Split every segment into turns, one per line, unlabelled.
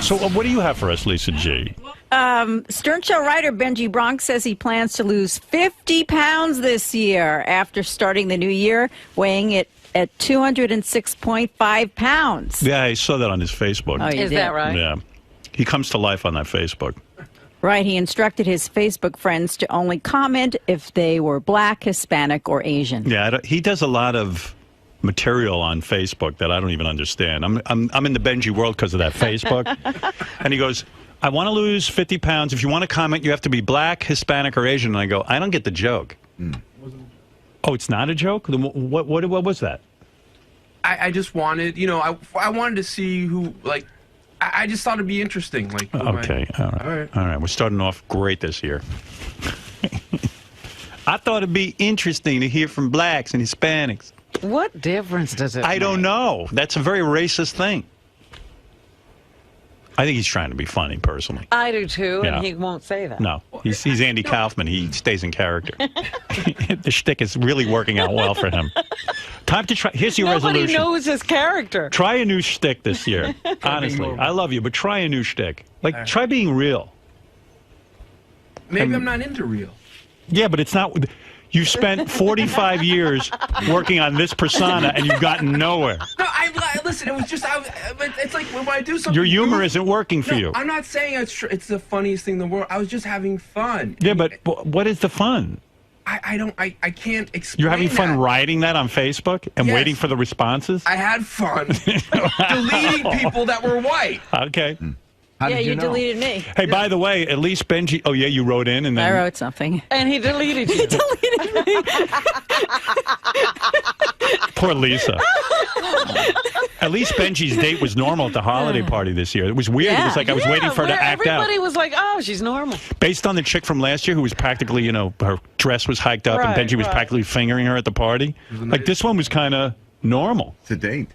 So what do you have for us, Lisa G?
Stern Show writer Benji Bronx says he plans to lose 50 pounds this year after starting the new year, weighing it at 206.5 pounds.
Yeah, I saw that on his Facebook.
Oh,
Is that right?
Yeah. He comes to life on that Facebook.
Right. He instructed his Facebook friends to only comment if they were Black, Hispanic, or Asian.
Yeah, he does a lot of material on Facebook that I don't even understand. I'm in the Benji world because of that Facebook. And he goes, I want to lose 50 pounds. If you want to comment, you have to be Black, Hispanic, or Asian. And I go, I don't get the joke. Oh, it's not a joke? Then what was that?
I just wanted, I wanted to see who, like, I just thought it'd be interesting. Like,
okay, all right. We're starting off great this year. I thought it'd be interesting to hear from Blacks and Hispanics.
What difference does it make?
I don't know. That's a very racist thing. I think he's trying to be funny, personally.
I do, too,
Yeah.
and he won't say that.
No, he's Andy Kaufman. He stays in character. The shtick is really working out well for him. Time to try. Here's your
Nobody
resolution.
knows his character.
Try a new shtick this year. Honestly, I love you, but try a new shtick. Like, try being real.
Maybe I'm not into real.
Yeah, but it's not. You've spent 45 years working on this persona, and you've gotten nowhere.
No, listen. It was just. It's like when I do something.
Your humor isn't working for you.
I'm not saying it's the funniest thing in the world. I was just having fun.
Yeah, but what is the fun?
I can't explain.
You're having fun
that.
writing that on Facebook and
Yes.
waiting for the responses?
I had fun deleting people that were white.
Okay.
How did you deleted me.
Hey, by the way, at least Benji. Oh, yeah, you wrote in and then.
I wrote something.
And he deleted you.
He deleted me.
Poor Lisa. At least Benji's date was normal at the holiday party this year. It was weird. It was like I was waiting for her to act out.
Everybody was like, oh, she's normal.
Based on the chick from last year who was practically, her dress was hiked up and Benji was practically fingering her at the party. Like, this one was kind of normal.
It's a date.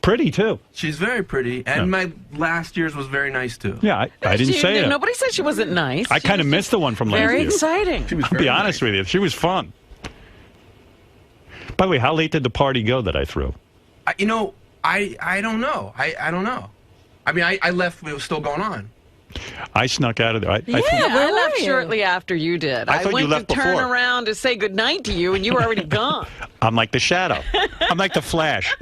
Pretty, too.
She's very pretty, and my last year's was very nice, too.
Yeah, I didn't say it.
Nobody said she wasn't nice.
I kind of missed the one from last year.
Very exciting.
I'll be honest with you. She was fun. By the way, how late did the party go that I threw?
I don't know. I don't know. I mean, I left when it was still going on.
I snuck out of there.
I left shortly after you did.
I thought
went
you left
to turn
before.
around to say goodnight to you, and you were already gone.
I'm like the Shadow. I'm like the Flash.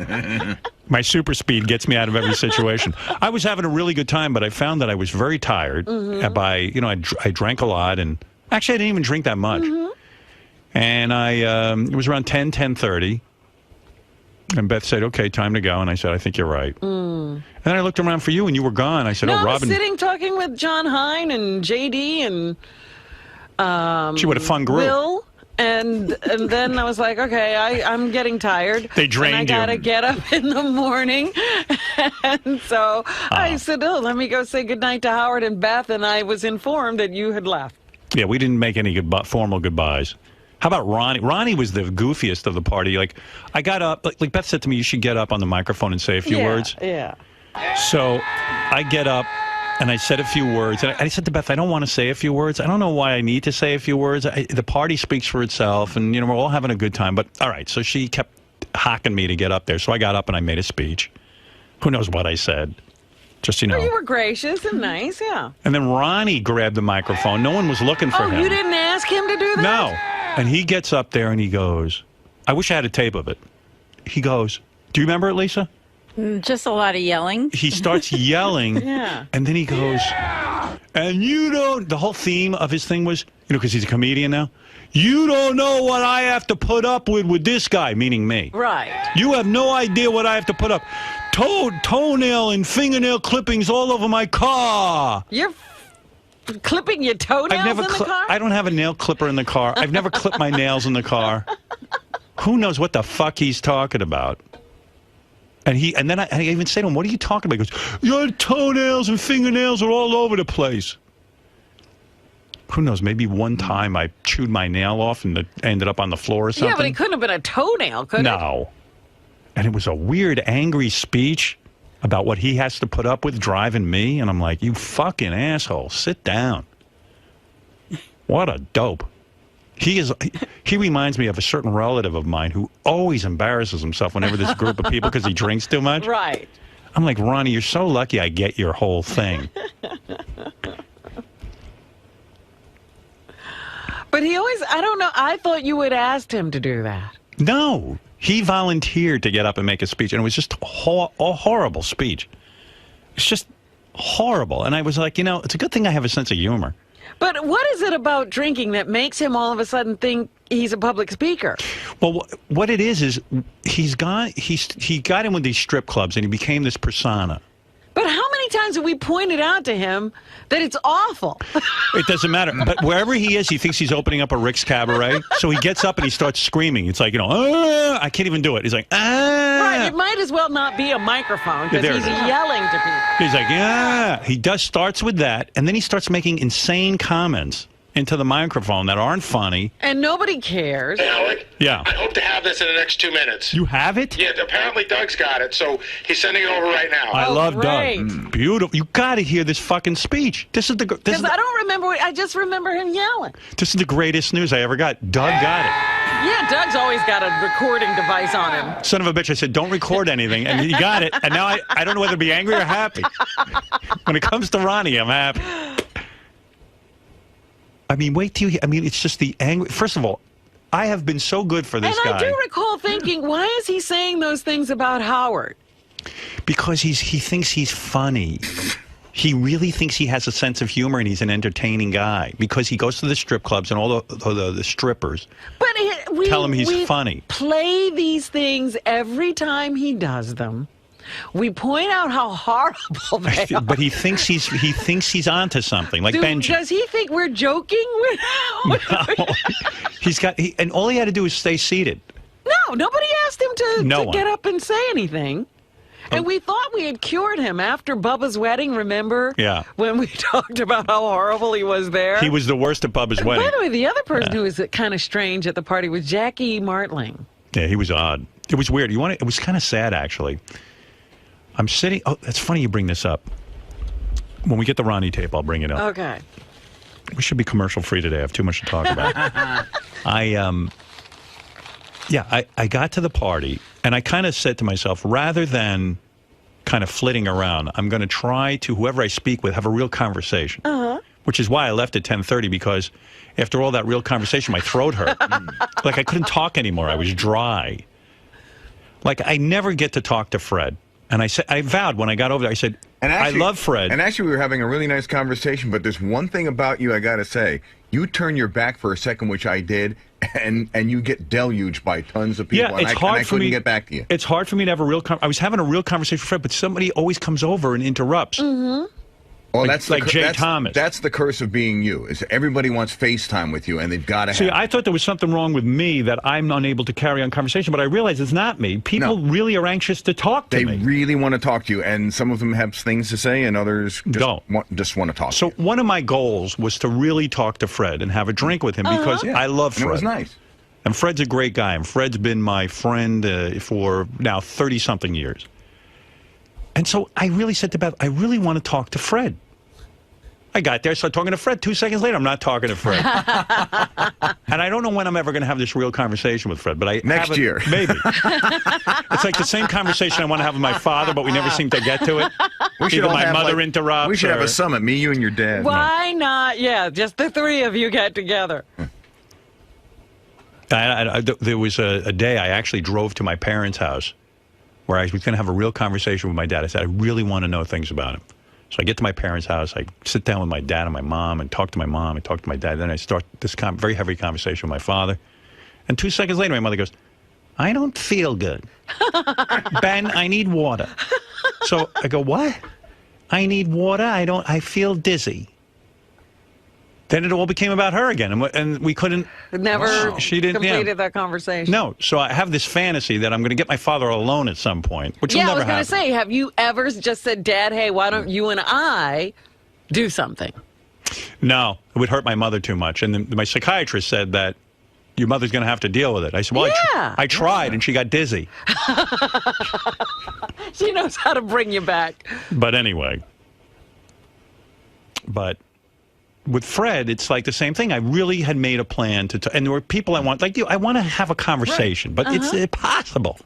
My super speed gets me out of every situation. I was having a really good time, but I found that I was very tired. I drank a lot, and actually I didn't even drink that much. And it was around 10:30. And Beth said, okay, time to go. And I said, I think you're right. And then I looked around for you, and you were gone. I said,
I was
Robin.
sitting talking with John Hine and JD and
Gee, what a fun group.
Will. And then I was like, okay, I'm getting tired.
They drained you.
And I got to get up in the morning. And so I said, let me go say goodnight to Howard and Beth. And I was informed that you had left.
Yeah, we didn't make any formal goodbyes. How about Ronnie? Ronnie was the goofiest of the party. Like, I got up, like Beth said to me, you should get up on the microphone and say a few words.
Yeah.
So I get up and I said a few words. And I said to Beth, I don't want to say a few words. I don't know why I need to say a few words. The party speaks for itself, and, we're all having a good time. But, all right, so she kept hocking me to get up there. So I got up and I made a speech. Who knows what I said? Just,
Well, you were gracious and nice, yeah.
And then Ronnie grabbed the microphone. No one was looking for him.
Oh, you didn't ask him to do that?
No. And he gets up there and he goes, I wish I had a tape of it. He goes, do you remember it, Lisa?
Just a lot of yelling.
He starts yelling, and then he goes, and you don't, the whole theme of his thing was, because he's a comedian now, you don't know what I have to put up with this guy, meaning me.
Right.
You have no idea what I have to put up. Toenail and fingernail clippings all over my car.
You're clipping your toenails in the car?
I don't have a nail clipper in the car. I've never clipped my nails in the car. Who knows what the fuck he's talking about? And then I even say to him, what are you talking about? He goes, your toenails and fingernails are all over the place. Who knows? Maybe one time I chewed my nail off and it ended up on the floor or something.
Yeah, but it couldn't have been a toenail, could it?
No. And it was a weird, angry speech about what he has to put up with driving me. And I'm like, you fucking asshole, sit down. What a dope. He reminds me of a certain relative of mine who always embarrasses himself whenever there's a group of people because he drinks too much.
Right.
I'm like, Ronnie, you're so lucky I get your whole thing.
But he always, I don't know, I thought you had asked him to do that.
No, he volunteered to get up and make a speech, and it was just a horrible speech. It's just horrible. And I was like, it's a good thing I have a sense of humor.
But what is it about drinking that makes him all of a sudden think he's a public speaker?
Well, what it is he got in with these strip clubs, and he became this persona.
But how many times have we pointed out to him that it's awful?
It doesn't matter. But wherever he is, he thinks he's opening up a Rick's Cabaret. So he gets up and he starts screaming. It's like, I can't even do it. He's like,
Right, it might as well not be a microphone because he's yelling to people.
He's like, He starts with that, and then he starts making insane comments into the microphone that aren't funny.
And nobody cares.
Hey, Alec?
Yeah.
I hope to have this in the next 2 minutes.
You have it?
Yeah, apparently Doug's got it, so he's sending it over right now.
I love
great.
Doug. Beautiful. You got to hear this fucking speech. Because I
don't remember. I just remember him yelling.
This is the greatest news I ever got. Doug got it.
Yeah, Doug's always got a recording device on him.
Son of a bitch, I said, don't record anything, and he got it. And now I don't know whether to be angry or happy. When it comes to Ronnie, I'm happy. I mean, wait till you hear. I mean, it's just the anger. First of all, I have been so good for this guy.
And I do recall thinking, why is he saying those things about Howard?
Because he thinks he's funny. He really thinks he has a sense of humor, and he's an entertaining guy. Because he goes to the strip clubs, and all the strippers tell him he's funny.
Play these things every time he does them. We point out how horrible they are.
But he thinks he's onto something, like Benji.
Does he think we're joking?
No. And all he had to do was stay seated.
No, nobody asked him to get up and say anything. And we thought we had cured him after Bubba's wedding, remember?
Yeah.
When we talked about how horrible he was there.
He was the worst at Bubba's wedding.
By the way, the other person who was kind of strange at the party was Jackie Martling.
Yeah, he was odd. It was weird. It was kind of sad, actually. I'm sitting. Oh, that's funny you bring this up. When we get the Ronnie tape, I'll bring it up.
Okay.
We should be commercial free today. I have too much to talk about. I got to the party, and I kind of said to myself, rather than kind of flitting around, I'm going to try to, whoever I speak with, have a real conversation. Which is why I left at 10:30, because after all that real conversation, my throat hurt. Like I couldn't talk anymore. I was dry. Like I never get to talk to Fred. And I vowed when I got over there, I said, I love Fred.
And actually, we were having a really nice conversation, but there's one thing about you I got to say. You turn your back for a second, which I did, and you get deluged by tons of people,
and I couldn't
get back to you.
It's hard for me to have a real I was having a real conversation with Fred, but somebody always comes over and interrupts.
Well,
that's like Jay Thomas.
That's the curse of being you. Is everybody wants FaceTime with you, and they've got to have.
See, I thought there was something wrong with me that I'm unable to carry on conversation, but I realize it's not me. People really are anxious to talk to me.
They really want to talk to you, and some of them have things to say, and others just want to talk.
So one of my goals was to really talk to Fred and have a drink with him because I love Fred.
And it was nice.
And Fred's a great guy, and Fred's been my friend for now 30-something years. And so I really said to Beth, I really want to talk to Fred. I got there, started talking to Fred. 2 seconds later, I'm not talking to Fred. And I don't know when I'm ever going to have this real conversation with Fred, but
next year.
Maybe. It's like the same conversation I want to have with my father, but we never seem to get to it. Either my mother interrupts.
We should have a summit, me, you, and your dad.
Why not? Yeah, just the three of you get together.
There was a day I actually drove to my parents' house where I was going to have a real conversation with my dad. I said, I really want to know things about him. So I get to my parents' house, I sit down with my dad and my mom and talk to my mom and talk to my dad. Then I start this very heavy conversation with my father. And 2 seconds later, my mother goes, I don't feel good. Ben, I need water. So I go, what? I need water. I feel dizzy. Then it all became about her again, and we couldn't.
She didn't completed that conversation.
No, so I have this fantasy that I'm going to get my father alone at some point, which will never happen.
I was going to say, have you ever just said, Dad, hey, why don't you and I do something?
No, it would hurt my mother too much, and then my psychiatrist said that your mother's going to have to deal with it. I said, well, I tried, and she got dizzy.
She knows how to bring you back.
But anyway, with Fred, it's like the same thing. I really had made a plan and there were people I want, like you, I want to have a conversation, but it's impossible.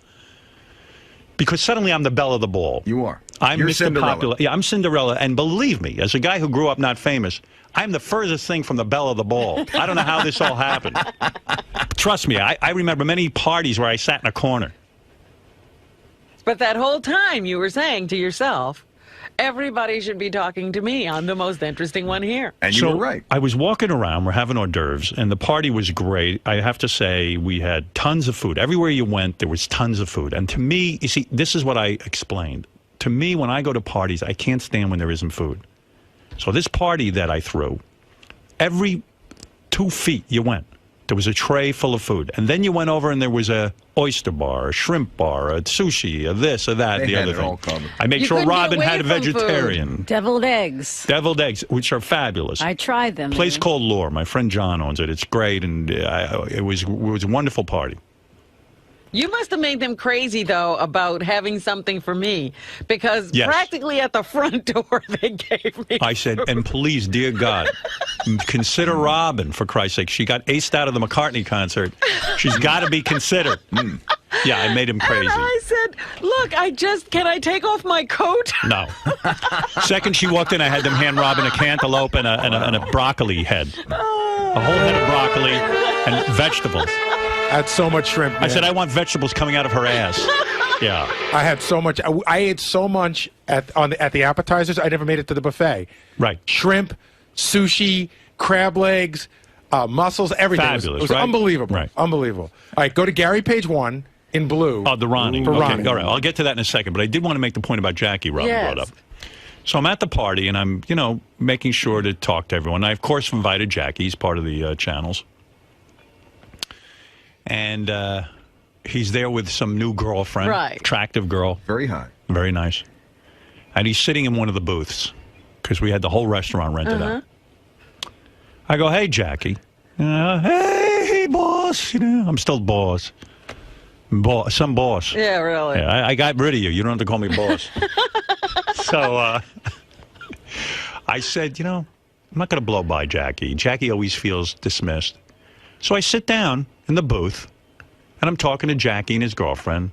Because suddenly I'm the belle of the ball.
You are.
I'm
You're
Mr.
Cinderella.
Popular. Yeah, I'm Cinderella. And believe me, as a guy who grew up not famous, I'm the furthest thing from the belle of the ball. I don't know how this all happened. Trust me, I remember many parties where I sat in a corner.
But that whole time you were saying to yourself, everybody should be talking to me. I'm the most interesting one here.
And you were right.
I was walking around, we're having hors d'oeuvres, and the party was great. I have to say, we had tons of food. Everywhere you went, there was tons of food. And to me, you see, this is what I explained. To me, when I go to parties, I can't stand when there isn't food. So this party that I threw, every 2 feet you went, there was a tray full of food. And then you went over and there was a oyster bar, a shrimp bar, a sushi, a this, a that,
They
the
had
other
it
thing.
all covered.
I made
You
sure
couldn't get
Robin
away
had a
from food.
vegetarian.
Deviled eggs.
Deviled eggs, which are fabulous.
I tried them.
Place called Lore. My friend John owns it. It's great, and it was a wonderful party.
You must have made them crazy, though, about having something for me, because
Yes.
practically at the front door they gave me.
I said, and please, dear God, consider Robin, for Christ's sake. She got aced out of the McCartney concert. She's got to be considered. Yeah, I made him crazy.
And I said, look, can I take off my coat?
No. Second she walked in, I had them hand Robin a cantaloupe and a broccoli head. A whole head of broccoli and vegetables.
I had so much shrimp.
I
man.
said, I want vegetables coming out of her ass. Yeah.
I had so much. I ate so much at the appetizers. I never made it to the buffet.
Right.
Shrimp, sushi, crab legs, mussels, everything.
Fabulous,
It was
right?
unbelievable.
Right.
Unbelievable. All right, go to Gary page 1 in blue.
Oh, the Ronnie.
For
Okay,
Ronnie.
all right. I'll get to that in a second, but I did want to make the point about Jackie Robin
Yes.
brought up. So I'm at the party, and I'm, making sure to talk to everyone. I, of course, invited Jackie. He's part of the channels. And he's there with some new girlfriend.
Right.
Attractive girl.
Very high.
Very nice. And he's sitting in one of the booths because we had the whole restaurant rented out. I go, hey, Jackie. Hey, boss. I'm still boss. Some boss.
Yeah, really.
Yeah, I got rid of you. You don't have to call me boss. So I said, I'm not going to blow by Jackie. Jackie always feels dismissed. So I sit down in the booth, and I'm talking to Jackie and his girlfriend.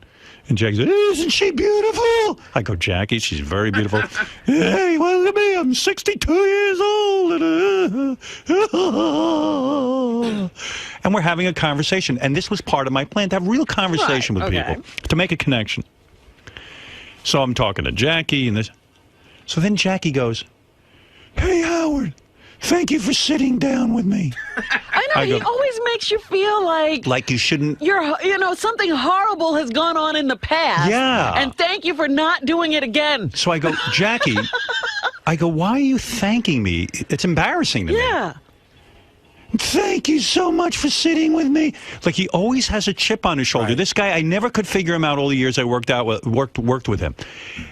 And Jackie said, isn't she beautiful? I go, Jackie, she's very beautiful. Hey, well, look at me. I'm 62 years old. And we're having a conversation. And this was part of my plan, to have real conversation with people, to make a connection. So I'm talking to Jackie and this. So then Jackie goes, hey, Howard, thank you for sitting down with me.
I know, he always makes you feel like
you shouldn't.
Something horrible has gone on in the past.
Yeah.
And thank you for not doing it again.
So I go, Jackie, why are you thanking me? It's embarrassing to me.
Yeah.
Thank you so much for sitting with me. Like, he always has a chip on his shoulder.
Right.
This guy, I never could figure him out all the years I worked with him.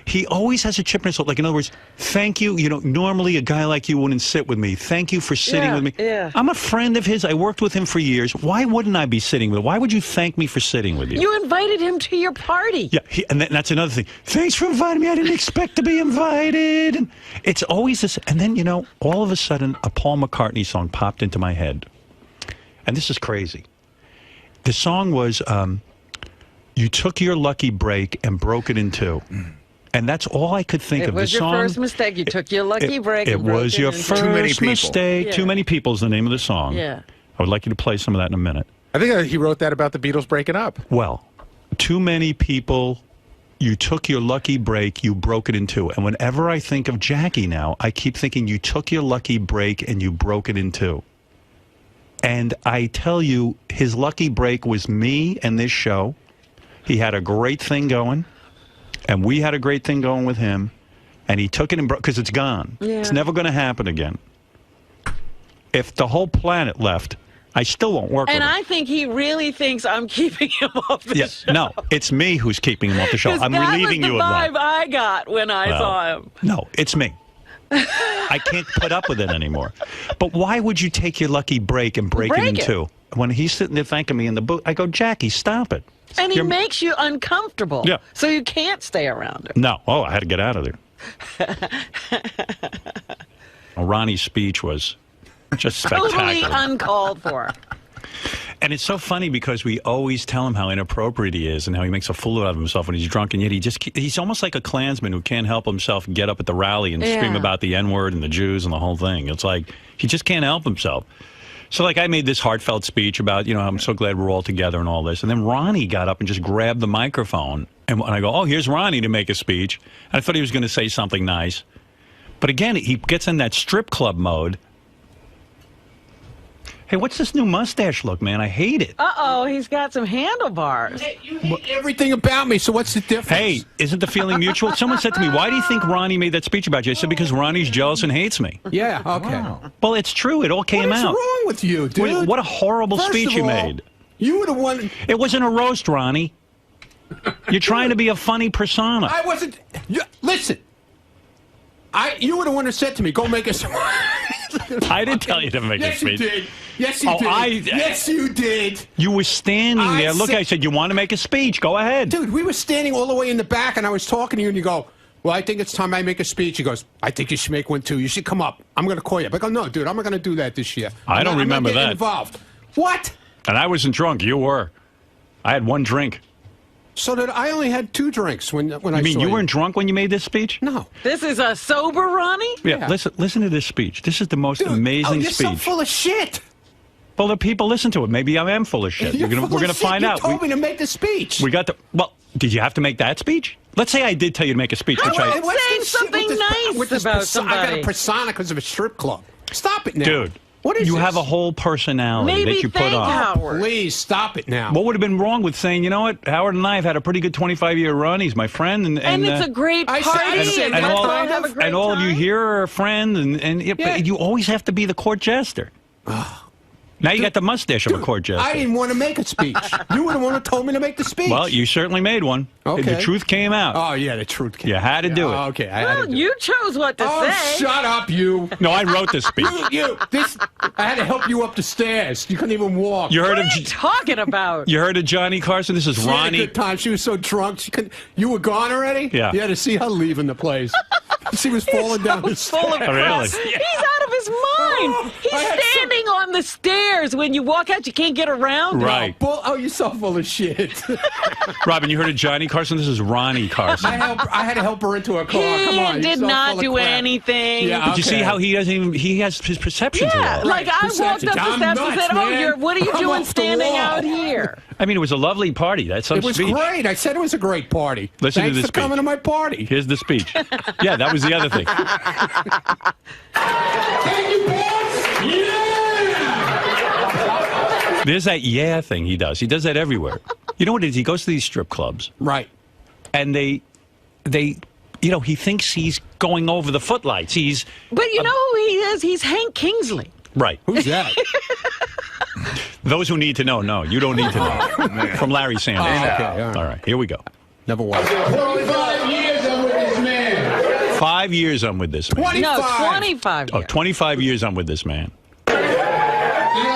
He always has a chip in his shoulder. Like, in other words, thank you. Normally a guy like you wouldn't sit with me. Thank you for sitting with me.
Yeah.
I'm a friend of his. I worked with him for years. Why wouldn't I be sitting with him? Why would you thank me for sitting with you?
You invited him to your party.
Yeah, and that's another thing. Thanks for inviting me. I didn't expect to be invited. And it's always this. And then, all of a sudden, a Paul McCartney song popped into my head. And this is crazy. The song was, you took your lucky break and broke it in two. And that's all I could think of.
It was
the
your
song,
first mistake. You took your lucky break.
It
and broke
was your
into
first
Too many people.
mistake.
Yeah.
Too Many People is the name of the song.
Yeah.
I would like you to play some of that in a minute.
I think he wrote that about the Beatles breaking up.
Well, too many people, you took your lucky break, you broke it in two. And whenever I think of Jackie now, I keep thinking you took your lucky break and you broke it in two. And I tell you, his lucky break was me and this show. He had a great thing going, and we had a great thing going with him. And he took it and broke, because it's gone.
Yeah.
It's never going to happen again. If the whole planet left, I still won't work with
And
him.
I think he really thinks I'm keeping him off the show.
No, it's me who's keeping him off the show.
'Cause
I'm
that
relieving
was
you
the
of
vibe
that.
I got when I
Well,
saw him.
No, it's me. I can't put up with it anymore. But why would you take your lucky break and break it in
Break it.
two? When he's sitting there thanking me in the booth, I go, Jackie, stop it.
And he
You're-
makes you uncomfortable.
Yeah.
So you can't stay around him.
No. Oh, I had to get out of there. Ronnie's speech was just
Totally
spectacular.
uncalled for.
And it's so funny because we always tell him how inappropriate he is and how he makes a fool out of himself when he's drunk, and yet he's almost like a Klansman who can't help himself get up at the rally and scream about the N-word and the Jews and the whole thing. It's like he just can't help himself. So, like, I made this heartfelt speech about, I'm so glad we're all together and all this. And then Ronnie got up and just grabbed the microphone. And I go, oh, here's Ronnie to make a speech. And I thought he was going to say something nice. But again, he gets in that strip club mode. Hey, what's this new mustache look, man? I hate it.
Uh-oh, he's got some handlebars.
You hate everything about me, so what's the difference?
Hey, isn't the feeling mutual? Someone said to me, why do you think Ronnie made that speech about you? I said, because Ronnie's jealous and hates me.
Yeah, okay. Wow.
Well, it's true. It all came out.
What's wrong with you, dude?
What a horrible speech you made.
You were the one...
It wasn't a roast, Ronnie. You're trying to be a funny persona.
I wasn't... Listen. You were the one who said to me, go make a speech.
I didn't tell you to make a speech.
Yes, you did. Yes, you did. Yes, you did.
You were standing there. Look, I said, you want to make a speech. Go ahead.
Dude, we were standing all the way in the back, and I was talking to you, and you go, well, I think it's time I make a speech. He goes, I think you should make one, too. You should come up. I'm going to call you. I go, no, dude, I'm not going to do that this year.
I don't remember
I'm not
that.
Involved. What?
And I wasn't drunk. You were. I had one drink.
So that I only had 2 drinks when I saw you.
You mean you weren't drunk when you made this speech?
No.
This is a sober Ronnie?
Yeah. Listen to this speech. This is the most amazing
you're
speech.
So full of shit.
Well, the people listen to it. Maybe I am full of shit. We're going to find out.
You told me to make the speech.
We got the... Well, did you have to make that speech? Let's say I did tell you to make a speech.
Saying something nice about somebody.
I got a persona because of a strip club. Stop it now.
Dude.
What is
you
this?
have a whole personality
Maybe
that you put on.
Howard.
Please stop it now.
What would have been wrong with saying, you know what, Howard and I have had a pretty good 25-year run. He's my friend, and
it's a great party,
and all of you here are a friend, but you always have to be the court jester. Now you got the mustache of a court jester.
I didn't want to make a speech. You were the one who told me to make the speech.
Well, you certainly made one.
Okay.
The truth came out.
Oh, yeah, the truth came out.
You had to do it.
Okay, I
Well,
had to do
you chose what to
Oh,
say.
shut up, you.
No, I wrote this speech.
I had to help you up the stairs. You couldn't even walk.
You heard
What are you talking about?
You heard of Johnny Carson? This is
She had a
Ronnie.
good time. She was so drunk. She couldn't. You were gone already?
Yeah.
You had to see her leaving the place. She was falling down the stairs.
Full of crap.
Really?
He's out of his mind. He's standing on the stairs. When you walk out, you can't get around.
Right.
Oh, you're so full of shit.
Robin, you heard of Johnny Carson? This is Ronnie Carson.
I had to help her into a car.
He
Come on.
did
you're so
not
full of
do
crap.
anything.
Yeah,
Did you see
okay.
how he doesn't even, he has his perceptions
Yeah,
wrong.
like I walked up the
I'm
steps and
nuts,
said, "Oh,
man.
what are you
I'm
doing
off the
standing
wall."
out here?"
I mean, it was a lovely party. That's some
It was
speech.
great. I said it was a great party.
Listen to
Thanks
this
for coming
speech.
to my party.
Here's the speech. Yeah, that was the other thing.
Thank you, boss. Yeah.
There's that yeah thing he does. He does that everywhere. You know what it is? He goes to these strip clubs.
Right.
And they he thinks he's going over the footlights.
But you know who he is? He's Hank Kingsley.
Right.
Who's that?
Those who need to know, no. You don't need to know. From Larry Sanders.
Oh, okay,
All right, here we go.
Never was.
25 years I'm with this man.
5 years I'm with this man.
25.
No, 25
Oh,
years.
25 years I'm with this man.
You don't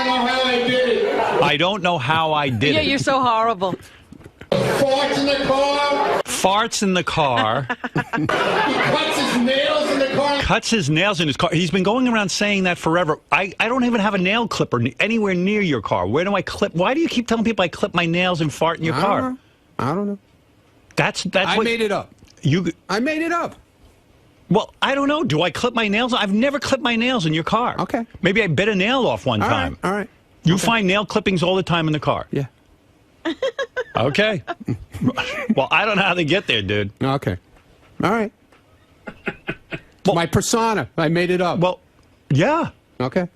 know how I did it.
I don't know how I did
Yeah,
it.
you're so horrible.
Farts in the car.
Farts in the car.
He cuts his nails in the car.
Cuts his nails in his car. He's been going around saying that forever. I don't even have a nail clipper anywhere near your car. Where do I clip? Why do you keep telling people I clip my nails and fart in your car?
I don't know.
That's
I
what
made it up. I made it up.
Well, I don't know. Do I clip my nails? I've never clipped my nails in your car.
Okay.
Maybe I bit a nail off one
All
time.
right. All right.
You find nail clippings all the time in the car.
Yeah.
Okay. Well, I don't know how they get there, dude.
Okay. All right. My persona. I made it up.
Well, yeah.
Okay.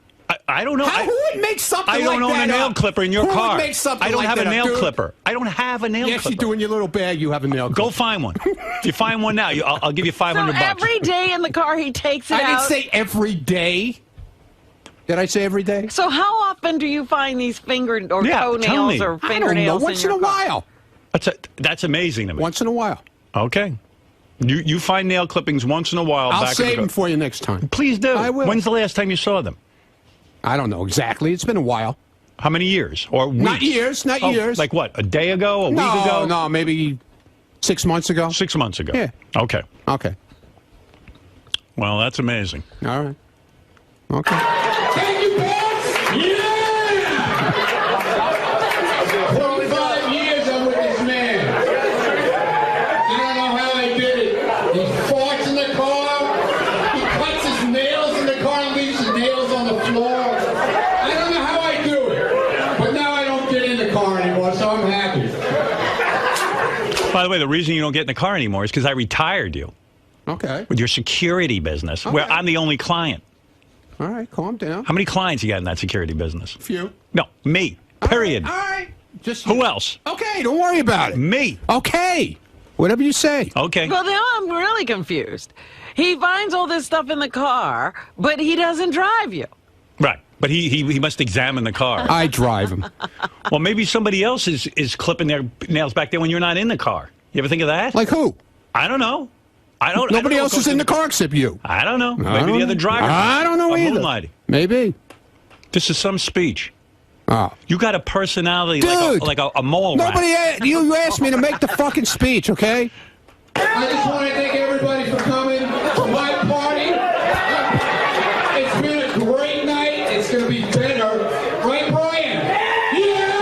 I don't know.
Who would make something
I
like
don't own
that
a nail
up?
clipper in your
Who
car.
Would make something
I don't
like
have a
that up,
nail
dude?
clipper. I don't have a nail
Yes,
clipper.
you do in your little bag. You have a nail clipper.
Go find one. If you find one now, I'll give you
So
$500.
every day in the car, he takes it
I didn't
out.
say every day. Did I say every day?
So how often do you find these finger or
tell me.
toenails or
I don't know.
fingernails
Once in
your
a
car?
while.
That's amazing to me.
Once in a while.
Okay. You find nail clippings once in a while.
I'll
back
save
in the
them for you next time.
Please do.
I will.
When's the last time you saw them?
I don't know exactly. It's been a while.
How many years? Or weeks?
Not years. Not years.
Like what? A day ago? A week ago?
No, maybe 6 months ago.
6 months ago.
Yeah.
Okay.
Okay.
Well, that's amazing.
All right. Okay.
Thank you, boss. Yeah.
By the way, the reason you don't get in the car anymore is because I retired you
Okay.
with your security business, where I'm the only client.
All right, calm down.
How many clients you got in that security business?
Few.
No, me. Period.
All right. Just
Who else?
Okay, don't worry about it.
Me.
Okay. Whatever you say.
Okay.
Well, now I'm really confused. He finds all this stuff in the car, but he doesn't drive you.
Right. But he must examine the car.
I drive him.
Well, maybe somebody else is clipping their nails back there when you're not in the car. You ever think of that?
Like who?
I don't know.
Nobody else is in the car except you.
I don't know. Maybe the other driver.
I don't know either.
Moonlighting.
Maybe.
This is some speech.
Oh.
You got a personality
Dude,
like a mole rat.
You asked me to make the fucking speech, okay?
I just want to thank everybody for coming to my party. It's been a great night. It's going to be better. Right, Brian? Yeah!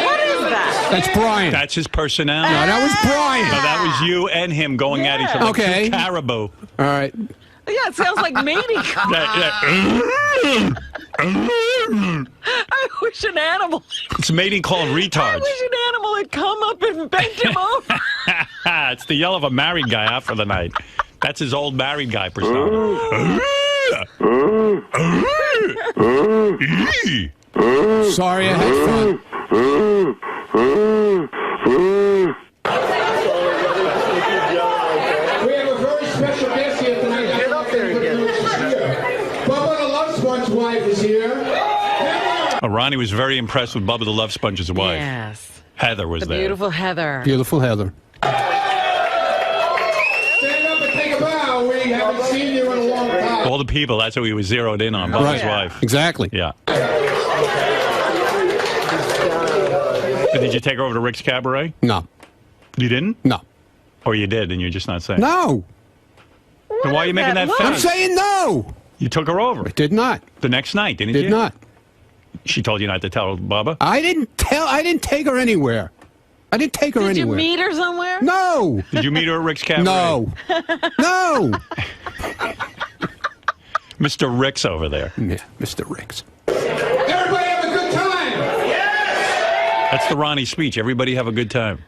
What is that?
That's Brian.
That's his personality.
No, that was Brian.
No, that was you and him going at each other. Like
Okay.
two caribou.
All right.
Yeah, it sounds like mating. I wish an animal.
It's a mating called
I
retards.
wish an animal had come up and bent him over.
It's the yell of a married guy out for the night. That's his old married guy persona.
Sorry, I had fun.
We have a very special guest here tonight. Get up there again. Bubba the Love Sponge wife is here.
Ronnie was very impressed with Bubba the Love Sponge's wife.
Yes.
Heather was
The
there.
beautiful Heather.
Beautiful Heather.
Stand up and take a bow. We haven't seen you in a long time.
All the people, that's who he was zeroed in on, Bubba's
Right.
wife.
Exactly.
Yeah. And did you take her over to Rick's Cabaret?
No.
You didn't?
No.
Or you did and you're just not saying?
No.
Then why are you making that
look?
face?
I'm saying no.
You took her over
I did not.
the next night, didn't you?
Did not.
She told you not to tell Bubba?
I didn't take her anywhere. I didn't take her
Did you
anywhere.
meet her somewhere?
No.
Did you meet her at Rick's Cabaret?
No. No.
Mr. Rick's over there.
Yeah, Mr. Riggs.
Everybody have a good time.
That's the Ronnie speech. Everybody have a good time.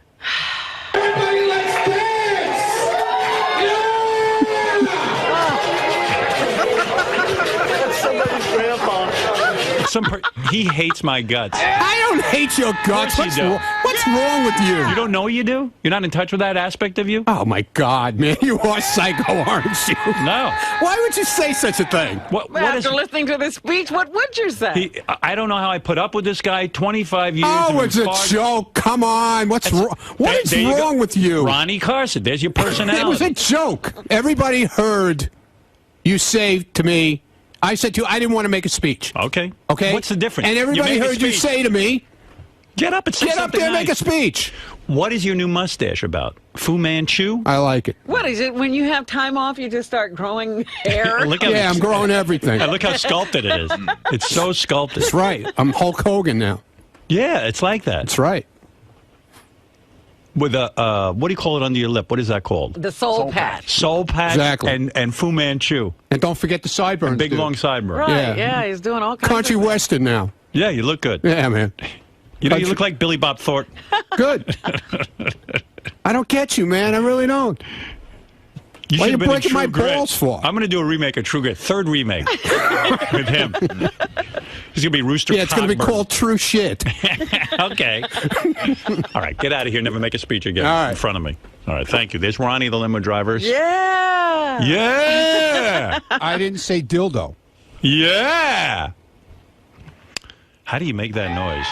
Everybody, let's dance.
He hates my guts.
I don't hate your guts.
Of course you do.
What's wrong with you?
You don't know you do? You're not in touch with that aspect of you?
Oh, my God, man. You are psycho, aren't you?
No.
Why would you say such a thing?
What
Well,
is...
after listening to this speech, what would you say?
I don't know how I put up with this guy 25 years.
Oh,
of
it's a
far-
joke. Come on. What's wrong? What is
There you go.
wrong with you?
Ronnie Carson. There's your personality.
It was a joke. Everybody heard you say to me, I said to you, I didn't want to make a speech.
Okay.
Okay?
What's the difference?
And everybody
make a
heard you
speech.
say to me,
Get up and say
get up
something
there and
nice.
make a speech.
What is your new mustache about? Fu Manchu?
I like it.
What is it? When you have time off, you just start growing hair?
Look how
Yeah, I'm growing everything.
Look how sculpted it is. It's so sculpted.
That's right. I'm Hulk Hogan now.
Yeah, it's like that.
That's right.
With a what do you call it under your lip? What is that called?
The soul patch.
Soul patch.
Exactly.
And Fu Manchu.
And don't forget the sideburns.
Big
dude.
long sideburn.
Right,
Yeah.
yeah, he's doing all kinds
Country
of
Western now.
Yeah, you look good.
Yeah, man.
You know, you
Country-
look like Billy Bob Thornton.
Good. I don't get you, man. I really don't.
You
Why
should
you
have been in
breaking my
True Grit.
balls for?
I'm going to do a remake of True Grit. Third remake with him. He's going to be Rooster
Yeah, it's going to be
Cogburn.
called True Shit.
Okay. All right, get out of here. Never make a speech again
All right.
in front of me. All right, thank you. There's Ronnie, the limo driver.
Yeah.
Yeah.
I didn't say dildo.
Yeah. How do you make that noise?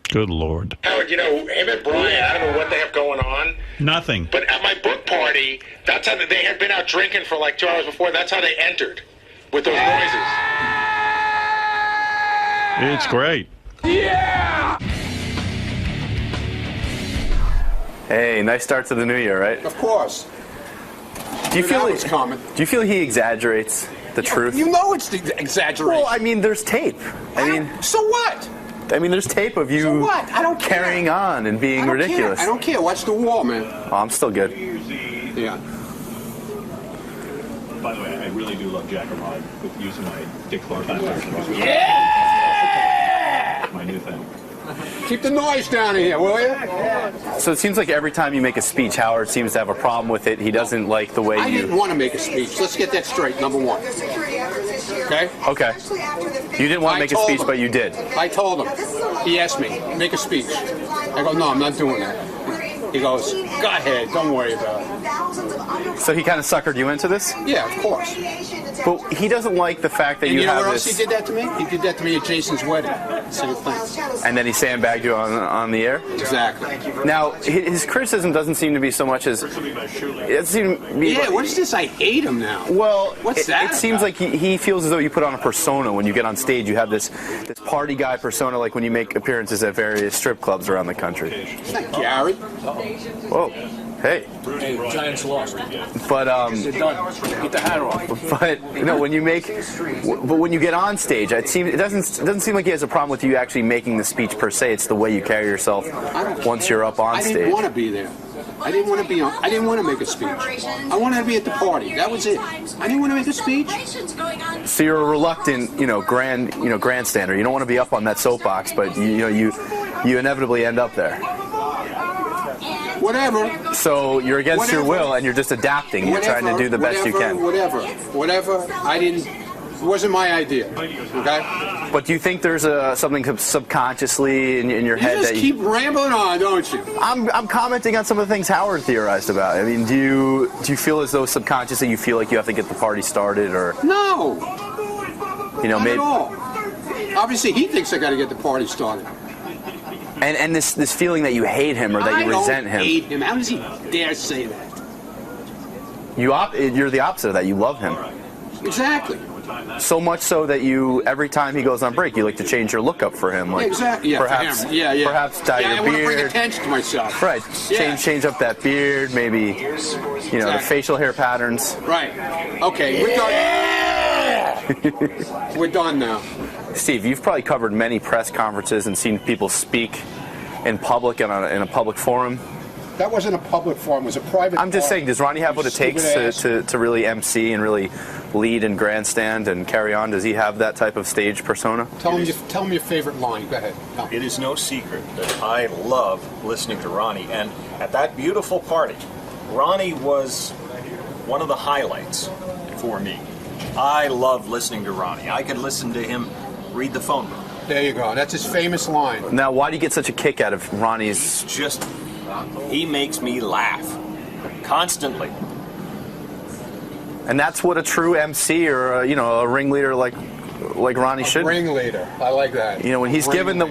Good Lord.
Howard, you know, him and Brian, I don't know what they have going on,
Nothing.
but at my book party, that's how they had been out drinking for like 2 hours before. That's how they entered, with those noises.
It's great.
Hey, nice start to the new year, right?
Of course.
Do you feel
that was coming.
Do you feel he exaggerates the truth?
You know it's the exaggeration.
Well, I mean, there's tape.
So what?
There's tape of you
So what? I don't care.
carrying on and being
I don't
ridiculous.
Care. I don't care. Watch the wall, man.
Oh, I'm still good.
Yeah.
By the way, I really do love Jack Armand with using my Dick Clark impression.
Yeah!
My new thing.
Keep the noise down in here, will you?
So it seems like every time you make a speech, Howard seems to have a problem with it. He doesn't like the way
I
you...
didn't want to make a speech. Let's get that straight, number one. Okay?
Okay. You didn't want to make a
told
speech,
him.
but you did.
I told him. He asked me, make a speech. I go, no, I'm not doing that. He goes, go ahead, don't worry about it.
So he kind of suckered you into this?
Yeah, of course.
But he doesn't like the fact that
And
you
you know
have
where
this...
else he did that to me? He did that to me at Jason's wedding. Same thing.
And then he sandbagged you on the air?
Exactly.
Now, his criticism doesn't seem to be so much as... It seems to be
Yeah, what is this? I hate him now.
Well,
What's that
it seems
about?
like he feels as though you put on a persona when you get on stage. You have this party guy persona, like when you make appearances at various strip clubs around the country.
It's not Gary.
Whoa, hey.
Hey, Giants lost.
But
They're done. Get the hat off.
but when you when you get on stage, it doesn't seem like he has a problem with you actually making the speech per se. It's the way you carry yourself once you're up on stage.
I didn't want to be there. I didn't want to be on. I didn't want to make a speech. I wanted to be at the party. That was it. I didn't want to make a speech.
So you're a reluctant, grandstander. You don't want to be up on that soapbox, but you inevitably end up there.
Whatever.
So you're against your will, and you're just adapting. You're trying to do the best you can.
Whatever. I didn't. It wasn't my idea. Okay.
But do you think there's something subconsciously in your head
just
that
keep rambling on, don't you?
I'm commenting on some of the things Howard theorized about. I mean, do you feel as though subconsciously you feel like you have to get the party started, or
no? Not
maybe
at all. Obviously, he thinks I got to get the party started.
And this feeling that you hate him or that you resent him.
I don't hate him. How does he dare say that?
You're the opposite of that. You love him.
Exactly.
So much so that you, every time he goes on break, you like to change your look up for him. Like
exactly. Yeah,
perhaps,
for him. Yeah.
Perhaps dye your
I want to bring
beard.
attention to myself.
Right.
Yeah.
Change up that beard. Maybe, the facial hair patterns.
Right. Okay. We're done. We're done now.
Steve, you've probably covered many press conferences and seen people speak in public in a public forum.
That wasn't a public forum. It was a private.
I'm just saying, does Ronnie have what it takes to really MC and really lead and grandstand and carry on? Does he have that type of stage persona?
Tell him your favorite line. Go ahead. No.
It is no secret that I love listening to Ronnie, and at that beautiful party, Ronnie was one of the highlights for me. I love listening to Ronnie. I could listen to him read the phone book.
There you go. That's his famous line.
Now, why do you get such a kick out of Ronnie's?
He makes me laugh constantly.
And that's what a true MC or a ringleader like Ronnie should.
Ringleader. I like that.
When he's given the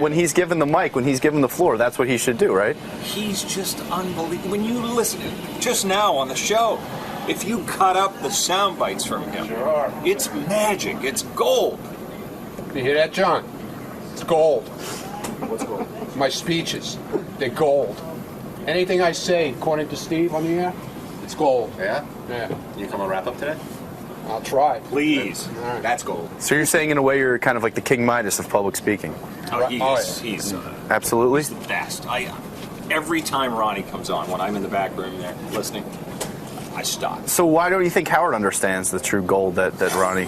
mic, when he's given the floor, that's what he should do, right?
He's just unbelievable. When you listen just now on the show, if you cut up the sound bites from him, it's magic. It's gold.
You hear that, John? It's gold.
What's gold?
My speeches. They're gold. Anything I say, according to Steve on the air, it's gold.
Yeah?
Yeah.
You come on wrap up today?
I'll try.
Please.
Right.
That's gold.
So you're saying, in a way, you're kind of like the King Midas of public speaking.
He's
absolutely
he's the best. Every time Ronnie comes on, when I'm in the back room there listening, I stop.
So why don't you think Howard understands the true gold that Ronnie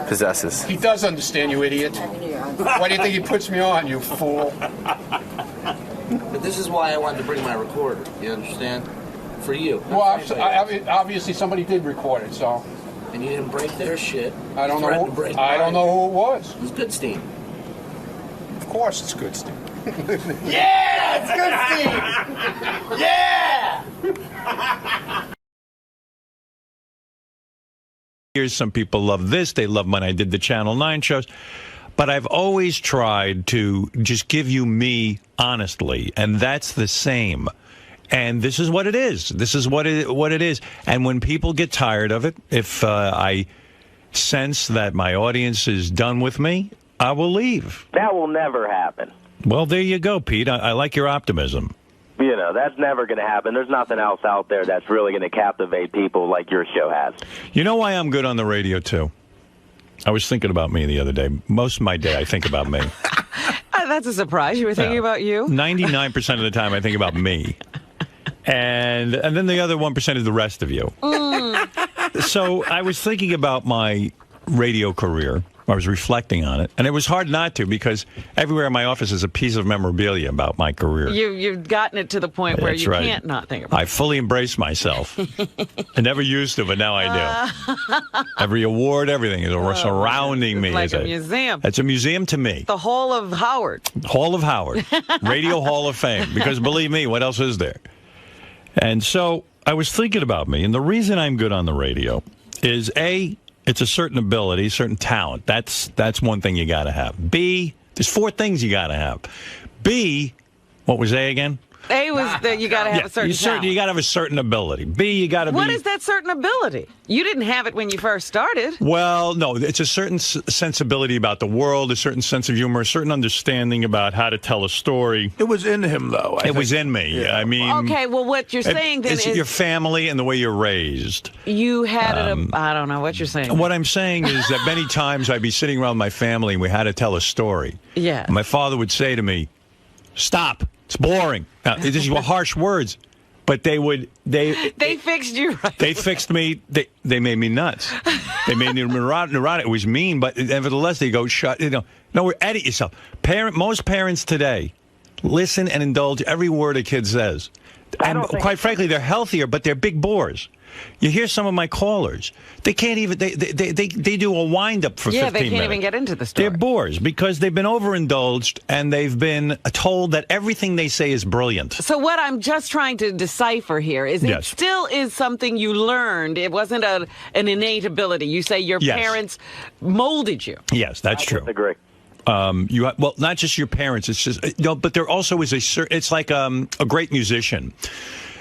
possesses?
He does understand, you idiot. Why do you think he puts me on, you fool?
But this is why I wanted to bring my recorder. You understand? For you.
Well, obviously somebody did record it, so.
And you didn't break their shit.
I don't know who it was.
It was Goodstein.
Of course it's Goodstein.
Yeah, it's Goodstein. Yeah.
Here's some people love this. They love when I did the Channel 9 shows. But I've always tried to just give you me honestly, and that's the same. And this is what it is. This is what it is. And when people get tired of it, if I sense that my audience is done with me, I will leave.
That will never happen.
Well, there you go, Pete. I like your optimism.
That's never going to happen. There's nothing else out there that's really going to captivate people like your show has. You
know why I'm good on the radio, too? I was thinking about me the other day. Most of my day, I think about me.
That's a surprise. You were thinking about you?
99% of the time, I think about me. And then the other 1% is the rest of you. So I was thinking about my radio career. I was reflecting on it, and it was hard not to because everywhere in my office is a piece of memorabilia about my career.
You've gotten it to the point where
That's
you
right.
can't not think about it.
I fully embrace myself. I never used to, but now I do. Every award, everything is surrounding me.
Like a museum.
It's a museum to me.
The Hall of Howard.
Hall of Howard. Radio Hall of Fame. Because believe me, what else is there? And so I was thinking about me, and the reason I'm good on the radio is A, it's a certain ability, certain talent. That's one thing you got to have. B, there's 4 things you got to have. B, what was A again?
A was that you got to have a certain talent.
You got to have a certain ability. B, you got to be...
What is that certain ability? You didn't have it when you first started.
Well, no, it's a certain sensibility about the world, a certain sense of humor, a certain understanding about how to tell a story.
It was in him, though.
It was in me. Yeah. I mean...
Okay, well, what you're saying then
is...
is...
your family and the way you're raised.
You had I don't know what you're saying.
What I'm saying is that many times I'd be sitting around my family and we had to tell a story.
Yeah.
My father would say to me, "Stop. It's boring." Now, these were harsh words, but they
fixed you right.
They fixed me. They made me nuts. They made me neurotic. It was mean, but nevertheless, they go, no, edit yourself. Most parents today listen and indulge every word a kid says. And quite frankly, they're healthier, but they're big bores. You hear some of my callers. They can't even, they do a wind-up for 15 minutes.
Yeah, they can't even get into the story.
They're bores because they've been overindulged and they've been told that everything they say is brilliant.
So what I'm just trying to decipher here is it still is something you learned. It wasn't an innate ability. You say your parents molded you.
Yes, that's true.
I agree.
Well, not just your parents. It's just but there also is it's like a great musician.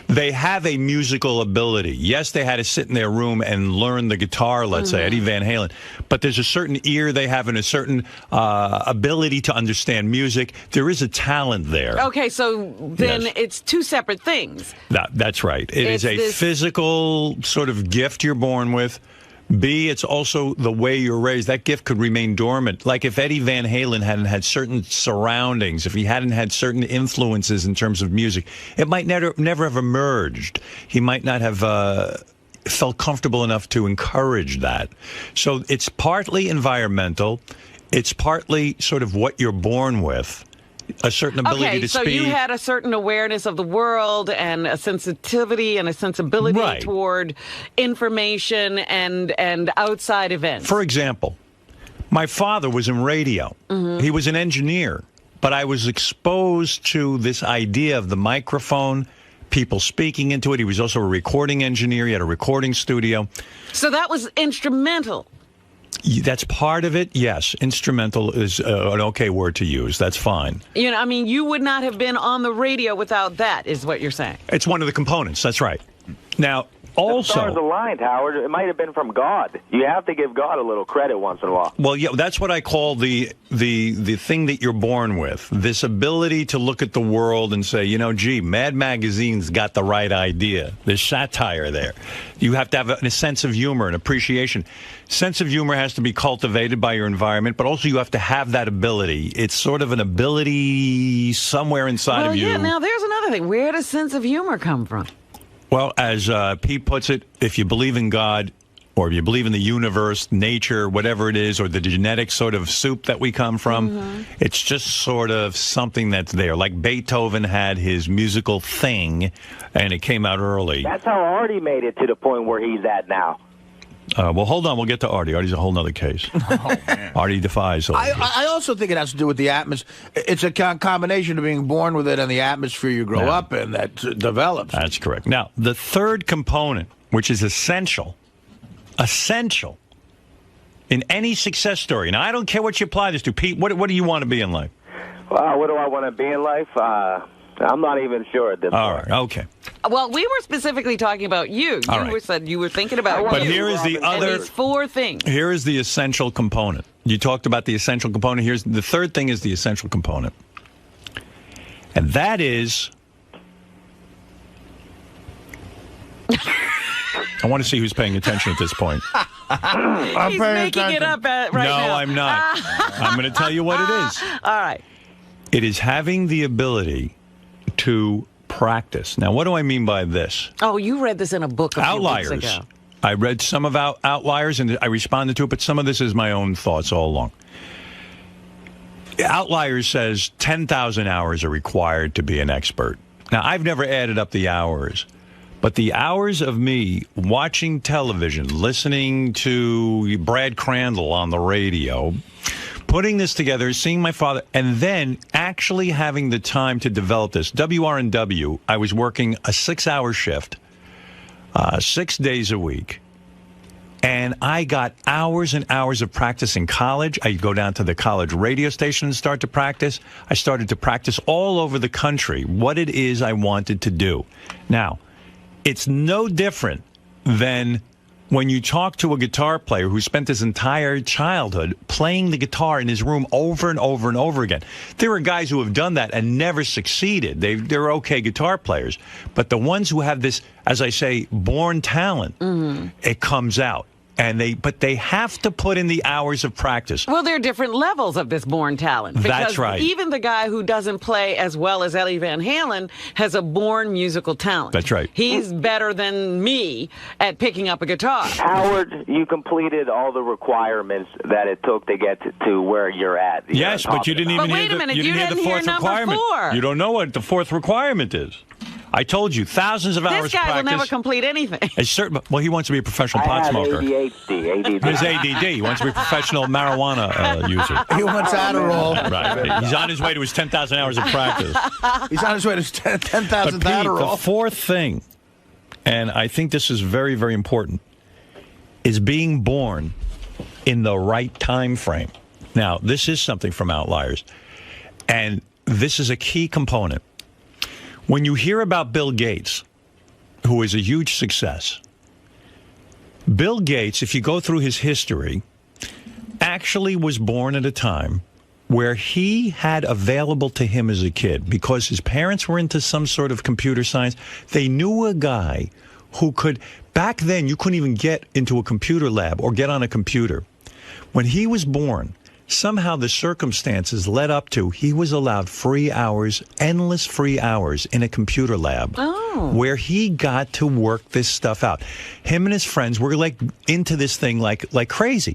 They have a musical ability. Yes, they had to sit in their room and learn the guitar, let's say, Eddie Van Halen. But there's a certain ear they have and a certain ability to understand music. There is a talent there.
Okay, so then it's 2 separate things.
That's right. It's a physical sort of gift you're born with. B, it's also the way you're raised. That gift could remain dormant. Like if Eddie Van Halen hadn't had certain surroundings, if he hadn't had certain influences in terms of music, it might never have emerged. He might not have felt comfortable enough to encourage that. So it's partly environmental. It's partly sort of what you're born with. A certain ability to speak.
Okay, so you had a certain awareness of the world and a sensitivity and a sensibility toward information and outside events.
For example, my father was in radio. He was an engineer, but I was exposed to this idea of the microphone, people speaking into it. He was also a recording engineer. He had a recording studio.
So that was instrumental.
That's part of it, yes. Instrumental is an okay word to use. That's fine.
I mean, you would not have been on the radio without that, is what you're saying.
It's one of the components. That's right. Now, also...
The stars aligned, Howard. It might have been from God. You have to give God a little credit once in a while.
Well, yeah, that's what I call the thing that you're born with. This ability to look at the world and say, gee, Mad Magazine's got the right idea. There's satire there. You have to have a sense of humor and appreciation. Sense of humor has to be cultivated by your environment, but also you have to have that ability. It's sort of an ability somewhere inside of you.
Yeah, now there's another thing. Where does sense of humor come from?
Well, as Pete puts it, if you believe in God, or if you believe in the universe, nature, whatever it is, or the genetic sort of soup that we come from, it's just sort of something that's there. Like Beethoven had his musical thing, and it came out early.
That's how Artie made it to the point where he's at now.
Well, hold on. We'll get to Artie. Artie's a whole other case. Artie defies all this.
I also think it has to do with the atmosphere. It's a combination of being born with it and the atmosphere you grow up in that develops.
That's correct. Now, the third component, which is essential in any success story. Now, I don't care what you apply this to. Pete, what do you want to be in life?
What do I want to be in life? I'm not even sure at this point.
All right, okay.
Well, we were specifically talking about you. You said you were thinking about
But
you.
here is the other...
these 4 things.
Here is the essential component. You talked about the essential component. Here's the third thing is the essential component. And that is... I want to see who's paying attention at this point.
He's making it up right now.
No, I'm not. I'm going to tell you what it is.
All right.
It is having the ability to practice. Now, what do I mean by this?
Oh, you read this in a book a few weeks ago.
I read some of Outliers, and I responded to it, but some of this is my own thoughts all along. Outliers says 10,000 hours are required to be an expert. Now, I've never added up the hours, but the hours of me watching television, listening to Brad Crandall on the radio, putting this together, seeing my father, and then actually having the time to develop this. WRNW, I was working a 6-hour shift, 6 days a week. And I got hours and hours of practice in college. I'd go down to the college radio station and start to practice. I started to practice all over the country what it is I wanted to do. Now, it's no different than when you talk to a guitar player who spent his entire childhood playing the guitar in his room over and over and over again. There are guys who have done that and never succeeded. They're okay guitar players. But the ones who have this, as I say, born talent, it comes out. But they have to put in the hours of practice.
Well, there are different levels of this born talent.
That's right.
Even the guy who doesn't play as well as Eddie Van Halen has a born musical talent.
That's right.
He's better than me at picking up a guitar.
Howard, you completed all the requirements that it took to get to where you're at.
Yes, but you didn't even
hear
the fourth requirement.
4.
You don't know what the fourth requirement is. I told you, thousands of hours
This guy
practice.
will never complete anything.
Well, he wants to be a professional pot smoker.
ADD.
His ADD. He wants to be a professional marijuana user.
He wants Adderall.
Right. He's on his way to his 10,000 hours of practice.
He's on his way to 10,000 Adderall.
The fourth thing, and I think this is very, very important, is being born in the right time frame. Now, this is something from Outliers, and this is a key component. When you hear about Bill Gates, who is a huge success, Bill Gates, if you go through his history, actually was born at a time where he had available to him as a kid, because his parents were into some sort of computer science, they knew a guy who could, back then you couldn't even get into a computer lab or get on a computer. When he was born, somehow the circumstances led up to he was allowed free hours, endless free hours in a computer lab where he got to work this stuff out. Him and his friends were like into this thing like crazy.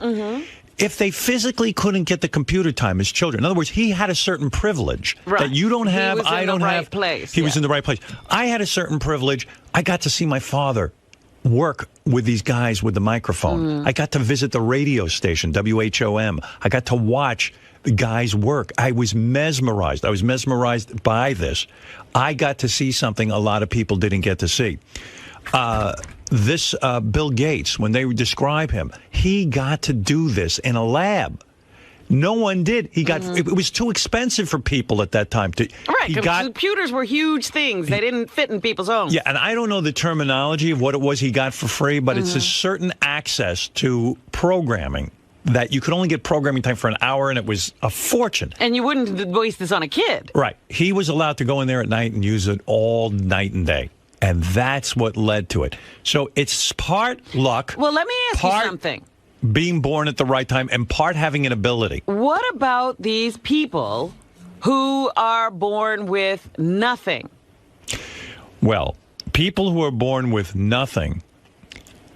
If they physically couldn't get the computer time as children, in other words, he had a certain privilege that you don't have, I don't have. He was in the right place. I had a certain privilege. I got to see my father work with these guys with the microphone. I got to visit the radio station, WHOM. I got to watch the guys work. I was mesmerized. I was mesmerized by this. I got to see something a lot of people didn't get to see. Bill Gates, when they describe him, he got to do this in a lab. No one did. He got. It was too expensive for people at that time.
Right, computers were huge things. They didn't fit in people's homes.
Yeah, and I don't know the terminology of what it was he got for free, but it's a certain access to programming that you could only get programming time for an hour, and it was a fortune.
And you wouldn't waste this on a kid.
Right. He was allowed to go in there at night and use it all night and day. And that's what led to it. So it's part luck.
Well, let me ask you something.
Being born at the right time, and part having an ability.
What about these people who are born with nothing?
Well, people who are born with nothing,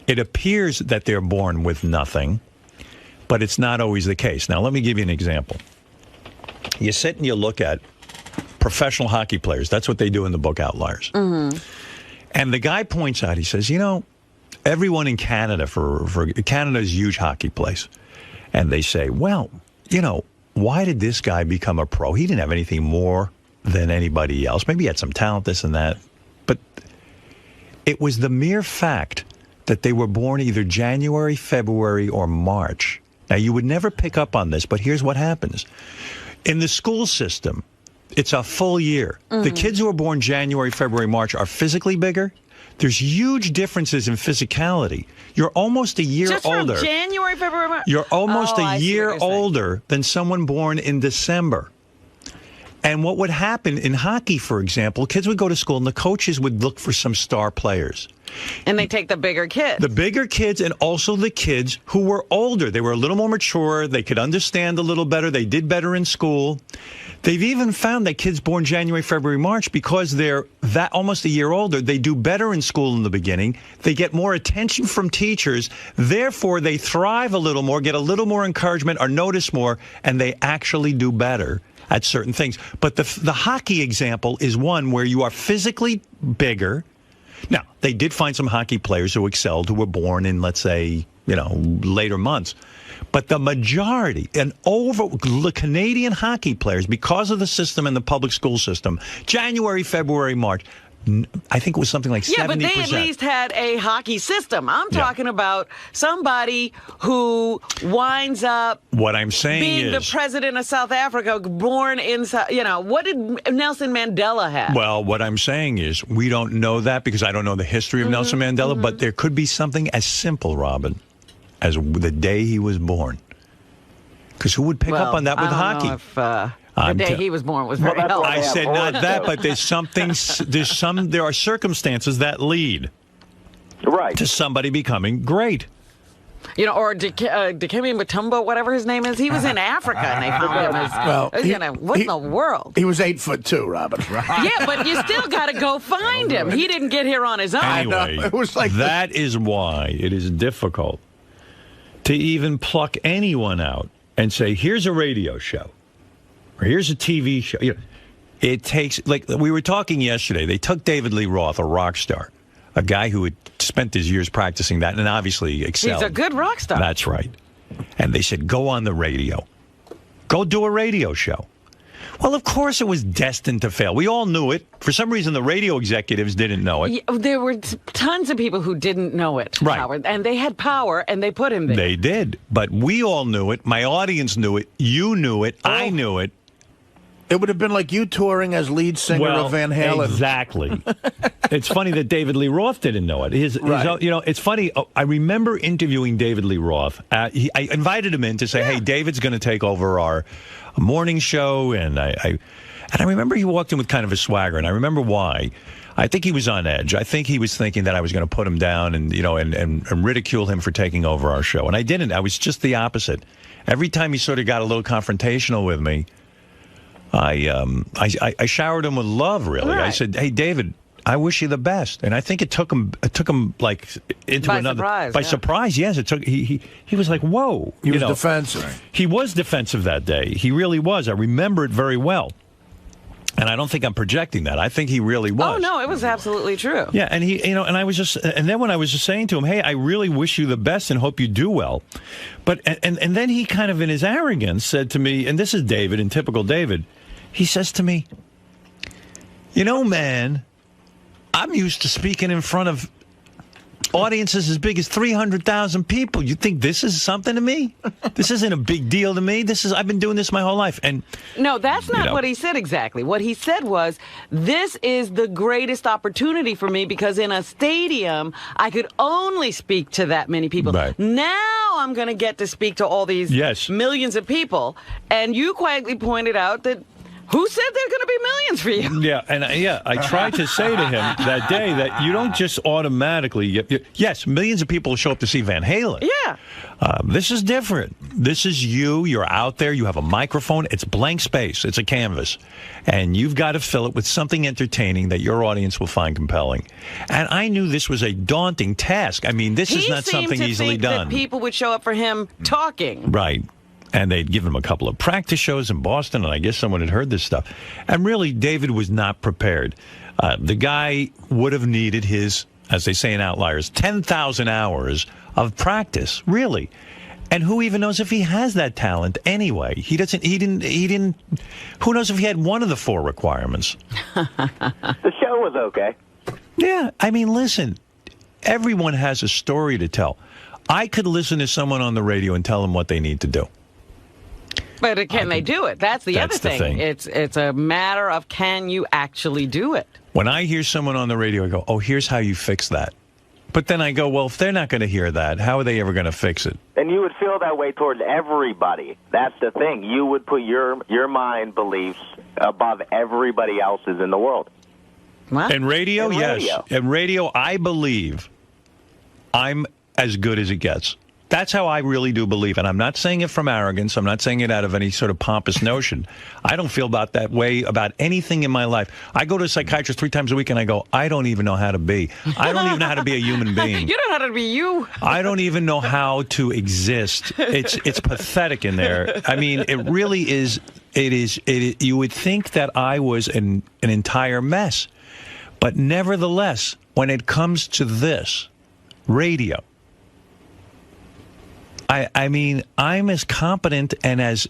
it appears that they're born with nothing, but it's not always the case. Now, let me give you an example. You sit and you look at professional hockey players. That's what they do in the book Outliers. And the guy points out, he says, everyone in Canada, for Canada's a huge hockey place. And they say, well, why did this guy become a pro? He didn't have anything more than anybody else. Maybe he had some talent, this and that. But it was the mere fact that they were born either January, February, or March. Now, you would never pick up on this, but here's what happens. In the school system, it's a full year. The kids who are born January, February, March are physically bigger. There's huge differences in physicality. You're almost a year older.
Just from January, February, March?
You're almost a year older than someone born in December. And what would happen in hockey, for example, kids would go to school and the coaches would look for some star players.
And they take the bigger kids.
The bigger kids, and also the kids who were older. They were a little more mature. They could understand a little better. They did better in school. They've even found that kids born January, February, March, because they're that almost a year older, they do better in school in the beginning. They get more attention from teachers. Therefore, they thrive a little more, get a little more encouragement, are noticed more, and they actually do better at certain things. But the hockey example is one where you are physically bigger. Now, they did find some hockey players who excelled, who were born in, let's say, later months. But the majority, the Canadian hockey players, because of the system and the public school system, January, February, March, I think it was something like 70%.
Yeah, but they at least had a hockey system. I'm talking about somebody who winds up
what I'm saying
being the president of South Africa, born in, what did Nelson Mandela have?
Well, what I'm saying is we don't know that because I don't know the history of Nelson Mandela, but there could be something as simple, Robin, as the day he was born. Because who would pick up on that with hockey?
The day he was born was very healthy.
I said not that, but there's something. There are circumstances that lead to somebody becoming great.
Or Dikembe Mutombo, whatever his name is. He was in Africa, and they found him as, what in the world?
He was 8'2", Robin.
Yeah, but you still got to go find him. He didn't get here on his own.
Anyway,
it was like
that is why it is difficult to even pluck anyone out and say, here's a radio show. Or here's a TV show. It takes, like we were talking yesterday, they took David Lee Roth, a rock star, a guy who had spent his years practicing that and obviously excelled.
He's a good rock star.
That's right. And they said, go on the radio. Go do a radio show. Well, of course it was destined to fail. We all knew it. For some reason, the radio executives didn't know it.
Yeah, there were tons of people who didn't know it,
right.
Howard, and they had power, and they put him there.
They did. But we all knew it. My audience knew it. You knew it. I knew it.
It would have been like you touring as lead singer of Van Halen.
Exactly. It's funny that David Lee Roth didn't know it. It's funny. I remember interviewing David Lee Roth. I invited him in to say, hey, David's going to take over our morning show. And I remember he walked in with kind of a swagger. And I remember why. I think he was on edge. I think he was thinking that I was going to put him down and, and ridicule him for taking over our show. And I didn't. I was just the opposite. Every time he sort of got a little confrontational with me, I showered him with love, really. Right. I said, hey, David, I wish you the best. And I think it took him like into
by
another
surprise,
by surprise. Yes, it took he was like, whoa.
He was defensive.
He was defensive that day. He really was. I remember it very well. And I don't think I'm projecting that. I think he really was.
Oh no, it was absolutely true.
Yeah, and he, and I was just, and then when I was just saying to him, hey, I really wish you the best and hope you do well. But and then he kind of in his arrogance said to me, and this is David, in typical David. He says to me, man, I'm used to speaking in front of audiences as big as 300,000 people. You think this is something to me? This isn't a big deal to me. I've been doing this my whole life. And
no, that's not what he said exactly. What he said was, this is the greatest opportunity for me because in a stadium, I could only speak to that many people.
Right.
Now I'm going to get to speak to all these millions of people. And you quietly pointed out that who said there are going to be millions for you?
Yeah, and I tried to say to him that day that you don't just automatically yes, millions of people show up to see Van Halen.
Yeah.
This is different. This is you. You're out there. You have a microphone. It's blank space. It's a canvas. And you've got to fill it with something entertaining that your audience will find compelling. And I knew this was a daunting task. I mean, this is not something easily done.
He seemed to think that people would show up for him talking.
Right. And they'd given him a couple of practice shows in Boston, and I guess someone had heard this stuff. And really, David was not prepared. The guy would have needed his, as they say in Outliers, 10,000 hours of practice, really. And who even knows if he has that talent anyway? He didn't. Who knows if he had one of the 4 requirements?
The show was okay.
Yeah, I mean, listen, everyone has a story to tell. I could listen to someone on the radio and tell them what they need to do.
But can they do it? That's the other thing. It's a matter of can you actually do it?
When I hear someone on the radio, I go, oh, here's how you fix that. But then I go, well, if they're not going to hear that, how are they ever going to fix it?
And you would feel that way towards everybody. That's the thing. You would put your mind beliefs above everybody else's in the world.
What?
In radio, yes. In radio, I believe I'm as good as it gets. That's how I really do believe. And I'm not saying it from arrogance. I'm not saying it out of any sort of pompous notion. I don't feel about that way about anything in my life. I go to a psychiatrist 3 times a week and I go, I don't even know how to be. I don't even know how to be a human being.
You don't know how to be you.
I don't even know how to exist. It's pathetic in there. I mean, it really is. You would think that I was an entire mess. But nevertheless, when it comes to this, radio, I mean, I'm as competent and as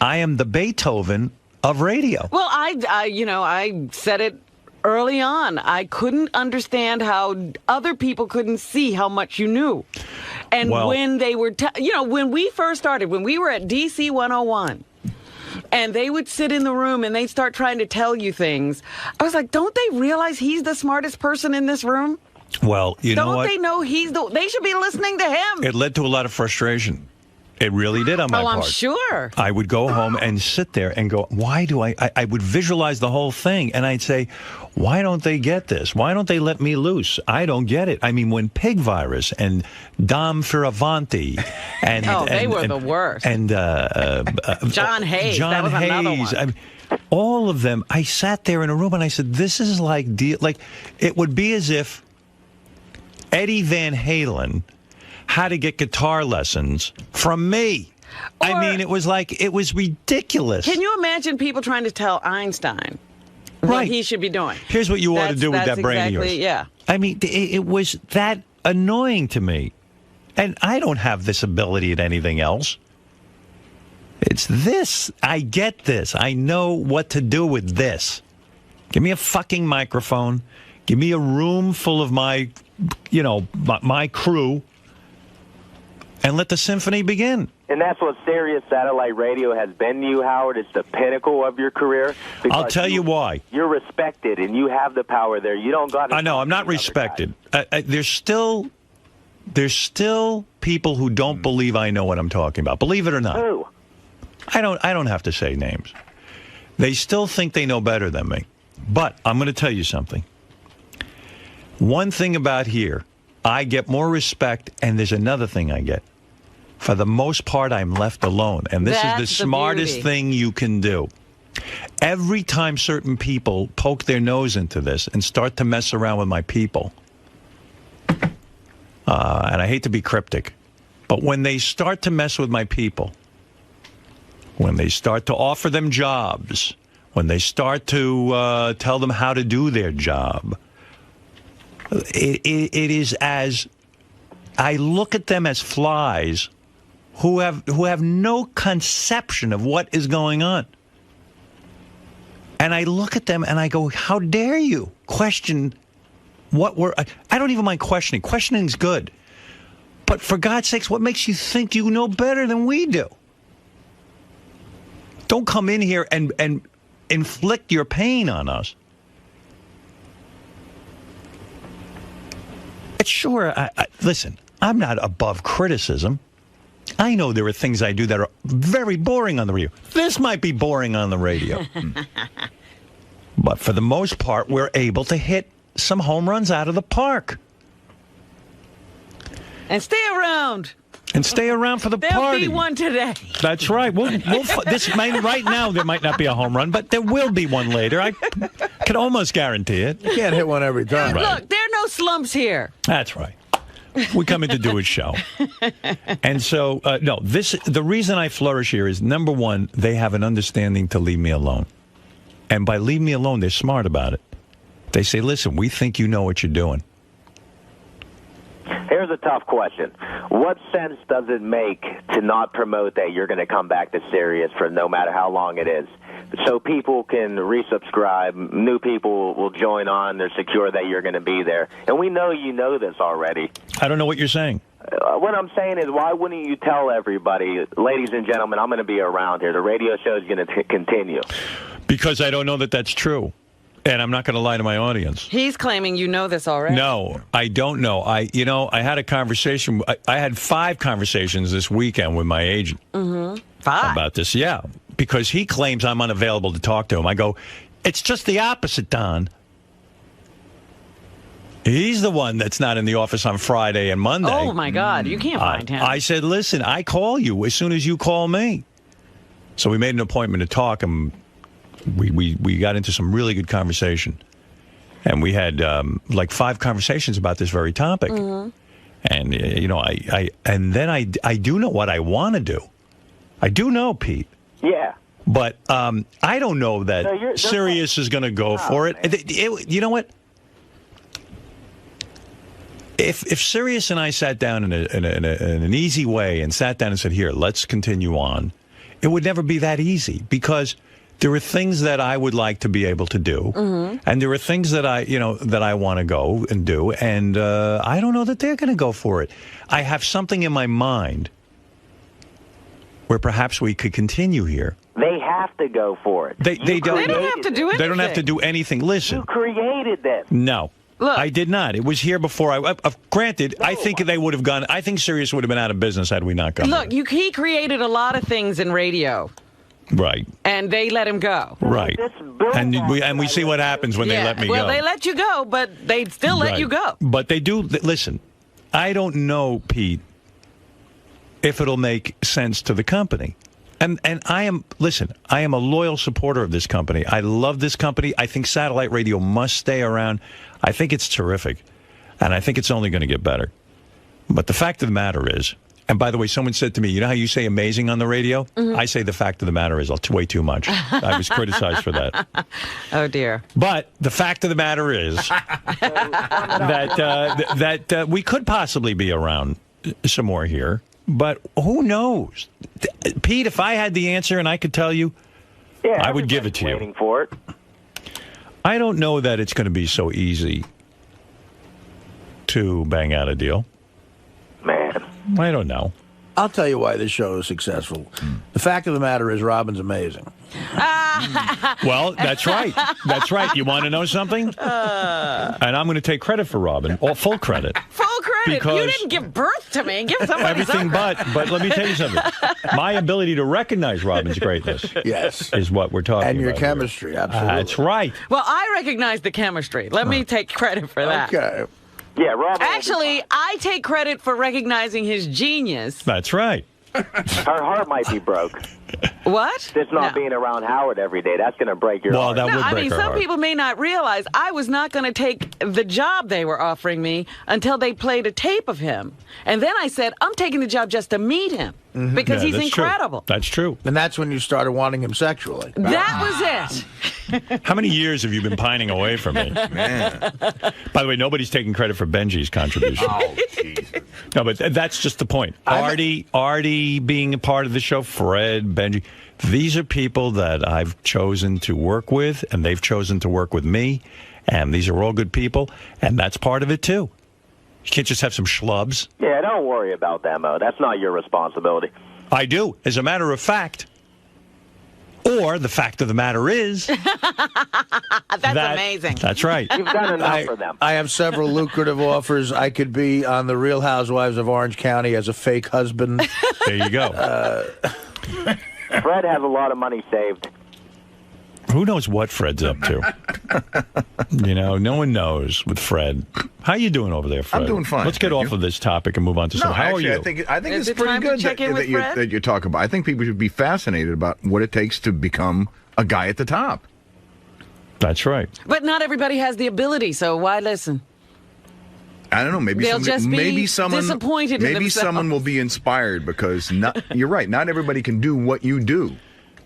I am the Beethoven of radio.
Well, I said it early on. I couldn't understand how other people couldn't see how much you knew. And when they were, when we first started, when we were at DC 101, and they would sit in the room and they'd start trying to tell you things, I was like, don't they realize he's the smartest person in this room?
Well, you know what?
Don't they know they should be listening to him?
It led to a lot of frustration. It really did on my part.
Oh, I'm sure.
I would go home and sit there and go, why do I would visualize the whole thing, and I'd say, why don't they get this? Why don't they let me loose? I don't get it. I mean, when Pig Virus and Dom Fioravanti and
they were the worst.
And
John Hayes.
John
that was
Hayes.
another one.
I mean, all of them. I sat there in a room and I said, this is like it would be as if Eddie Van Halen had to get guitar lessons from me. I mean, it was ridiculous.
Can you imagine people trying to tell Einstein what he should be doing?
Here's what you ought to do with that brain of yours.
Yeah.
I mean, it was that annoying to me. And I don't have this ability at anything else. It's this. I get this. I know what to do with this. Give me a fucking microphone. Give me a room full of my crew. And let the symphony begin.
And that's what Sirius Satellite Radio has been to you, Howard. It's the pinnacle of your career.
I'll tell you why.
You're respected, and you have the power there. You don't got to...
I know, I'm not respected. There's still people who don't believe I know what I'm talking about. Believe it or not.
Who?
I don't have to say names. They still think they know better than me. But I'm going to tell you something. One thing about here, I get more respect, and there's another thing I get. For the most part, I'm left alone, and this is the smartest thing you can do. Every time certain people poke their nose into this and start to mess around with my people, and I hate to be cryptic, but when they start to mess with my people, when they start to offer them jobs, when they start to tell them how to do their job, it is as I look at them as flies who have no conception of what is going on. And I look at them and I go, how dare you question what we're... I don't even mind questioning. Questioning's good. But for God's sakes, what makes you think you know better than we do? Don't come in here and inflict your pain on us. Sure, listen, I'm not above criticism. I know there are things I do that are very boring on the radio. This might be boring on the radio. But for the most part, we're able to hit some home runs out of the park.
And stay around.
And stay around for the party.
There'll be one today.
That's right. Right now, there might not be a home run, but there will be one later. I can almost guarantee it.
You can't hit one every time.
Right. Look, there are no slumps here.
That's right. We come in to do a show. And so, the reason I flourish here is, number one, they have an understanding to leave me alone. And by leave me alone, they're smart about it. They say, listen, we think you know what you're doing.
Here's a tough question. What sense does it make to not promote that you're going to come back to Sirius for no matter how long it is? So people can resubscribe, new people will join on, they're secure that you're going to be there. And we know you know this already.
I don't know what you're saying.
What I'm saying is, why wouldn't you tell everybody, ladies and gentlemen, I'm going to be around here. The radio show is going to continue.
Because I don't know that that's true. And I'm not going to lie to my audience.
He's claiming you know this already.
No, I don't know. I had a conversation. I had 5 conversations this weekend with my agent.
Mm-hmm. 5?
About this, yeah. Because he claims I'm unavailable to talk to him. I go, it's just the opposite, Don. He's the one that's not in the office on Friday and Monday.
Oh, my God. You can't find him.
I said, listen, I call you as soon as you call me. So we made an appointment to talk, and we got into some really good conversation. And we had like 5 conversations about this very topic. Mm-hmm. And, you know, I do know what I want to do. I do know, Pete.
Yeah.
But I don't know that Sirius is going to go for it. You know what? If Sirius and I sat down in an easy way and sat down and said, here, let's continue on, it would never be that easy because there are things that I would like to be able to do, and there are things that I want to go and do, and I don't know that they're going to go for it. I have something in my mind where perhaps we could continue here.
They have to go for it.
They don't have to do anything.
They don't have to do anything. Listen.
You created them.
No.
Look.
I did not. It was here before. Granted, I think they would have gone. I think Sirius would have been out of business had we not gone.
Look, he created a lot of things in radio.
Right.
And they let him go.
Right. And we see what happens when they let me go.
Well, they let you go, but they still let you go.
But they do. Listen, I don't know, Pete, if it'll make sense to the company. And I am a loyal supporter of this company. I love this company. I think satellite radio must stay around. I think it's terrific. And I think it's only going to get better. But the fact of the matter is, and by the way, someone said to me, you know how you say amazing on the radio? Mm-hmm. I say the fact of the matter is way too much. I was criticized for that.
Oh, dear.
But the fact of the matter is that we could possibly be around some more here. But who knows? Pete, if I had the answer and I could tell you, I would give it to you.
Waiting for it.
I don't know that it's going to be so easy to bang out a deal.
Man.
I don't know.
I'll tell you why this show is successful. The fact of the matter is Robin's amazing.
Well, that's right. That's right. You want to know something? And I'm going to take credit for Robin, or full credit.
Full credit. You didn't give birth to me. Give somebody
everything
something.
but let me tell you something. My ability to recognize Robin's greatness is what we're talking about.
And your chemistry,
here.
Absolutely.
That's right.
Well, I recognize the chemistry. Let me take credit for that.
Okay.
Yeah, Robin.
Actually, I take credit for recognizing his genius.
That's right.
Her heart might be broke.
What?
Just not being around Howard every day. That's going to break your heart.
That would break
I mean,
her
some
heart.
people may not realize I was not going to take the job they were offering me until they played a tape of him. And then I said, I'm taking the job just to meet him because he's incredible.
True. That's true.
And that's when you started wanting him sexually.
That was it.
How many years have you been pining away from me? Man. By the way, nobody's taking credit for Benji's contribution.
Oh, jeez.
No, but that's just the point. Artie being a part of the show, Fred, Benji. These are people that I've chosen to work with, and they've chosen to work with me. And these are all good people, and that's part of it, too. You can't just have some schlubs.
Yeah, don't worry about that, Mo. That's not your responsibility.
I do, as a matter of fact. Or the fact of the matter is...
That's amazing.
That's right.
You've done enough for them.
I have several lucrative offers. I could be on The Real Housewives of Orange County as a fake husband.
There you go.
Fred has a lot of money saved.
Who knows what Fred's up to? You know, no one knows with Fred. How you doing over there, Fred?
I'm doing fine.
Let's get off of this topic and move on to something. How
actually,
are you?
I think
Is
it's
it time
pretty
to
good
check in with Fred?
that you talk about. I think people should be fascinated about what it takes to become a guy at the top.
That's right.
But not everybody has the ability, so why listen?
I don't know. Maybe
They'll just be
someone
disappointed in
maybe
themselves.
someone will be inspired because you're right. Not everybody can do what you do.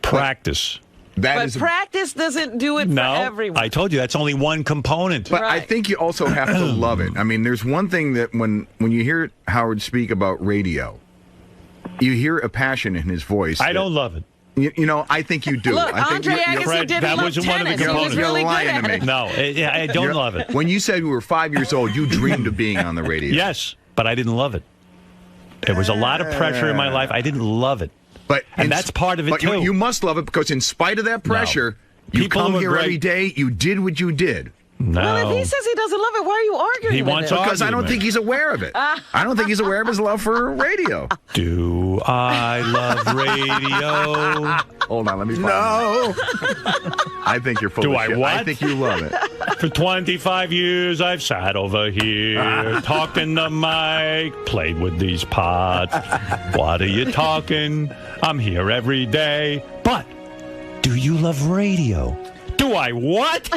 Practice.
But practice doesn't do it for everyone.
I told you that's only one component.
But I think you also have to love it. I mean, there's one thing that when you hear Howard speak about radio, you hear a passion in his voice.
I don't love it.
You know, I think you do.
Look,
I think
Andre Agassi
Fred,
didn't
that
love
wasn't one of the
tennis. He was
components.
really
You're
good
lying
at
to
it.
me.
No, I don't love it.
When you said you were 5 years old, you dreamed of being on the radio.
Yes, but I didn't love it. There was a lot of pressure in my life. I didn't love it. And that's part of it, too.
You must love it because in spite of that pressure, you
People
come
who are
here
great-
every day, you did what you did.
No.
Well, if he says he doesn't love it, why are you arguing
He
with
wants
him?
Because I don't think he's aware of it. I don't think he's aware of his love for radio.
Do I love radio?
Hold on, let me find I think you're full
Do
of
I
shit.
what?
I think you love it.
For 25 years, I've sat over here, talked in the mic, played with these pots. What are you talking? I'm here every day. But do you love radio? Do I what?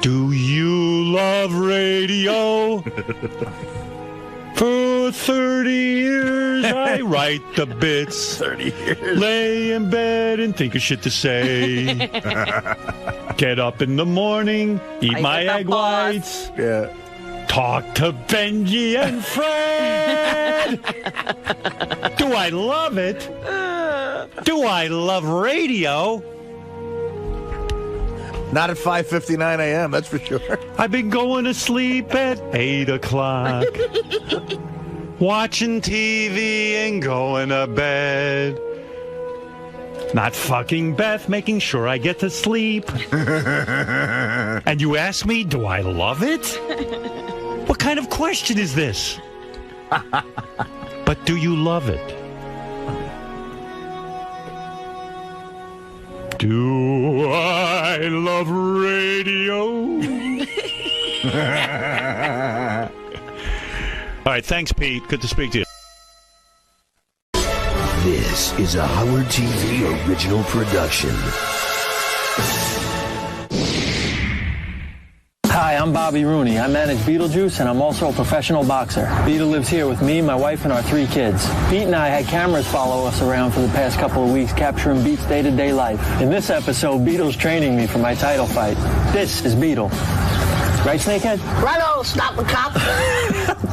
Do you love radio? For 30 years, I write the bits.
30 years.
Lay in bed and think of shit to say. Get up in the morning, eat my egg whites.
Yeah.
Talk to Benji and Fred. Do I love it? Do I love radio?
Not at 5:59 a.m., that's for sure.
I've been going to sleep at 8 o'clock. Watching TV and going to bed. Not fucking Beth, making sure I get to sleep. And you ask me, do I love it? What kind of question is this? But do you love it? Do I love radio? All right, thanks, Pete. Good to speak to you.
This is a Howard TV original production.
Hi, I'm Bobby Rooney. I manage Beetlejuice, and I'm also a professional boxer. Beetle lives here with me, my wife, and our 3 kids. Pete and I had cameras follow us around for the past couple of weeks, capturing Beat's day-to-day life. In this episode, Beetle's training me for my title fight. This is Beetle. Right, Snakehead?
Righto, stop the cop.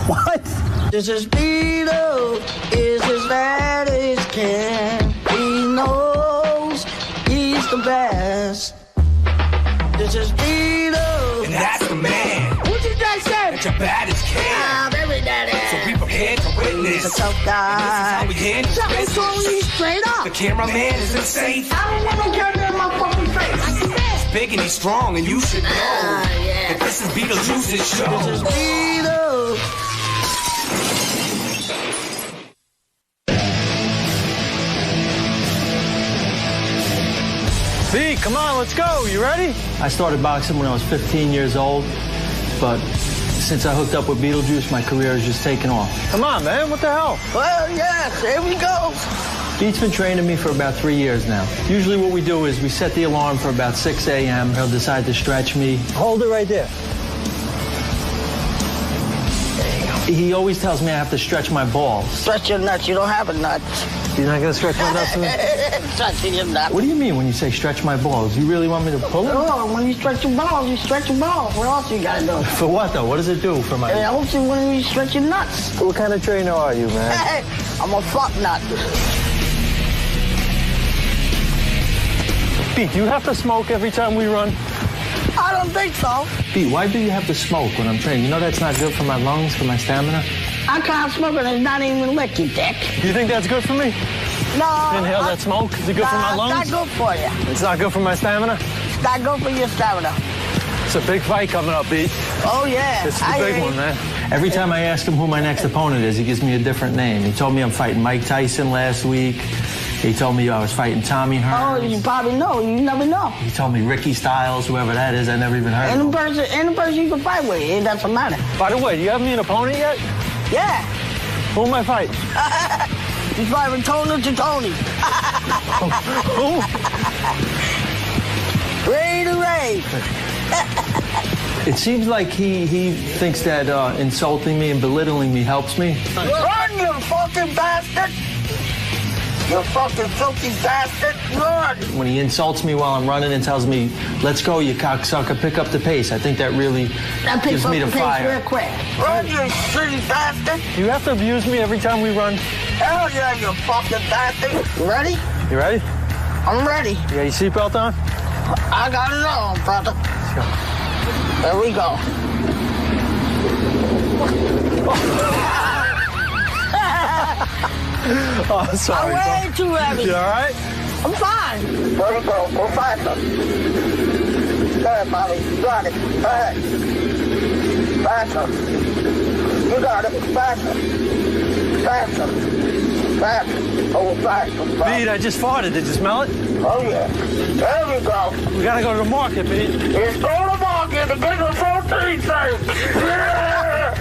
What?
This is Beetle, is as bad as can. He knows he's the best. This is Beetle.
And that's the man.
What you just said?
That you're bad as can.
Ah, very daddy.
So be prepared to witness.
He's a tough guy.
And this is how we handle
Something's
business.
wrong with you straight up.
The cameraman is safe.
I don't want no camera in my fucking face.
He's big and he's strong, and you should know that this is Beetlejuice's show.
This is Beetle.
Pete, come on, let's go. You ready? I started boxing when I was 15 years old, but since I hooked up with Beetlejuice, my career has just taken off. Come on, man. What the hell?
Well, yes, here we go.
Pete's been training me for about 3 years now. Usually what we do is we set the alarm for about 6 a.m. He'll decide to stretch me. Hold it right there. He always tells me I have to stretch my balls.
Stretch your nuts. You don't have a nut.
You're not going to stretch my nuts?
Stretching your nuts.
What do you mean when you say stretch my balls? You really want me to pull it?
Oh, when you stretch your balls, you stretch your balls. What else you got to do?
For what, though? What does it do for my...
It helps you when you stretch your nuts.
What kind of trainer are you, man?
I'm a fuck nut.
Pete, do you have to smoke every time we run?
I don't think so.
Pete, why do you have to smoke when I'm training? You know that's not good for my lungs, for my stamina?
I can't smoke and it's not even lick, you dick.
You think that's good for me?
No.
Inhale that smoke? Is it good for my lungs?
It's not good for you.
It's not good for my stamina?
It's not good for your stamina.
It's a big fight coming up, Pete.
Oh, yeah.
It's the big one, man. Every time I ask him who my next opponent is, he gives me a different name. He told me I'm fighting Mike Tyson last week. He told me I was fighting Tommy Hearns.
Oh, you probably know. You never know.
He told me Ricky Styles, whoever that is. I never even heard of him.
Any person you can fight with, it doesn't matter.
By the way, do you have me an opponent yet?
Yeah.
Who am I fighting?
He's fighting Tony to Tony.
Who?
Ray to Ray.
It seems like he thinks that insulting me and belittling me helps me.
Run, you fucking bastard! You fucking filthy bastard! Run!
When he insults me while I'm running and tells me, let's go, you cocksucker, pick up the pace, I think that really gives me the fire.
Real quick. Run, you shitty bastard!
You have to abuse me every time we run?
Hell yeah, you fucking bastard! You ready?
You ready?
I'm ready.
You got your seatbelt on?
I got it on, brother.
Let's go.
There we go.
Oh, sorry.
I'm way too heavy.
You all right?
I'm fine. There we go. Go faster. ahead, Bobby. You got it. Go ahead. Faster. You got it. Faster. Faster. Faster. Oh, faster.
Pete, I just farted. Did you smell it?
Oh, yeah. There we go.
We gotta go to the market, Pete.
Let's go to the market to get the protein shake. Yeah.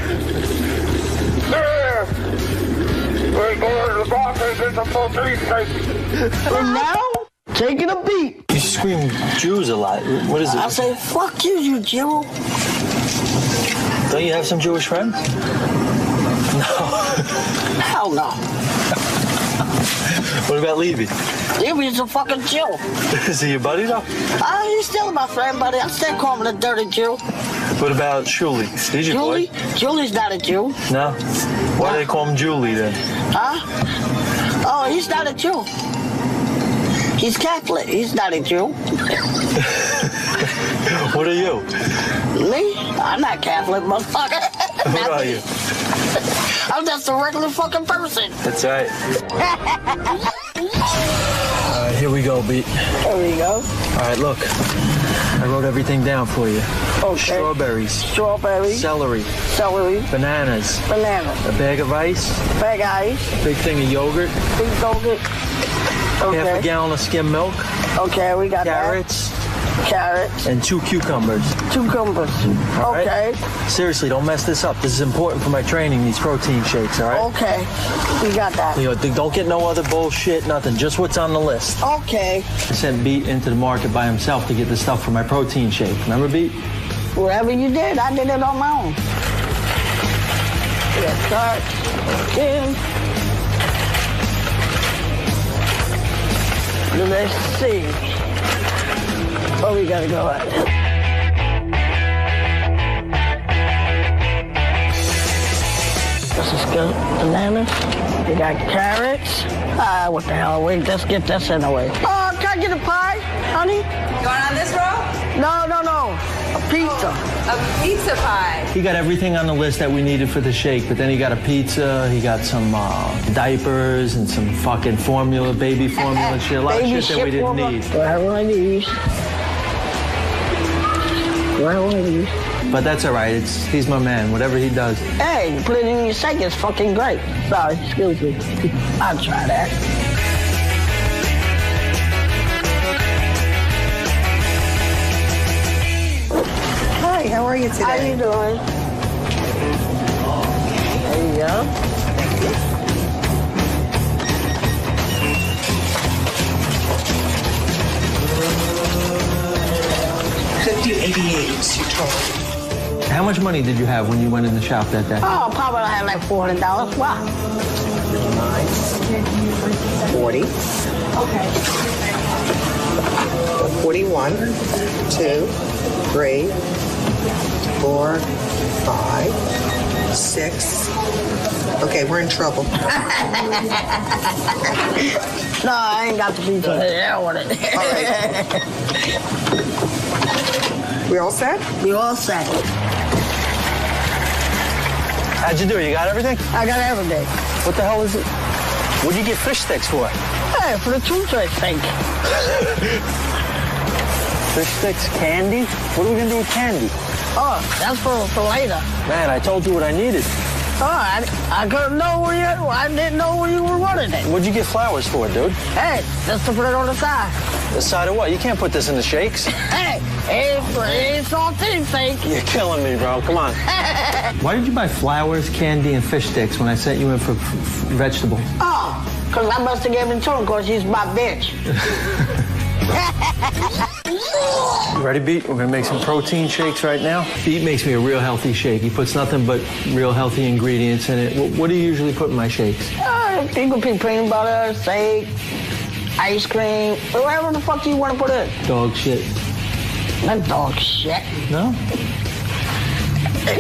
Yeah. We're going to the market to get the protein shake. And now, taking a beat.
You scream Jews a lot. What is it?
I say, fuck you, you Jew.
Don't you have some Jewish friends? No.
Hell no.
What about Levy?
Levy's a fucking Jew.
Is he your buddy, though?
He's still my friend, buddy. I still call him a dirty Jew.
What about Julie? He's your boy.
Julie's not a Jew.
No? Why do they call him Julie, then?
Huh? Oh, he's not a Jew. He's Catholic. He's not a Jew.
What are you?
Me? I'm not Catholic, motherfucker.
What are you?
I'm just a regular fucking person.
That's right. Here we go, Beat.
Here we go.
All right, look. I wrote everything down for you.
Okay.
Strawberries.
Strawberries.
Celery.
Celery.
Bananas.
Bananas.
A bag of ice.
Bag of ice.
A big thing of yogurt.
Big yogurt. Okay.
Half a gallon of skim milk.
Okay, we got
carrots.
Carrots.
And 2 cucumbers.
Cucumbers.
All right?
Okay.
Seriously, don't mess this up. This is important for my training, these protein shakes, all right?
Okay. We got that.
You know, don't get no other bullshit, nothing. Just what's on the list.
Okay.
I sent Beat into the market by himself to get the stuff for my protein shake. Remember, Beat?
Whatever you did, I did it on my own. Let's start in. Let's see. Oh, we gotta go at it. This is good. Bananas. We got carrots. What the hell? Wait, let's get this in the way. Oh, can I get a pie, honey?
Going on this roll?
No. A pizza.
A pizza pie.
He got everything on the list that we needed for the shake, but then he got a pizza, he got some diapers and some fucking formula, baby formula shit, a lot of shit that we didn't need.
Where are these?
But that's all right. He's my man. Whatever he does.
Hey, you put it in your shake, it's fucking great. Sorry, excuse me. I'll try that.
Hi, how are you today?
How you doing? There you go.
Thank you. $50.88 you told.
How much money did you have when you went in the shop that day?
Oh, probably I had like $400. Wow.
40. Okay. 41, 2, 3, 4, 5, 6. Okay, we're in trouble.
No, I ain't got the pizza. I want it.
All right. We all set?
We all set.
How'd you do? You got everything?
I got everything.
What the hell is it? What'd you get fish sticks for?
Hey, for the toothpaste thing.
Fish sticks, candy? What are we gonna do with candy?
Oh, that's for later.
Man, I told you what I needed.
Oh, I couldn't know where you. I didn't know where you were running it.
What'd you get flowers for, dude?
Hey, just to put it on the side.
The side of what? You can't put this in the shakes.
Hey, it's all thing fake.
You're killing me, bro. Come on. Why did you buy flowers, candy, and fish sticks when I sent you in for vegetable?
Oh, because I must have given it to him because he's my bitch.
You ready, Beat? We're gonna make some protein shakes right now. Beat makes me a real healthy shake. He puts nothing but real healthy ingredients in it. What do you usually put in my shakes?
You can put peanut butter, steak, ice cream, whatever the fuck you want to put in.
Dog shit.
Not dog shit.
No?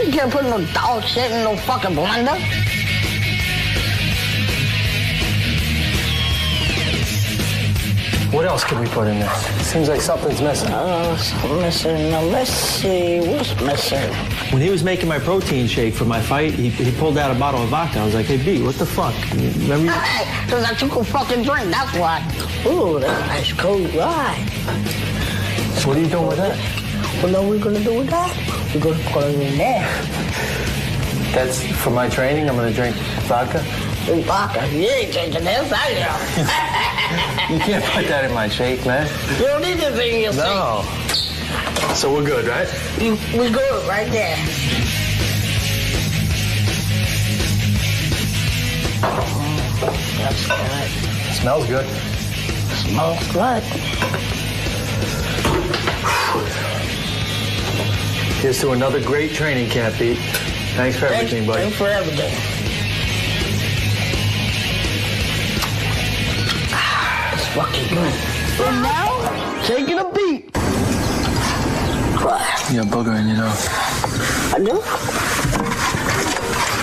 You can't put no dog shit in no fucking blender.
What else could we put in there? Seems like something's missing.
Something missing. Now, let's see. What's missing?
When he was making my protein shake for my fight, he pulled out a bottle of vodka. I was like, hey, B, what the fuck? Remember?
Hey, because I took a fucking drink. That's why. Ooh, that's a nice cold ride.
So what are you doing with that?
You know what we're going to do with that? We're going to put it in there.
That's for my training. I'm going to drink vodka.
Drink vodka? You ain't drinking this, are you?
You can't put that in my shake, man.
You don't need this in your shake.
No. So we're good, right?
We're good right there. That's good.
Smells good.
Smells good.
Here's to another great training camp, Pete. Thanks for everything, buddy.
Thanks for everything. It's fucking good. And now, taking a beat.
You're a booger in your nose.
I do?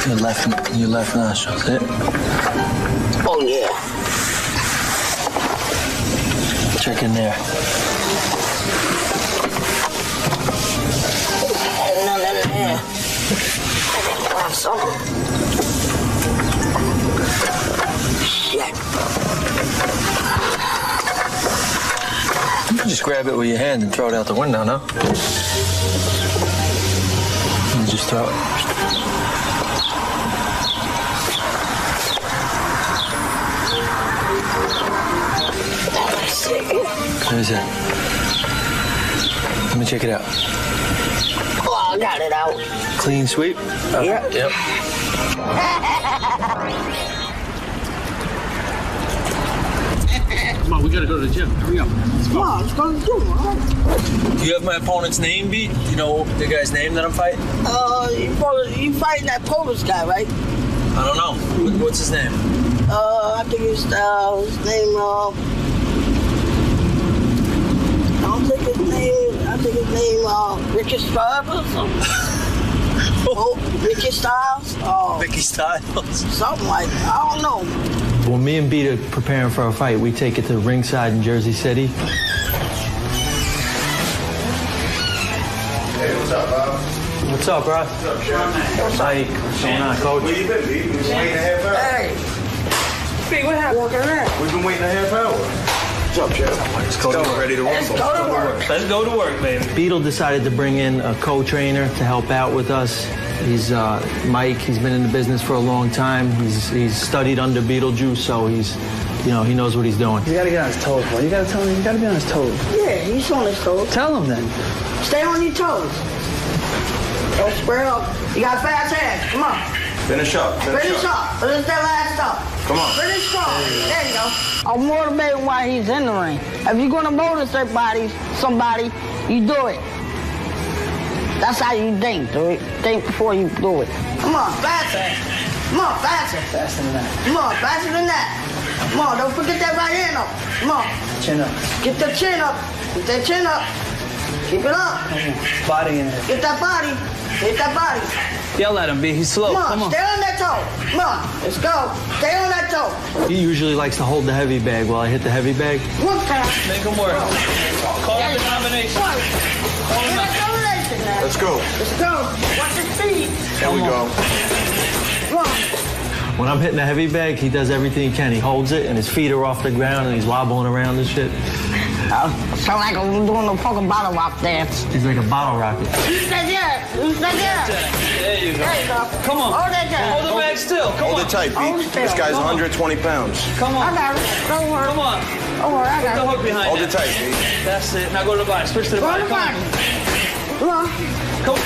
Your left nostril, is it?
Oh, yeah.
Check in there.
None in there. I didn't grab something. Shit.
You can just grab it with your hand and throw it out the window, no? You just throw it. What is that? Let me check it out.
Oh, I got it out.
Clean sweep? Oh,
Yep.
Yep. Come on, we gotta go to the gym. Hurry up.
Come on, let's go to the gym, huh?
Do you have my opponent's name, Beat? You know the guy's name that I'm fighting?
You fighting that Polish guy, right?
I don't know. What's his name?
I think his name, I think his name, Ricky Styles or something. Oh, Ricky Styles? Oh.
Ricky Styles?
Something like that. I don't know.
When me and Beat are preparing for a fight, we take it to ringside in Jersey City.
Hey, what's up, Bob?
What's up, bro?
What's up, Chef?
What's going on, Coach?
Where you been, B? We've been waiting a half hour.
Hey. Hey, what happened? Walking around.
We've been waiting a half hour. What's up, Chef?
Let's go to work.
Ready to
Let's
rumble.
go to work.
Let's go to work, baby. Beetle decided to bring in a co-trainer to help out with us. He's Mike. He's been in the business for a long time. He's studied under Beetlejuice, so he's, he knows what he's doing.
You gotta get on his toes, boy. You gotta tell him. You gotta be on his toes.
Yeah, he's on his toes.
Tell him then.
Stay on your toes. Don't square up. You got fast hands. Come on.
Finish up.
Finish up. Finish that last up.
Come on.
Finish strong. There you go. I'm motivated while he's in the ring. If you're gonna motivate somebody, you do it. That's how you think, dude. Think before you do it. Come on, faster. Come on, faster.
Faster than that.
Come on, faster than that. Come on, don't forget that right hand up. Come on.
Chin up.
Get the chin up. Get that chin up. Keep it up.
Body in it.
Get that body. Get that body.
Yell at him, B. He's slow.
Come on, stay on that toe. Come on, let's go. Stay on that toe.
He usually likes to hold the heavy bag while I hit the heavy bag.
One time.
Make him work. Call it the combination.
Let's go.
Let's go. Watch the speed.
There we go.
Come on.
When I'm hitting the heavy bag, he does everything he can. He holds it, and his feet are off the ground, and he's wobbling around and shit.
Sound like I'm doing a fucking bottle rock dance.
He's like a bottle rocket.
You said yeah. You said yeah.
There you go.
There you go.
Come on.
Hold that down.
Hold the bag still. Come
Hold
on.
it tight,
Hold
B.
it still.
This guy's
Come on.
120 pounds.
Come on.
I got it. Don't worry.
Come on.
Don't worry, I
Put the
got
hook
it.
behind
Hold
that.
it tight, B.
That's it. Now go to the body. Switch to the
Go
body.
to the body. Come on.
Come on.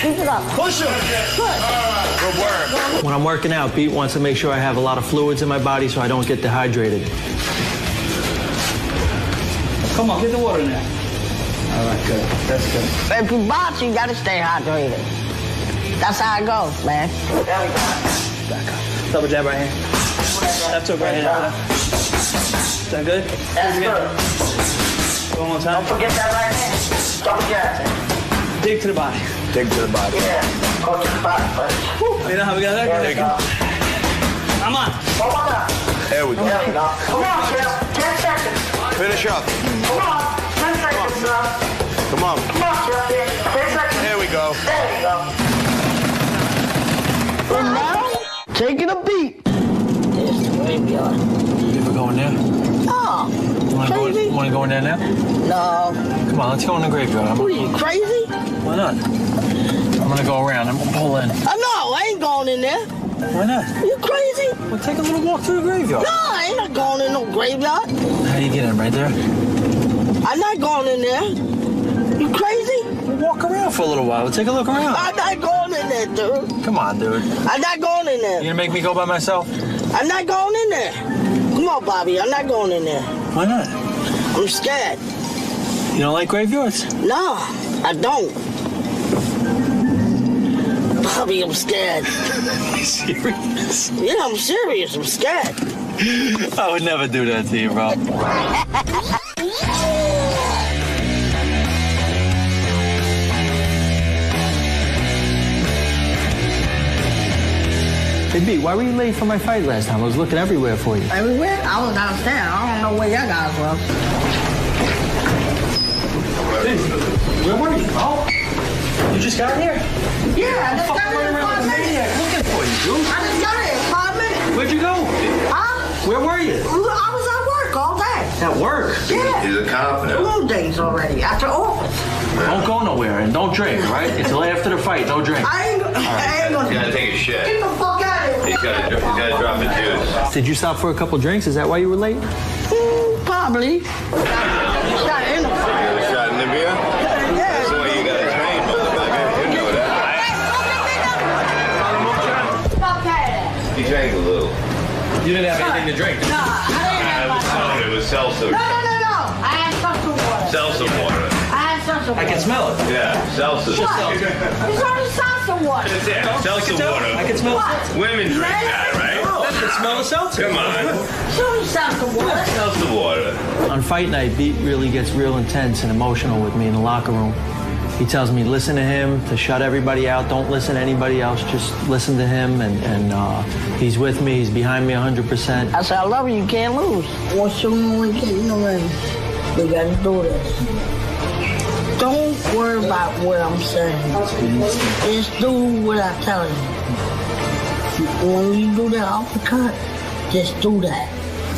Keep it up.
Push him.
Good work.
When I'm working out, Pete wants to make sure I have a lot of fluids in my body so I don't get dehydrated.
Come on, get the water in there. All right, good. That's good.
If you box, you gotta stay hydrated. That's how it goes, man. There we go.
Back up. Double jab right hand. Left hook right hand. Is that good?
That's good.
One more time.
Don't forget that right hand. Don't forget it.
Dig to the body.
Dig to the body.
Yeah. Go to the body first.
You know how we got that?
There we go.
Come on.
One more time.
There we go.
There we go. Come on, Jeff. 10 seconds.
Finish up.
Come on. 10 seconds, bro.
Come on.
Come on, Jeff. 10 seconds.
There we go.
There you go. And now, taking a beat. There's the graveyard.
You ever going there?
Oh. crazy?
Want to go in there now?
No.
Come on, let's go in the graveyard.
Who are you, crazy?
Why not? I'm gonna go around. I'm gonna pull in.
No, I ain't going in there.
Why not?
You crazy?
Well, take a little walk through the graveyard.
No, I ain't not going in no graveyard.
How do you get in? Right there?
I'm not going in there. You crazy?
We'll walk around for a little while. We'll take a look around.
I'm not going in there, dude.
Come on, dude.
I'm not going in there.
You gonna make me go by myself?
I'm not going in there. Come on, Bobby. I'm not going in there.
Why not?
I'm scared.
You don't like graveyards?
No, I don't. Bobby, I'm scared.
Are you serious?
Yeah, I'm serious. I'm scared.
I would never do that to you, bro. Hey, B, why were you late for my fight last time? I was looking everywhere for you.
Everywhere? I was downstairs. I don't know where y'all guys was.
Hey, where were you? Oh, you just got here?
Yeah, I just got here in 5 minutes.
Looking for you, dude.
I just got here in 5 minutes.
Where'd you go?
Huh?
Where were you?
I was at work all day.
At work?
Yeah.
He's a cop now.
2 days already. After office.
Don't go nowhere and don't drink, all right? Until after the fight, no drink.
I ain't gonna.
You gotta take a shit.
Get the fuck out of here.
He's gotta drop the juice.
Did you stop for a couple drinks? Is that why you were late?
Probably. Shot in the fire.
Shot in the beer?
Yeah.
That's the way you gotta train, motherfucker. You know that.
Fuck that.
He drank a little.
You didn't have anything to drink.
No, I didn't have my
It was seltzer.
No. I had seltzer water.
Seltzer water.
I had seltzer water.
I can smell it.
Yeah, seltzer.
What? It's only seltzer water.
That's it. Seltzer water.
I can smell it.
Women drink that, right?
I can smell the seltzer.
Come on.
It's only seltzer water.
Seltzer water.
On fight night, Beat really gets real intense and emotional with me in the locker room. He tells me listen to him, to shut everybody out, don't listen to anybody else, just listen to him, and he's with me, he's behind me 100%.
I said, I love you, you can't lose. Once you get in the ring, we gotta do this. Don't worry about what I'm saying. Just do what I tell you. When you do that uppercut, just do that.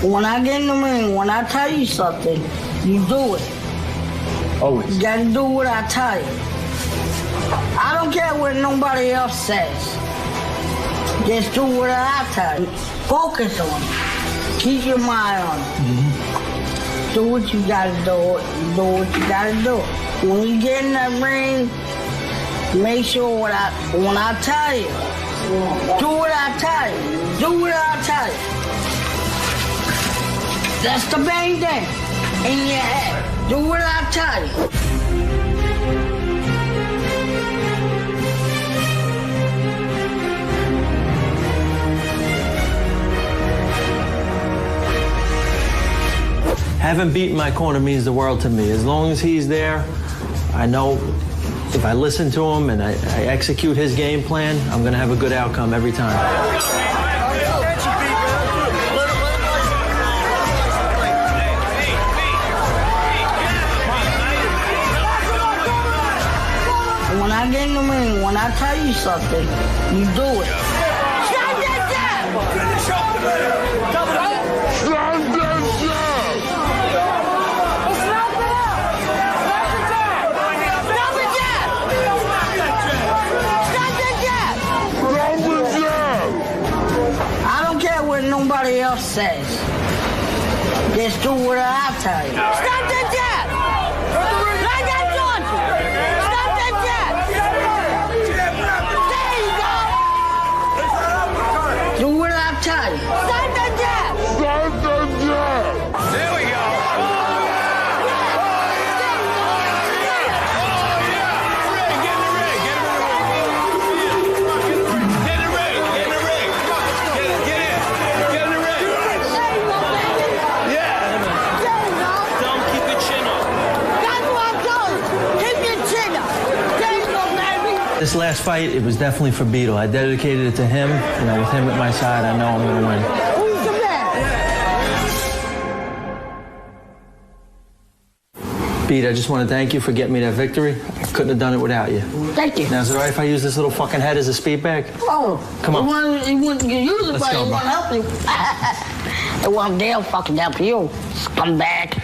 When I get in the ring, when I tell you something, you do it.
Always.
You gotta do what I tell you. I don't care what nobody else says. Just do what I tell you. Focus on it. Keep your mind on it. Do what you gotta do. Do what you gotta do. When you get in that ring, make sure when I tell you, do what I tell you. Do what I tell you. That's the main thing in your head. Do what I tell you.
Having Beat in my corner means the world to me. As long as he's there, I know if I listen to him and I execute his game plan, I'm going to have a good outcome every time.
When I get in the ring, when I tell you something, you do it. Shut that down! Double up! Shut that down! Stop it down! Stop that down! I don't care what nobody else says. Just do what I tell you. Stop that down! Like I told you! Stop that down! There you go! Do what I tell you. Stop that down! Stop that down!
There we go.
This last fight, it was definitely for Beetle. I dedicated it to him. You know, with him at my side, I know I'm going to win.
Who's the man?
Beat, I just want to thank you for getting me that victory. I couldn't have done it without you.
Thank you.
Now, is it all right if I use this little fucking head as a speed bag?
Oh,
Come on.
He wouldn't use it,
Let's
but
go,
he
bro.
won't help you. It won't dare fucking help you, scumbag.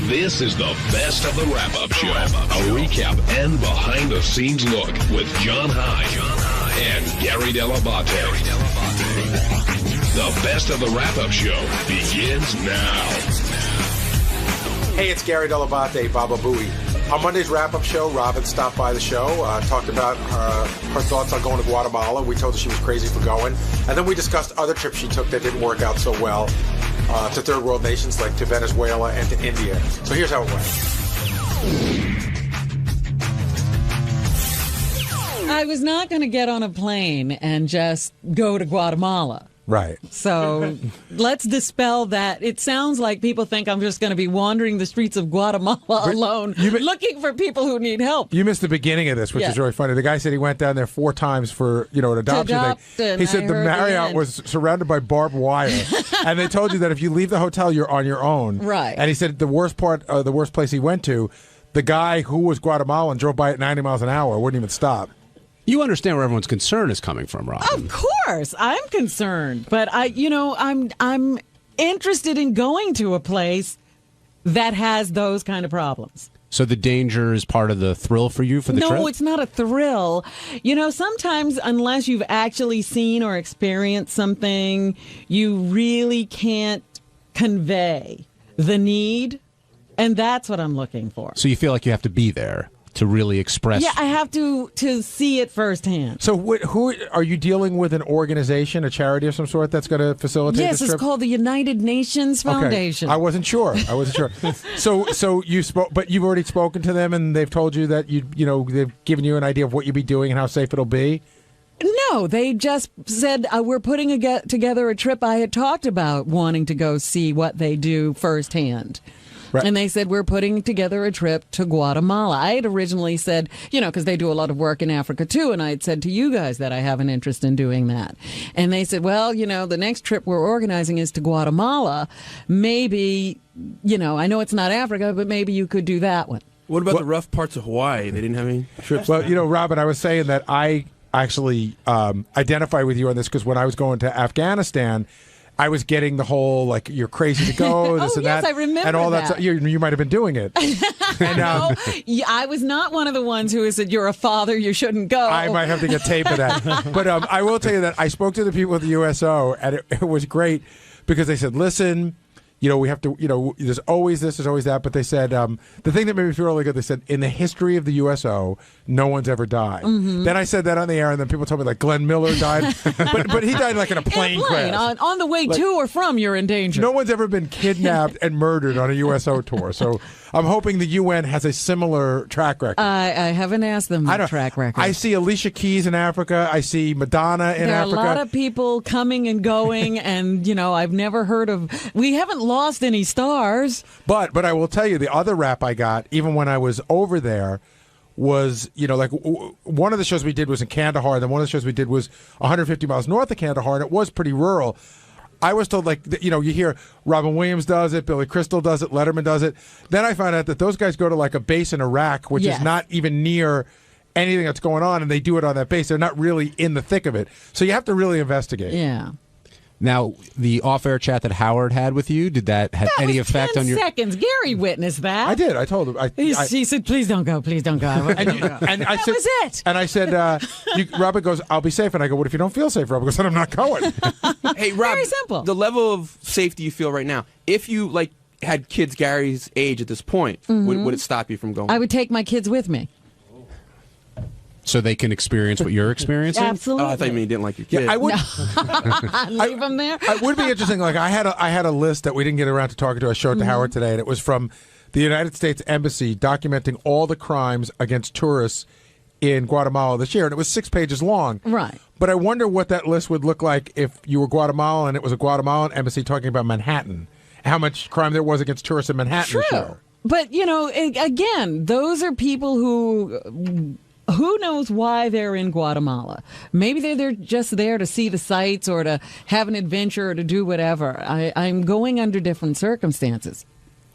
This is the best of the wrap-up show. A recap and behind-the-scenes look with John High and Gary Dell'Abate. The best of the wrap-up show begins now.
Hey, it's Gary Dell'Abate, Baba Booey. On Monday's wrap-up show, Robin stopped by the show, talked about her thoughts on going to Guatemala. We told her she was crazy for going. And then we discussed other trips she took that didn't work out so well to third world nations like to Venezuela and to India. So here's how it went.
I was not going to get on a plane and just go to Guatemala.
Right.
So let's dispel that. It sounds like people think I'm just going to be wandering the streets of Guatemala alone, looking for people who need help.
You missed the beginning of this, which is really funny. The guy said he went down there 4 times for, an adoption thing. He said the Marriott was surrounded by barbed wire. And they told you that if you leave the hotel, you're on your own.
Right.
And he said the worst place he went to, the guy who was Guatemalan drove by at 90 miles an hour, wouldn't even stop.
You understand where everyone's concern is coming from, Rob.
Of course, I'm concerned, but I'm interested in going to a place that has those kind of problems.
So the danger is part of the thrill for you for the trip?
No, it's not a thrill. Sometimes unless you've actually seen or experienced something, you really can't convey the need, and that's what I'm looking for.
So you feel like you have to be there to really express.
Yeah, I have to see it firsthand.
So who are you dealing with? An organization, a charity of some sort that's going to facilitate this trip?
Yes, it's called the United Nations Foundation.
Okay. I wasn't sure. So you spoke, but you've already spoken to them, and they've told you that they've given you an idea of what you'd be doing and how safe it'll be.
No, they just said we're putting together a trip. I had talked about wanting to go see what they do firsthand. Right. And they said, we're putting together a trip to Guatemala. I had originally said, because they do a lot of work in Africa, too. And I had said to you guys that I have an interest in doing that. And they said, well, the next trip we're organizing is to Guatemala. Maybe, I know it's not Africa, but maybe you could do that one.
What about the rough parts of Hawaii? They didn't have any trips.
Well, Robin, I was saying that I actually identify with you on this because when I was going to Afghanistan, I was getting the whole, you're crazy to go, this and that.
I remember
and all
that.
Stuff. You might have been doing it. And,
no, I was not one of the ones who said, you're a father, you shouldn't go.
I might have to get tape of that. But I will tell you that I spoke to the people at the USO, and it was great because they said, listen, we have to, there's always this, there's always that. But they said, the thing that made me feel really good, they said, in the history of the USO, no one's ever died. Mm-hmm. Then I said that on the air, and then people told me, Glenn Miller died. but he died in a plane crash.
On the way to or from, you're in danger.
No one's ever been kidnapped and murdered on a USO tour. So I'm hoping the UN has a similar track record.
I haven't asked them the track record.
I see Alicia Keys in Africa. I see Madonna in Africa.
There are a lot of people coming and going, and, I've never heard of... We haven't lost any stars.
But I will tell you, the other rap I got, even when I was over there, was, one of the shows we did was in Kandahar, then one of the shows we did was 150 miles north of Kandahar, and it was pretty rural. I was told, you hear Robin Williams does it, Billy Crystal does it, Letterman does it. Then I found out that those guys go to, a base in Iraq, which is not even near anything that's going on, and they do it on that base. They're not really in the thick of it. So you have to really investigate.
Yeah.
Now, the off-air chat that Howard had with you, did that have any effect on your...
10 seconds. Gary witnessed that.
I did. I told him.
He said, please don't go. Please don't go.
And I said, was it. And I said, Robert goes, I'll be safe. And I go, what if you don't feel safe? Robert goes, then I'm not going.
Hey, Rob,
very simple.
The level of safety you feel right now, if you, had kids Gary's age at this point, would it stop you from going?
I would take my kids with me.
So they can experience what you're experiencing?
Absolutely.
Oh, I thought you mean you didn't like your kids.
Yeah, I would
leave them there.
It would be interesting. I had a list that we didn't get around to talking to. I showed to Howard today, and it was from the United States Embassy documenting all the crimes against tourists in Guatemala this year, and it was 6 pages long.
Right.
But I wonder what that list would look like if you were Guatemalan and it was a Guatemalan embassy talking about Manhattan. How much crime there was against tourists in Manhattan this year.
But, again, those are people who knows why they're in Guatemala? Maybe they're just there to see the sights or to have an adventure or to do whatever. I'm going under different circumstances.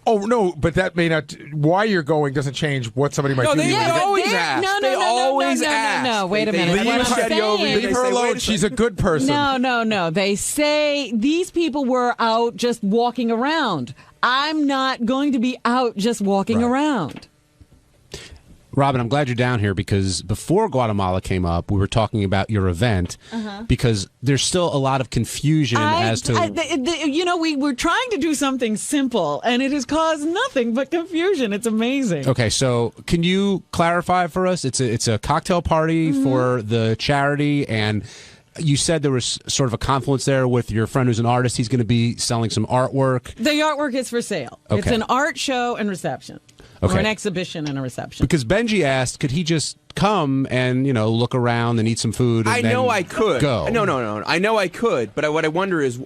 Oh no, but that may not. Why you're going doesn't change what somebody might do.
They always ask. They always ask.
No, wait a minute.
Leave her alone. She's a good person.
No. They say these people were out just walking around. I'm not going to be out just walking around.
Robin, I'm glad you're down here because before Guatemala came up, we were talking about your event because there's still a lot of confusion as to...
we were trying to do something simple, and it has caused nothing but confusion. It's amazing.
Okay, so can you clarify for us? It's a cocktail party for the charity, and you said there was sort of a confluence there with your friend who's an artist. He's going to be selling some artwork.
The artwork is for sale.
Okay.
It's an art show and reception.
Okay.
Or an exhibition and a reception.
Because Benji asked, could he just come and, look around and eat some food and
I know I could.
Go.
No. I know I could, but what I wonder is,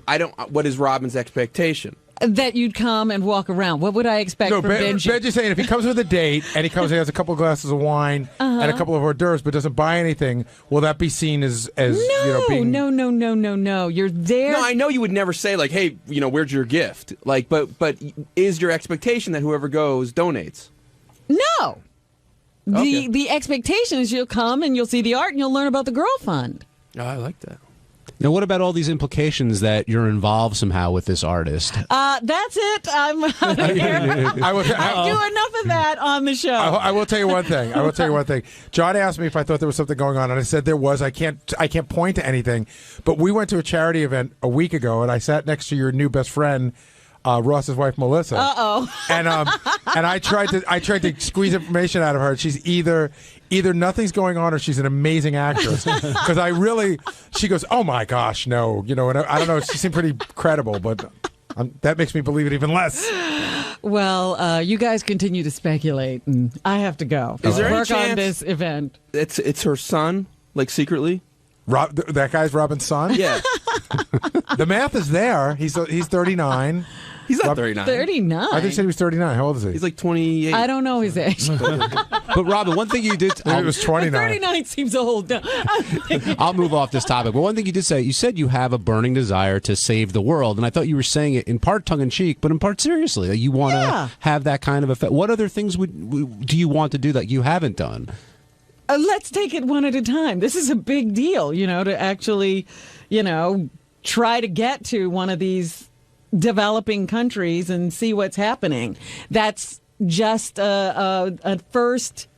what is Robin's expectation?
That you'd come and walk around. What would I expect from Benji?
Benji's saying if he comes with a date and he comes and has a couple of glasses of wine and a couple of hors d'oeuvres but doesn't buy anything, will that be seen as being...
No. You're there.
No, I know you would never say, like, hey, where's your gift? Like, but is your expectation that whoever goes donates?
No.
Okay.
The expectation is you'll come and you'll see the art and you'll learn about the Girl Fund.
Oh, I like that.
Now, what about all these implications that you're involved somehow with this artist?
That's it. I'm out of here. I do enough of that on the show.
I will tell you one thing. John asked me if I thought there was something going on, and I said there was. I can't point to anything. But we went to a charity event a week ago, and I sat next to your new best friend, Ross's wife, Melissa. And I tried to squeeze information out of her. She's either nothing's going on or she's an amazing actress. Because she goes, oh my gosh, no, and I don't know. She seemed pretty credible, but that makes me believe it even less.
Well, you guys continue to speculate, and I have to go.
Is there any
work
chance
on this event?
It's her son, like secretly.
That guy's Robin's son?
Yeah.
The math is there. He's 39.
He's not 39.
39?
I think he said he was 39. How old is he?
He's like 28.
I don't know his age.
But Robin, one thing you did...
Maybe it was 29.
39 seems old.
I'll move off this topic. But one thing you did say, you said you have a burning desire to save the world. And I thought you were saying it in part tongue-in-cheek, but in part seriously. Like you want to have that kind of effect. What other things do you want to do that you haven't done?
Let's take it one at a time. This is a big deal, to actually, try to get to one of these developing countries and see what's happening. That's just a first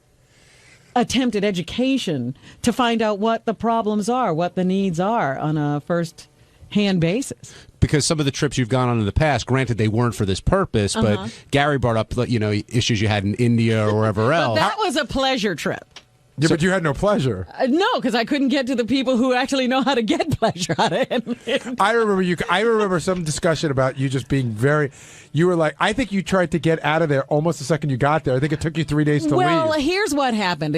attempt at education to find out what the problems are, what the needs are on a first-hand basis.
Because some of the trips you've gone on in the past, granted they weren't for this purpose, but Gary brought up issues you had in India or wherever else.
But that was a pleasure trip.
Yeah, but you had no pleasure.
No, because I couldn't get to the people who actually know how to get pleasure out of it.
I remember some discussion about you just being very... You were like, I think you tried to get out of there almost the second you got there. I think it took you 3 days to leave.
Well, here's what happened.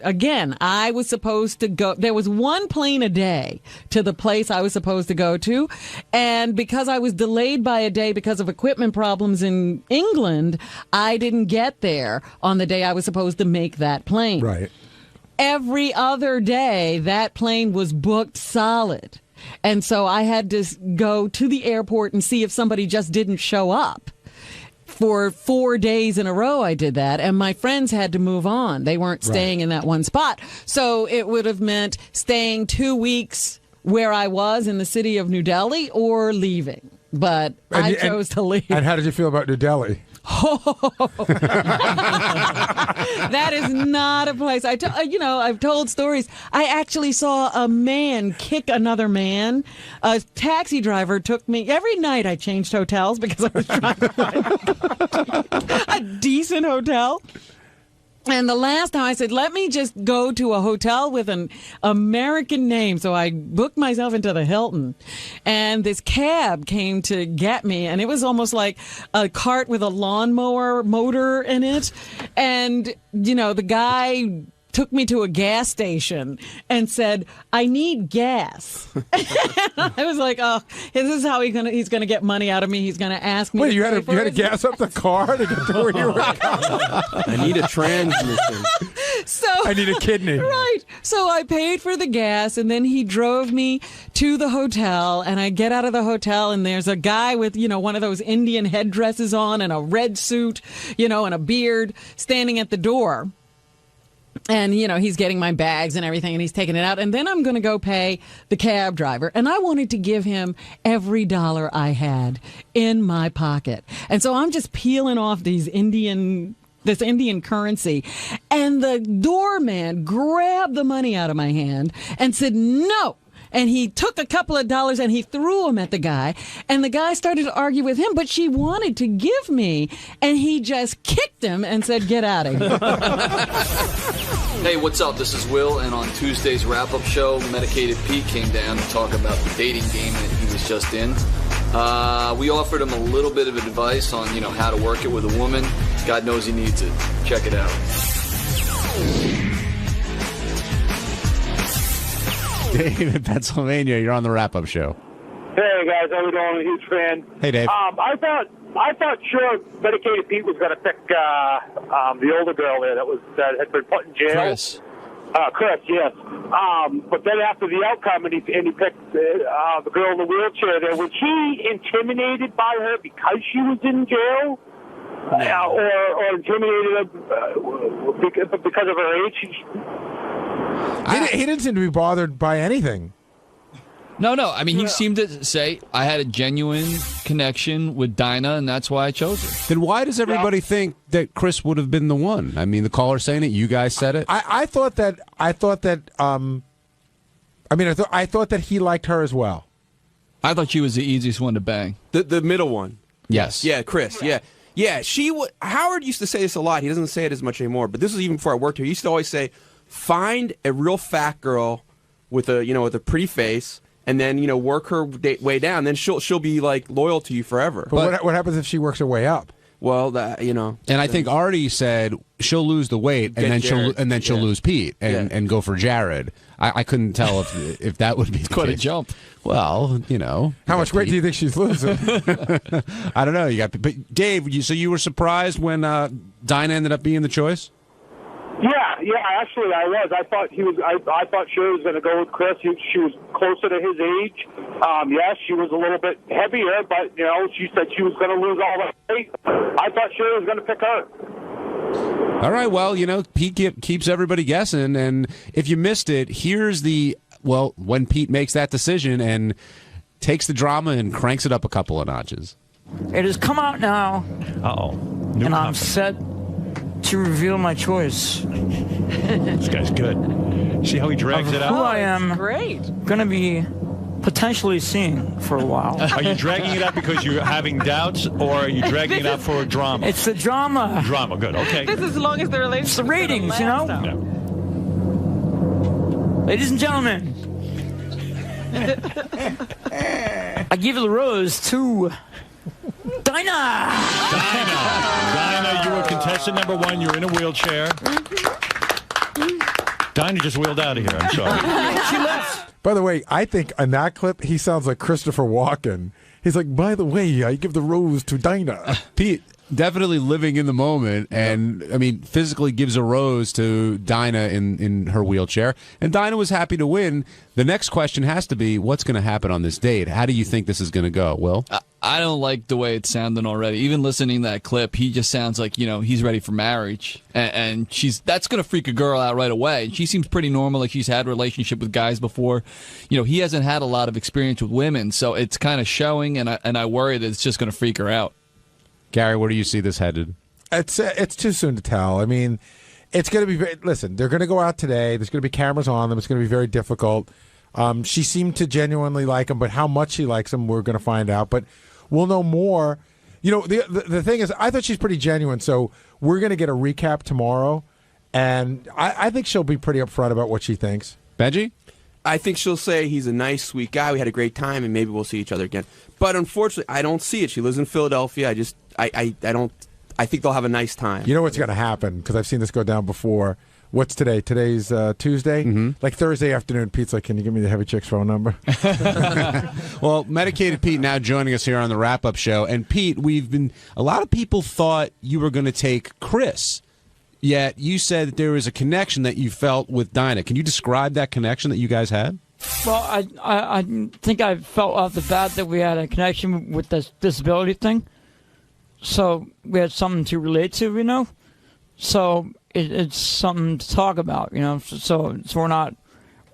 Again, I was supposed to go... There was one plane a day to the place I was supposed to go to. And because I was delayed by a day because of equipment problems in England, I didn't get there on the day I was supposed to make that plane.
Right.
Every other day, that plane was booked solid. And so I had to go to the airport and see if somebody just didn't show up. For 4 days in a row, I did that. And my friends had to move on. They weren't staying in that one spot. So it would have meant staying 2 weeks where I was in the city of New Delhi or leaving. But I chose to leave.
And how did you feel about New Delhi?
That is not a place. I've told stories. I actually saw a man kick another man. A taxi driver took me. Every night I changed hotels because I was trying to find a decent hotel. And the last time I said, let me just go to a hotel with an American name. So I booked myself into the Hilton. And this cab came to get me. And it was almost like a cart with a lawnmower motor in it. And, the guy took me to a gas station and said, I need gas. I was like, oh, this is how he's gonna get money out of me. He's going to ask me.
Wait, you had to gas up the car to get to where you were going?
I need a transmission.
So I need a kidney.
Right. So I paid for the gas, and then he drove me to the hotel, and I get out of the hotel, and there's a guy with, one of those Indian headdresses on and a red suit, and a beard standing at the door. And, he's getting my bags and everything, and he's taking it out. And then I'm going to go pay the cab driver. And I wanted to give him every dollar I had in my pocket. And so I'm just peeling off this Indian currency. And the doorman grabbed the money out of my hand and said, no. And he took a couple of dollars and he threw them at the guy. And the guy started to argue with him, but she wanted to give me. And he just kicked him and said, get out of here.
Hey, what's up? This is Will. And on Tuesday's wrap-up show, Medicated Pete came down to talk about the dating game that he was just in. We offered him a little bit of advice on, how to work it with a woman. God knows he needs it. Check it out.
Dave in Pennsylvania, you're on the wrap-up show.
Hey guys, how we doing? I'm a huge fan.
Hey Dave.
I thought sure Medicated Pete was going to pick the older girl there that had been put in jail.
Chris.
Chris, yes. But then after the outcome, and he picked the girl in the wheelchair there. Was he intimidated by her because she was in jail, or intimidated because of her age?
He didn't seem to be bothered by anything.
No. I mean, he seemed to say, I had a genuine connection with Dinah, and that's why I chose her.
Then why does everybody think that Chris would have been the one? I mean, the caller saying it, you guys said it.
I thought that he liked her as well.
I thought she was the easiest one to bang.
The middle one.
Yes.
Yeah, Chris. Yeah. Yeah, Howard used to say this a lot. He doesn't say it as much anymore, but this was even before I worked here. He used to always say, find a real fat girl with a pretty face, and then work her way down. Then she'll be like loyal to you forever.
But what happens if she works her way up?
Well,
And I think Artie said she'll lose the weight, and then she'll lose Pete and go for Jared. I couldn't tell if that would be
quite a jump.
Well,
how much weight do you think she's losing? I
don't know. But Dave, so you were surprised when Dinah ended up being the choice?
Yeah, actually I was. I thought I thought Sherry was going to go with Chris. She was closer to his age. Yes, she was a little bit heavier, but she said she was going to lose all that weight. I thought Sherry was going to pick her.
All right, well, Pete keeps everybody guessing, and if you missed it, here's when Pete makes that decision and takes the drama and cranks it up a couple of notches.
It has come out now.
Uh-oh.
And I'm set to reveal my choice.
This guy's good. See how he drags it out?
Who I am
great.
Going to be potentially seeing for a while.
Are you dragging it out because you're having doubts, or are you dragging it out for drama?
It's the drama.
Drama, good, okay.
This is as long as the relationship.
It's the ratings,
Yeah.
Ladies and gentlemen, I give the rose to Dinah,
you were contestant number 1. You're in a wheelchair. Dinah just wheeled out of here. I'm sorry.
She left.
By the way, I think in that clip, he sounds like Christopher Walken. He's like, by the way, I give the rose to Dinah.
Pete, definitely living in the moment, and I mean, physically gives a rose to Dinah in her wheelchair, and Dinah was happy to win. The next question has to be, what's going to happen on this date? How do you think this is going to go, Will?
I don't like the way it's sounding already. Even listening to that clip, he just sounds like, he's ready for marriage. And that's going to freak a girl out right away. And she seems pretty normal, like she's had a relationship with guys before. He hasn't had a lot of experience with women, so it's kind of showing, and I worry that it's just going to freak her out.
Gary, where do you see this headed?
It's too soon to tell. I mean, it's going to be... Listen, they're going to go out today. There's going to be cameras on them. It's going to be very difficult. She seemed to genuinely like him, but how much she likes him, we're going to find out. But we'll know more. The thing is, I thought she's pretty genuine, so we're going to get a recap tomorrow, and I think she'll be pretty upfront about what she thinks.
Benji?
I think she'll say he's a nice, sweet guy. We had a great time, and maybe we'll see each other again. But unfortunately, I don't see it. She lives in Philadelphia. I don't. I think they'll have a nice time.
You know what's going to happen, because I've seen this go down before. What's today? Today's Tuesday? Mm-hmm. Like Thursday afternoon, Pete's like, can you give me the heavy chick's phone number?
Well, Medicated Pete now joining us here on the wrap-up show. And Pete, a lot of people thought you were going to take Chris. Yet you said that there was a connection that you felt with Dinah. Can you describe that connection that you guys had?
Well, I think I felt off the bat that we had a connection with this disability thing. So we had something to relate to, you know. So it's something to talk about, you know. So we're not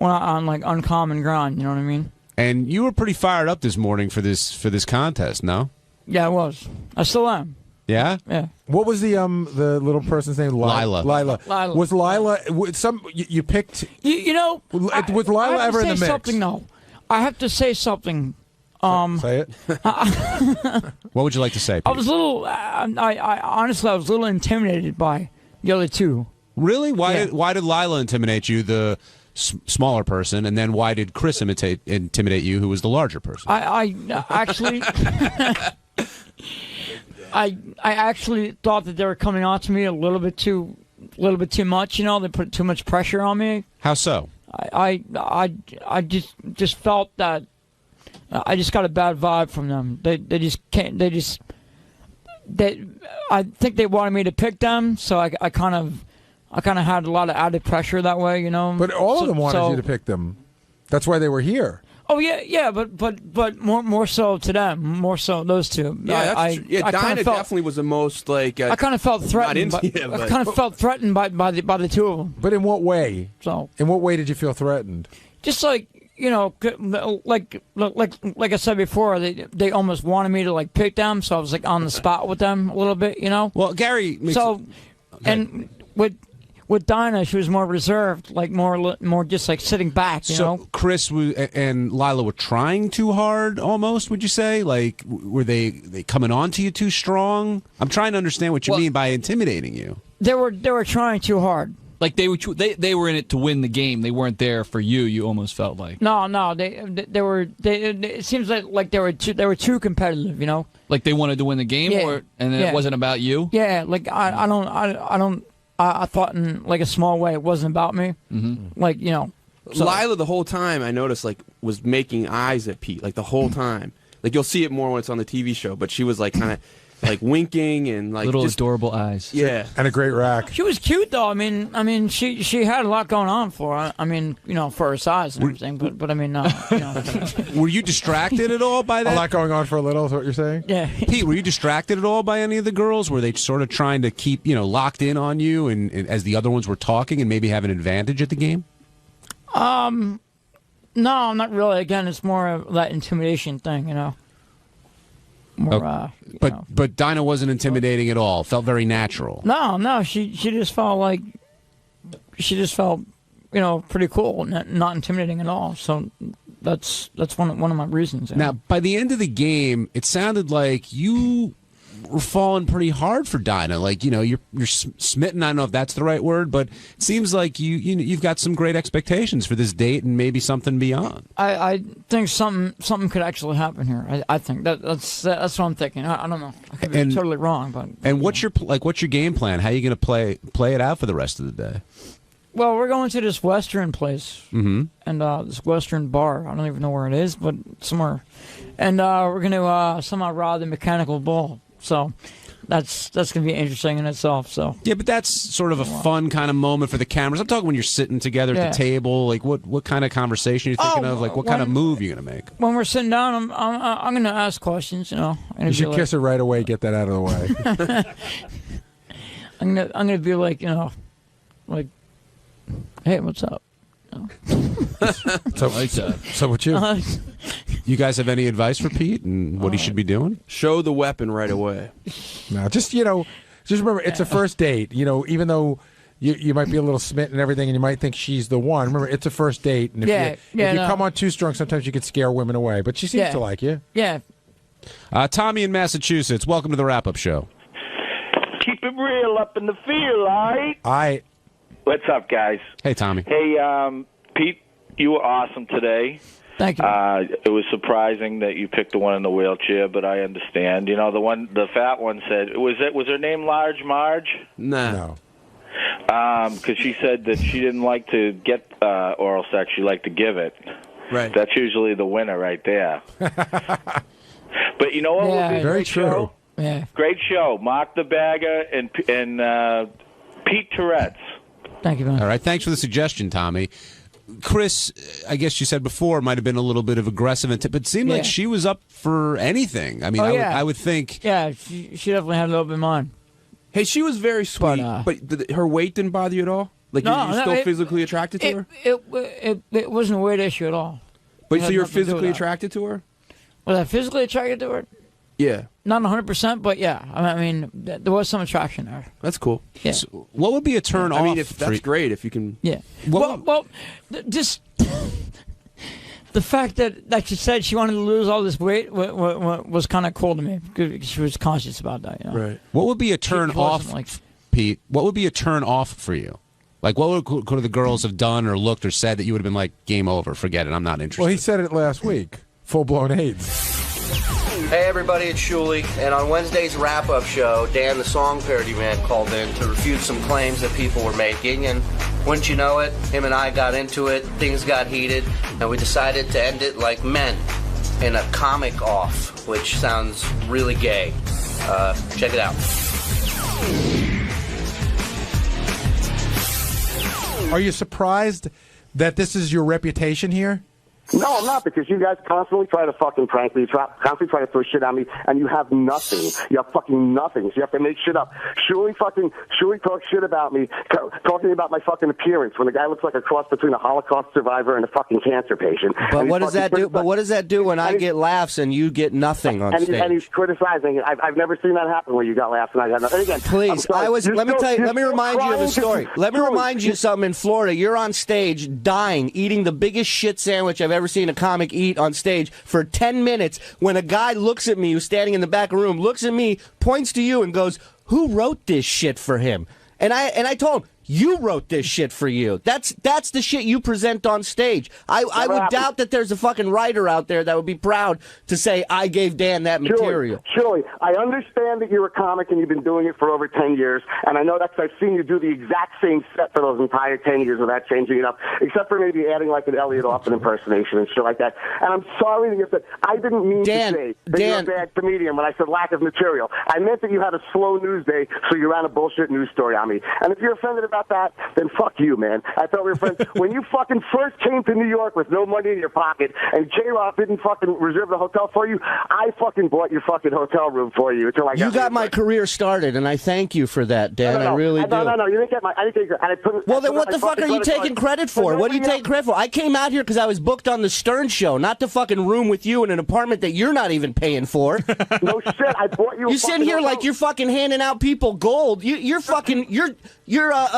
on like uncommon ground, you know what I mean?
And you were pretty fired up this morning for this contest, no?
Yeah, I was. I still am.
Yeah?
Yeah.
What was the little person's name?
Lila.
Lila.
Lila.
Was Lila you picked?
You know,
was Lila ever in the mix?
Something though. I have to say something.
Say it.
What would you like to say, Pete?
I was a little. I honestly, I was a little intimidated by the other two.
Really? Why did Lila intimidate you, the smaller person, and then why did Chris intimidate you, who was the larger person?
I actually. I actually thought that they were coming on to me a little bit too much. You know, they put too much pressure on me.
How so?
I just felt that I just got a bad vibe from them. They just can't. I think they wanted me to pick them, so I kind of had a lot of added pressure that way. You know.
But all of them wanted you to pick them. That's why they were here.
Oh yeah, but more so to them, more so those two.
Yeah, that's true. Yeah, Dinah definitely was the most like.
I kind of felt threatened. I kind of felt threatened by the two of them.
But in what way?
So
in what way did you feel threatened?
Just like, you know, like I said before, they almost wanted me to like pick them, so I was like on the spot with them a little bit, you know.
Well, Gary.
And with Dinah, she was more reserved, like more just like sitting back, you know?
Chris and Lila were trying too hard, almost, would you say? Like, were they coming on to you too strong? I'm trying to understand what you mean by intimidating you.
They were trying too hard.
Like they were in it to win the game. They weren't there for you. You almost felt like.
No, they were. It seems like they were too competitive, you know?
Like they wanted to win the game, and then it wasn't about you.
Yeah, like I don't. I thought in like a small way it wasn't about me. Mm-hmm. Like, you know. So.
Lila the whole time I noticed like was making eyes at Pete like the whole time. Like you'll see it more when it's on the TV show, but she was like kind of like winking and like
little
just
adorable eyes.
Yeah,
and a great rack.
She was cute though. I mean, she had a lot going on for her. I mean, you know, for her size and everything. But I mean, you know.
Were you distracted at all by that?
A lot going on for a little is what you're saying?
Yeah.
Pete, were you distracted at all by any of the girls? Were they sort of trying to keep locked in on you, and as the other ones were talking, and maybe have an advantage at the game?
No, not really. Again, it's more of that intimidation thing, you know. More,
but Dinah wasn't intimidating at all. Felt very natural.
No, she just felt like you know, pretty cool, not intimidating at all. So that's one of my reasons.
Now, by the end of the game, it sounded like you were falling pretty hard for Dinah. Like, you know, you're smitten. I don't know if that's the right word, but it seems like you've got some great expectations for this date and maybe something beyond.
I think something could actually happen here. I think that's what I'm thinking. I don't know. I could be totally wrong, but.
And what's your game plan? How are you going to play it out for the rest of the day?
Well, we're going to this Western place, and this Western bar. I don't even know where it is, but somewhere. And we're going to somehow rob the mechanical bull. So that's going to be interesting in itself. So
yeah, but that's sort of a fun kind of moment for the cameras. I'm talking when you're sitting together at the table. Like what kind of conversation are you thinking of? Like what kind of move you're going to make?
When we're sitting down, I'm going to ask questions. You know,
you should kiss her right away. Get that out of the way.
I'm gonna be like, you know, like, hey, what's up?
So what you?
You guys have any advice for Pete and what he should be doing?
Show the weapon right away.
No, just remember it's a first date. You know, even though you might be a little smitten and everything, and you might think she's the one. Remember, it's a first date, and if you come on too strong, sometimes you could scare women away. But she seems to like you.
Yeah.
Tommy in Massachusetts, welcome to the wrap-up show.
Keep it real up in the field, all right? What's up, guys?
Hey, Tommy.
Hey, Pete, you were awesome today.
Thank you.
It was surprising that you picked the one in the wheelchair, but I understand. You know, the fat one said, was her name Large Marge?
No.
Because she said that she didn't like to get oral sex; she liked to give it.
Right.
That's usually the winner right there. But you know what would be
very
great
true.
Show?
Yeah.
Great show. Mark the Bagger and Pete Tourette's.
Thank you, man.
All right, thanks for the suggestion, Tommy. Chris, I guess you said before, might have been a little bit of aggressive, but it seemed like she was up for anything. I mean, I would think.
Yeah, she definitely had a little bit of mine.
Hey, she was very sweet, but her weight didn't bother you at all? Like, you're still physically attracted to her?
It wasn't a weight issue at all.
But so you're physically attracted to her?
Was I physically attracted to her?
Yeah.
Not 100%, but yeah. I mean, there was some attraction there.
That's cool.
Yeah.
So what would be a turn off?
I mean, that's great if you can.
Yeah. Just the fact that she said she wanted to lose all this weight was kind of cool to me because she was conscious about that. You know?
Right.
What would be a turn off, Pete? What would be a turn off for you? Like, what could the girls have done or looked or said that you would have been like, game over, forget it, I'm not interested?
Well, he said it last week. Full-blown AIDS.
Hey everybody, it's Shuli, and on Wednesday's wrap-up show, Dan the Song Parody Man called in to refute some claims that people were making, and wouldn't you know it, him and I got into it, things got heated, and we decided to end it like men, in a comic off, which sounds really gay. Check it out.
Are you surprised that this is your reputation here?
No, I'm not, because you guys constantly try to fucking prank me. You constantly try to throw shit at me, and you have nothing. You have fucking nothing. So you have to make shit up. Shuli talks shit about me, talking about my fucking appearance when the guy looks like a cross between a Holocaust survivor and a fucking cancer patient.
But what does that do? But what does that do when I get laughs and you get nothing on stage?
And he's criticizing. I've never seen that happen where you got laughs and I got nothing. And again,
please, let me remind you of a story. Let me remind you something. In Florida, you're on stage dying, eating the biggest shit sandwich I've ever seen a comic eat on stage for 10 minutes when a guy looks at me who's standing in the back of the room, looks at me, points to you and goes, "Who wrote this shit for him?" And I told him, "You wrote this shit for you. That's the shit you present on stage." I would doubt that there's a fucking writer out there that would be proud to say, "I gave Dan that material."
Surely. I understand that you're a comic and you've been doing it for over 10 years, and I know that because I've seen you do the exact same set for those entire 10 years without changing it up, except for maybe adding like an Elliot Offman impersonation and shit like that. And I'm sorry that you said, I didn't mean to say that you're a bad comedian when I said lack of material. I meant that you had a slow news day, so you ran a bullshit news story on me. And if you're offended about that, then fuck you, man. I thought we were friends. When you fucking first came to New York with no money in your pocket and J-Rock didn't fucking reserve the hotel for you, I fucking bought your fucking hotel room for you until I got
You got my career started, and I thank you for that, Dan. I really do.
No, you didn't get my... I didn't get
Well, then what the fuck are you taking credit for? What are you taking credit for? I came out here because I was booked on the Stern Show, not to fucking room with you in an apartment that you're not even paying for.
No shit, I bought you.
You sitting here like you're fucking handing out people gold. You're fucking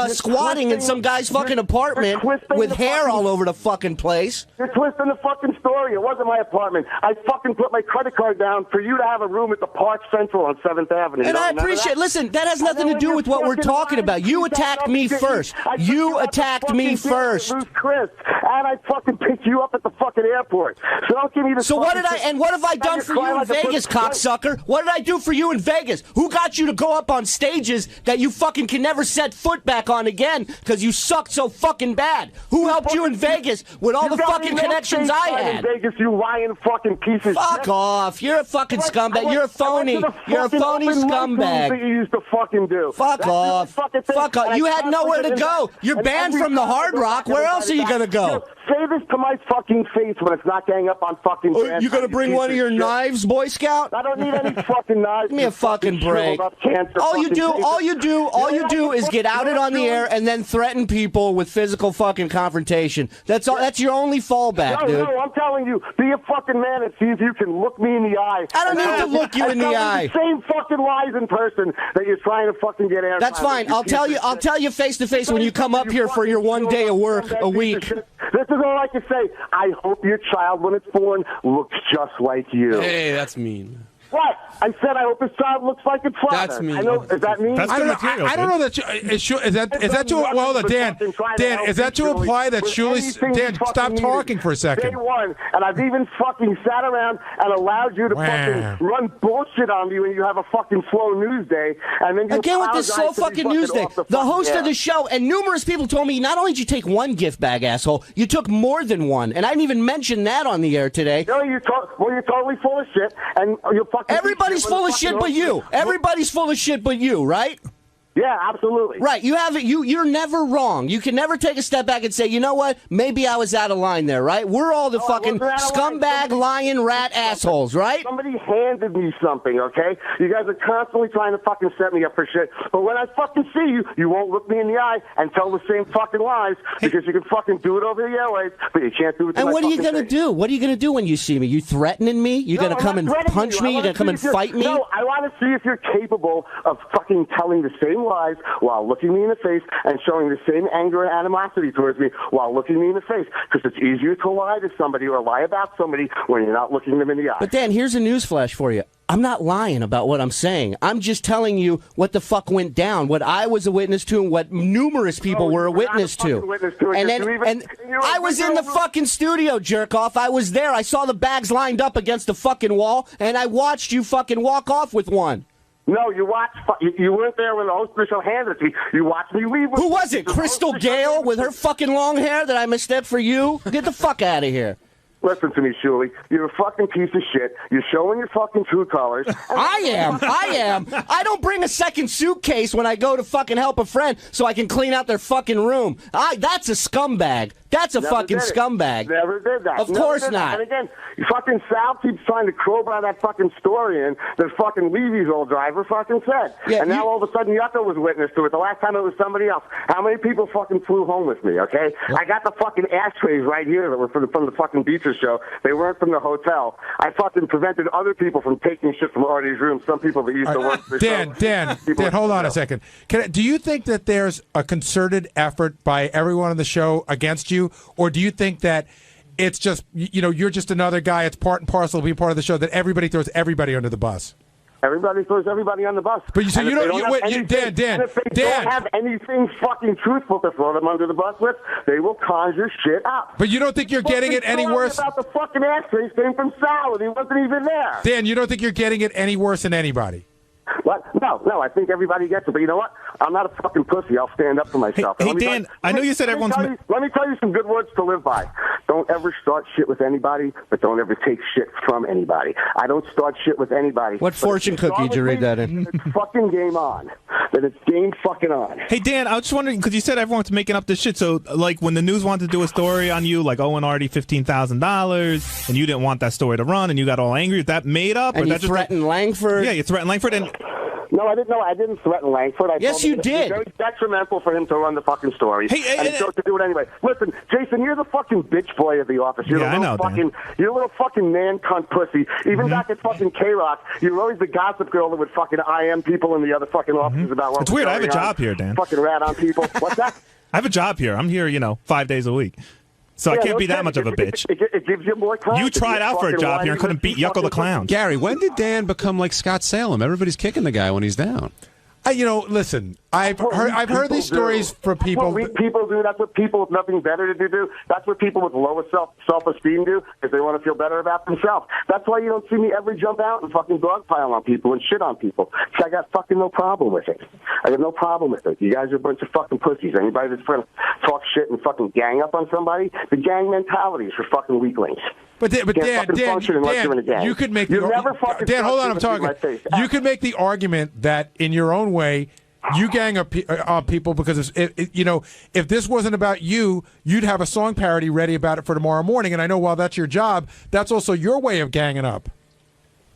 squatting in some guy's fucking apartment with hair all over the fucking place.
You're twisting the fucking story. It wasn't my apartment. I fucking put my credit card down for you to have a room at the Park Central on 7th Avenue.
And I appreciate. Listen, that has nothing to do with what we're talking about. You attacked me first. You attacked me first.
Chris, and I fucking picked you up at the fucking airport. So don't give me the.
So what did I? And what have I done for you in Vegas, cocksucker? What did I do for you in Vegas? Who got you to go up on stages that you fucking can never set foot back on again because you sucked so fucking bad? Who helped you in Vegas with all the fucking connections I had?
In Vegas, you lying fucking pieces.
Fuck off! You're a fucking scumbag. You're a phony. You're a phony scumbag.
That you used to fucking do.
Fuck off. Fuck off. You had nowhere to go. You're banned from the Hard Rock. Where else are you gonna go?
Say this to my fucking face when it's not getting up on fucking.
You gonna bring one of your knives, Boy Scout?
I don't need any fucking knives.
Give me a fucking break. All you do is get outed on the air and then threaten people with physical fucking confrontation. That's all. That's your only fallback, dude.
No, I'm telling you, be a fucking man and see if you can look me in the eye.
I don't need to look you in the eye.
The same fucking lies in person that you're trying to fucking get air.
That's fine. I'll tell you face to face when you come up here for your 1 day of work a week.
This is all I can say. I hope your child, when it's born, looks just like you.
Hey, that's mean.
What? I said I hope his child looks like its father.
That's mean.
I know, is that mean?
I don't know that. Is that to? Well, hold on, Dan. Is that to imply that Shuli's? Dan, stop talking for a second.
Day one, and I've even fucking sat around and allowed you to fucking run bullshit on me when you have a fucking slow news day, and then you
again with this slow fucking news day. The host of the show and numerous people told me not only did you take one gift bag, asshole, you took more than one, and I didn't even mention that on the air today.
No, you're totally full of shit, and you're fucking.
Everybody's full of shit but you. Everybody's full of shit but you, right?
Yeah, absolutely.
Right. You're never wrong. You can never take a step back and say, you know what? Maybe I was out of line there, right? We're all the fucking scumbag, lion, rat assholes, right?
Somebody handed me something, okay? You guys are constantly trying to fucking set me up for shit. But when I fucking see you, you won't look me in the eye and tell the same fucking lies because you can fucking do it over the airways, but you can't do it to
And
my
what are you
fucking
going to do? What are you going to do when you see me? You threatening me? You're going to come and punch me? You're going to come and fight me?
No, I want to see if you're capable of fucking telling the same lies while looking me in the face and showing the same anger and animosity towards me while looking me in the face. Because it's easier to lie to somebody or lie about somebody when you're not looking them in the eye.
But Dan, here's a newsflash for you. I'm not lying about what I'm saying. I'm just telling you what the fuck went down, what I was a witness to, and what numerous people were a witness to. And I was in the fucking studio, jerk off. I was there. I saw the bags lined up against the fucking wall, and I watched you fucking walk off with one.
No, you watched. You weren't there when the host of the show handed it to me. You watched me leave.
Who was it? Crystal Gale with her fucking long hair that I misstepped for you? Get the fuck out of here.
Listen to me, Shuli. You're a fucking piece of shit. You're showing your fucking true colors.
I am. I don't bring a second suitcase when I go to fucking help a friend so I can clean out their fucking room. That's a scumbag. That's a fucking scumbag.
Never did that.
Of course not.
And again, fucking Sal keeps trying to crowbar that fucking story in that fucking Levy's old driver fucking said. Yeah, and now all of a sudden Yucca was witness to it. The last time it was somebody else. How many people fucking flew home with me, okay? I got the fucking ashtrays right here that were from the fucking Beacher show. They weren't from the hotel. I fucking prevented other people from taking shit from Artie's room. Some people that used to work for the show.
Dan, hold on a second. Do you think that there's a concerted effort by everyone on the show against you? Or do you think that it's just, you're just another guy, it's part and parcel to be part of the show, that everybody throws everybody under the bus?
Everybody throws everybody on the bus.
But you say you don't
have anything fucking truthful to throw them under the bus with, they will conjure shit up.
But you don't think you're getting it any worse?
About the fucking ashtrays came from Sal, and he wasn't even there.
Dan, you don't think you're getting it any worse than anybody?
What? No, I think everybody gets it. But you know what? I'm not a fucking pussy. I'll stand up for myself.
Hey Dan, I know you said everyone's...
Let me tell you some good words to live by. Don't ever start shit with anybody, but don't ever take shit from anybody. I don't start shit with anybody.
What fortune cookie did you read that in?
It's fucking game on. Then it's game fucking on.
Hey Dan, I was just wondering, because you said everyone's making up this shit, so like when the news wanted to do a story on you, like Owen Artie $15,000, and you didn't want that story to run, and you got all angry, is that made up?
And
or
you
that
threatened Langford?
Yeah, you threatened Langford, and...
No, I didn't. No, I didn't threaten Langford.
Yes, you did.
It's very detrimental for him to run the fucking story. And he chose to do it anyway. Listen, Jason, you're the fucking bitch boy of the office. You're
I know,
you're a little fucking man cunt pussy. Even back at fucking K-Rock, you were always the gossip girl that would fucking IM people in the other fucking offices about what
It's weird. I have a job here, Dan.
Fucking rat on people. What's that?
I have a job here. I'm here, 5 days a week. So I can't be that much of a bitch.
It gives you more time.
You tried out for a job here and couldn't beat Yucko the Clown.
Gary, when did Dan become like Scott Salem? Everybody's kicking the guy when he's down.
Listen, I've heard these stories from people.
That's what weak people do. That's what people with nothing better to do. That's what people with lower self-esteem do, because they want to feel better about themselves. That's why you don't see me ever jump out and fucking dogpile on people and shit on people. So I got fucking no problem with it. I got no problem with it. You guys are a bunch of fucking pussies. Anybody that's going to talk shit and fucking gang up on somebody, the gang mentality is for fucking weaklings.
But Dan, you could make Dan, hold on, I'm talking. You could make the argument that in your own way, you gang up on people because if this wasn't about you, you'd have a song parody ready about it for tomorrow morning. And I know while that's your job, that's also your way of ganging up.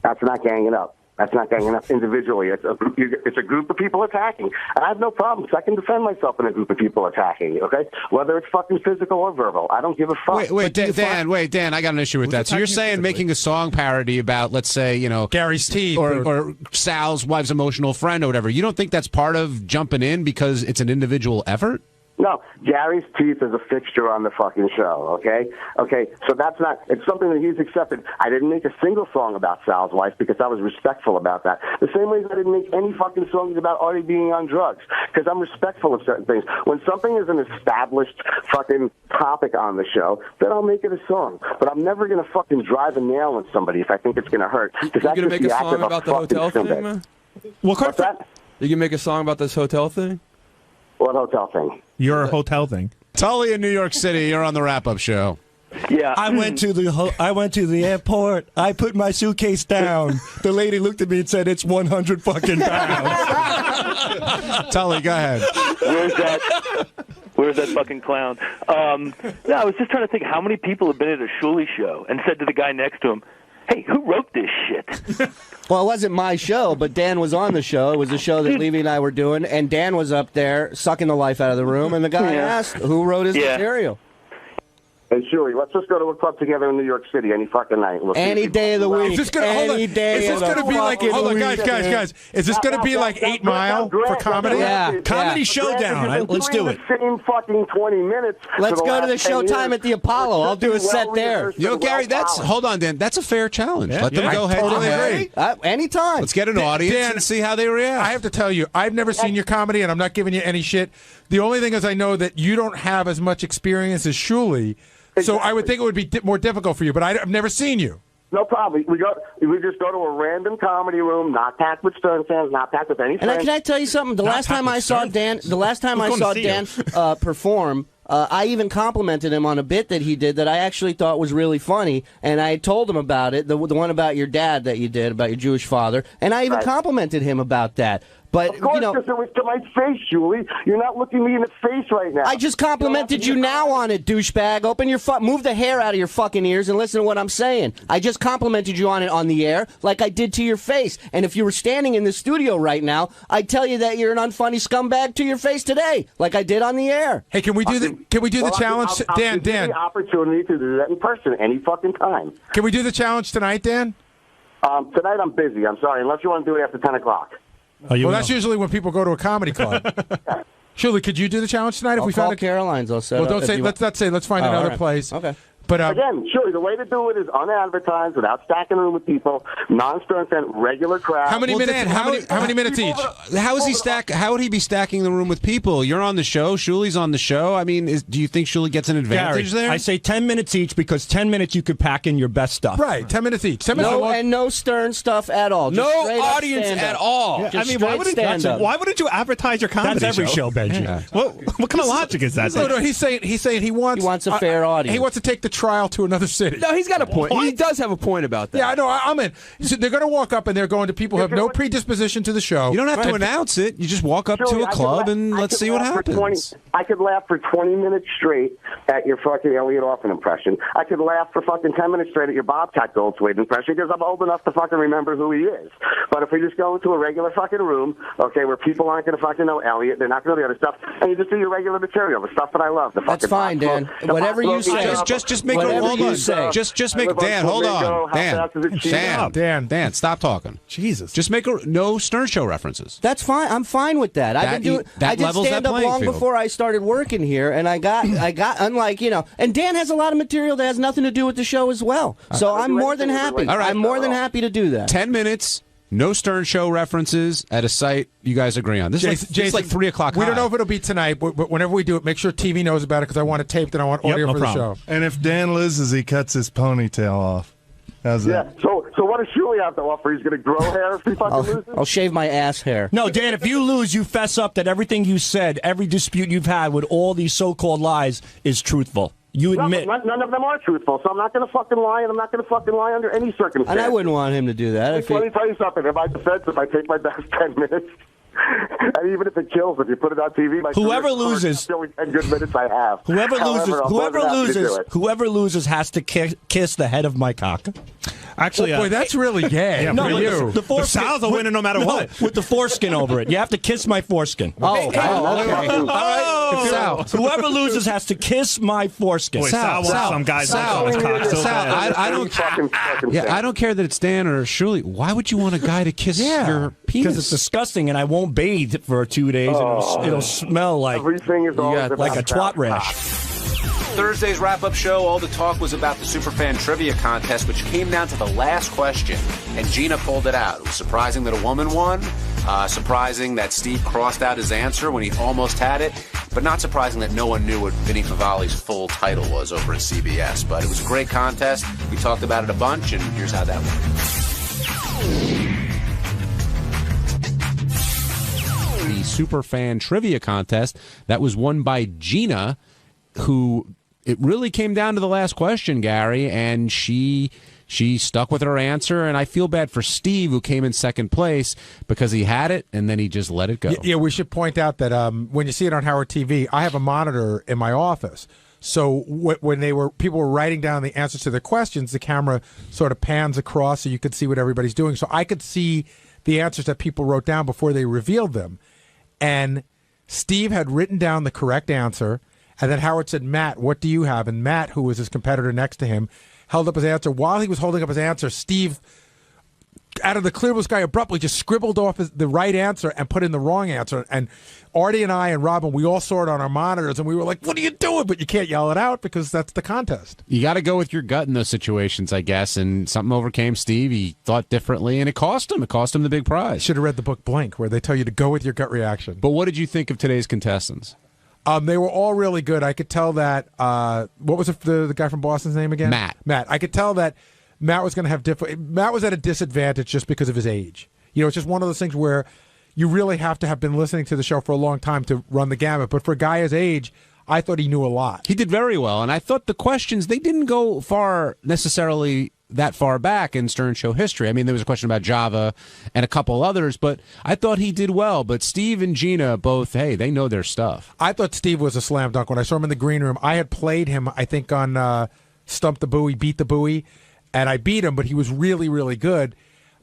That's not ganging up. That's not ganging up individually. It's a group of people attacking. And I have no problems. I can defend myself in a group of people attacking, okay? Whether it's fucking physical or verbal. I don't give a fuck.
Wait, Dan, I got an issue with that. So you're saying making a song parody about, let's say,
Gary's teeth
or Sal's wife's emotional friend or whatever. You don't think that's part of jumping in because it's an individual effort?
No, Gary's teeth is a fixture on the fucking show, okay? Okay, so that's not, it's something that he's accepted. I didn't make a single song about Sal's wife because I was respectful about that. The same way as I didn't make any fucking songs about Artie being on drugs because I'm respectful of certain things. When something is an established fucking topic on the show, then I'll make it a song. But I'm never going to fucking drive a nail on somebody if I think it's going to hurt.
You're going to make a song about the hotel thing, man?
What's that?
You can make a song about this hotel thing?
What hotel thing?
Your hotel thing.
Tully in New York City. You're on the wrap-up show.
Yeah. I went to the airport. I put my suitcase down. The lady looked at me and said, "It's 100 fucking pounds."
Tully, go ahead.
Where's that fucking clown? No, I was just trying to think how many people have been at a Shuley show and said to the guy next to him, "Hey, who wrote this shit?"
Well, it wasn't my show, but Dan was on the show. It was a show that Levy and I were doing, and Dan was up there sucking the life out of the room, and the guy asked who wrote his material.
Hey, Shuey, let's just go to a club together in New York City any fucking night. We'll
any day of the week.
Is this gonna,
any day
is this going to be like, hold on, guys. Is this going to be like 8 Mile for comedy?
Yeah.
Comedy Showdown. Let's do it.
The same fucking 20 minutes.
Let's go to the Showtime at the Apollo. I'll do a set there.
Yo, Gary, hold on, Dan. That's a fair challenge. Let them go ahead.
Totally agree.
Anytime.
Let's get an audience and see how they react.
I have to tell you, I've never seen your comedy, and I'm not giving you any shit. The only thing is I know that you don't have as much experience as Shuley. So I would think it would be more difficult for you, but I've never seen you.
No problem. We just go to a random comedy room, not packed with Stern fans, not packed with any friends.
And can I tell you something? The last time I saw Dan perform, I even complimented him on a bit that he did that I actually thought was really funny, and I told him about it, the one about your dad that you did, about your Jewish father, and I even complimented him about that. But,
of course, because it was to my face, Julie. You're not looking me in the face right now.
I just complimented you now on it, douchebag. Open your move the hair out of your fucking ears and listen to what I'm saying. I just complimented you on it on the air, like I did to your face. And if you were standing in the studio right now, I'd tell you that you're an unfunny scumbag to your face today, like I did on the air.
Hey, can we do the challenge, Dan?
I'll give you the opportunity to do that in person any fucking time.
Can we do the challenge tonight, Dan?
Tonight I'm busy. I'm sorry, unless you want to do it after 10 o'clock.
Well, that's usually when people go to a comedy club. Shirley, could you do the challenge tonight if we found
Caroline's? I'll set
Well, don't say. Let's not say. Let's find another place.
Okay.
But
again, Shirley, the way to do it is unadvertised, without stacking the room with people, non-Stern fan, regular crowd.
How many minutes?
Dan, how many minutes each?
How is he How would he be stacking the room with people? You're on the show. Shuli's on the show. I mean, do you think Shuli gets an advantage
Gary,
there?
I say 10 minutes each because 10 minutes you could pack in your best stuff.
Right, 10 minutes each. 10
minutes and no Stern stuff at all. Just
no audience at all.
Yeah, I mean, why
wouldn't you advertise your comedy
That's every show, Benji.
Yeah. What kind of logic is that?
No, he's saying he wants
a fair audience.
He wants to take the trial to another city.
No, he's got a point. He does have a point about that.
Yeah, I know. I'm in. So they're going to walk up and they're going to people who have no predisposition to the show.
You don't have to announce it. You just walk up to a club and let's see what happens.
I could laugh for 20 minutes straight at your fucking Elliot Orphan impression. I could laugh for fucking 10 minutes straight at your Bobcat Goldthwait impression because I'm old enough to fucking remember who he is. But if we just go into a regular fucking room, okay, where people aren't going to fucking know Elliot, they're not going to know the other stuff, and you just do your regular material, the stuff that I love.
That's fine, Dan. Whatever you say.
Just make a hold on. Just make Dan. Hold on, Dan. Stop talking.
Jesus.
Just make no Stern Show references.
That's fine. I'm fine with that. I did stand up long before I started working here, and I got unlike and Dan has a lot of material that has nothing to do with the show as well. So I'm more than happy.
All right.
I'm more than happy to do that.
10 minutes. No Stern Show references at a site you guys agree on. This is like 3 o'clock.
We don't know if it'll be tonight, but whenever we do it, make sure TV knows about it because I want it taped and I want audio for the show.
And if Dan loses, he cuts his ponytail off. How's that?
So what does Shuli have to offer? He's going to grow hair if he fucking loses?
I'll shave my ass hair.
No, Dan, if you lose, you fess up that everything you said, every dispute you've had with all these so-called lies is truthful. You admit.
None of them are truthful, so I'm not going to fucking lie, and I'm not going to fucking lie under any circumstance.
And I wouldn't want him to do that.
Let me tell you something. In my defense, if I take my best 10 minutes, and even if it kills, if you put it on TV,
whoever loses,
still 10 good minutes I have.
Whoever loses has to kiss the head of my cock.
Actually, boy, that's really gay.
No,
for you.
The South will win no matter what. With the foreskin over it. You have to kiss my foreskin.
Okay.
All right. Whoever loses has to kiss my foreskin.
Boy, Sal wants some guys on his cock so bad.
I don't care that it's Dan or Shirley. Why would you want a guy to kiss your penis?
Because it's disgusting, and I won't bathe for 2 days, and it'll smell like a twat rash.
Thursday's wrap-up show, all the talk was about the Superfan Trivia Contest, which came down to the last question, and Gina pulled it out. It was surprising that a woman won, surprising that Steve crossed out his answer when he almost had it, but not surprising that no one knew what Vinny Favale's full title was over at CBS. But it was a great contest. We talked about it a bunch, and here's how that went.
The Superfan Trivia Contest that was won by Gina, who it really came down to the last question, Gary, and she stuck with her answer, and I feel bad for Steve, who came in second place because he had it, and then he just let it go.
Yeah, we should point out that when you see it on Howard TV, I have a monitor in my office. So when people were writing down the answers to their questions, the camera sort of pans across so you could see what everybody's doing. So I could see the answers that people wrote down before they revealed them. And Steve had written down the correct answer, and then Howard said, "Matt, what do you have?" And Matt, who was his competitor next to him, held up his answer. While he was holding up his answer, Steve, out of the clear blue sky, abruptly just scribbled off the right answer and put in the wrong answer. And Artie and I and Robin, we all saw it on our monitors, and we were like, "What are you doing?" But you can't yell it out because that's the contest.
You got to go with your gut in those situations, I guess, and something overcame Steve. He thought differently, and it cost him. It cost him the big prize.
Should have read the book Blink, where they tell you to go with your gut reaction.
But what did you think of today's contestants?
They were all really good. I could tell that, what was the guy from Boston's name again?
Matt.
I could tell that Matt was going to have Matt was at a disadvantage just because of his age. You know, it's just one of those things where you really have to have been listening to the show for a long time to run the gamut. But for a guy his age, I thought he knew a lot.
He did very well, and I thought the questions, they didn't go necessarily that far back in Stern Show history. I mean, there was a question about Java and a couple others, but I thought he did well. But Steve and Gina both, hey, they know their stuff.
I thought Steve was a slam dunk when I saw him in the green room. I had played him, I think, on Stump the Buoy, Beat the Buoy, and I beat him, but he was really, really good.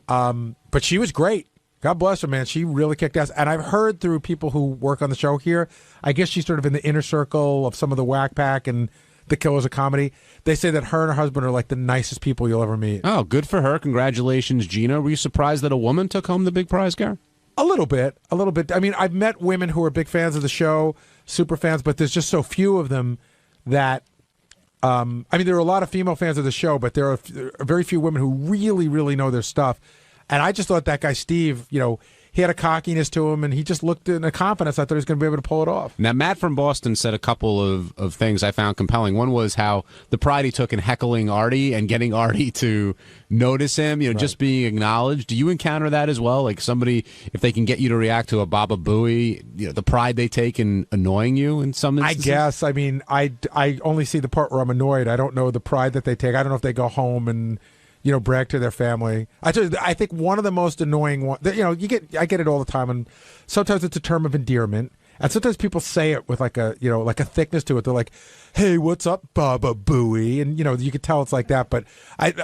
But she was great. God bless her, man. She really kicked ass. And I've heard through people who work on the show here, I guess she's sort of in the inner circle of some of the Whack Pack and the Killers of Comedy. They say that her and her husband are like the nicest people you'll ever meet.
Oh, good for her. Congratulations, Gina. Were you surprised that a woman took home the big prize, Gary?
A little bit. I mean, I've met women who are big fans of the show, super fans, but there's just so few of them that, I mean, there are a lot of female fans of the show, but there are very few women who really, really know their stuff. And I just thought that guy, Steve, you know, he had a cockiness to him, and he just looked in a confidence. I thought he was going to be able to pull it off.
Now, Matt from Boston said a couple of things I found compelling. One was how the pride he took in heckling Artie and getting Artie to notice him, you know, just being acknowledged. Do you encounter that as well? Like somebody, if they can get you to react to a Baba Booey, you know, the pride they take in annoying you in some instances?
I guess. I mean, I only see the part where I'm annoyed. I don't know the pride that they take. I don't know if they go home and, you know, brag to their family. I think one of the most annoying ones, you know, I get it all the time, and sometimes it's a term of endearment, and sometimes people say it with like a thickness to it. They're like, "Hey, what's up, Baba Booey?" And you know, you could tell it's like that. But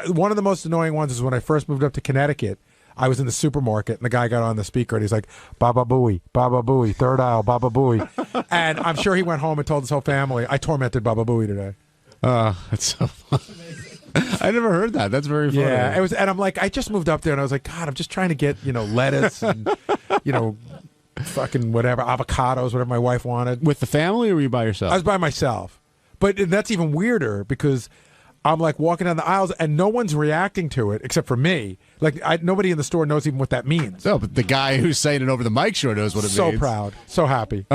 one of the most annoying ones is when I first moved up to Connecticut. I was in the supermarket, and the guy got on the speaker, and he's like, "Baba Booey, third aisle, Baba Booey," and I'm sure he went home and told his whole family, "I tormented Baba Booey today."
That's so funny. I never heard that. That's very funny.
Yeah, it was, and I'm like, I just moved up there, and I was like, God, I'm just trying to get, you know, lettuce and, you know, fucking whatever, avocados, whatever my wife wanted.
With the family, or were you by yourself?
I was by myself. But that's even weirder because I'm like walking down the aisles, and no one's reacting to it except for me. Like, nobody in the store knows even what that means.
No, but the guy who's saying it over the mic sure knows what it means.
So proud. So happy.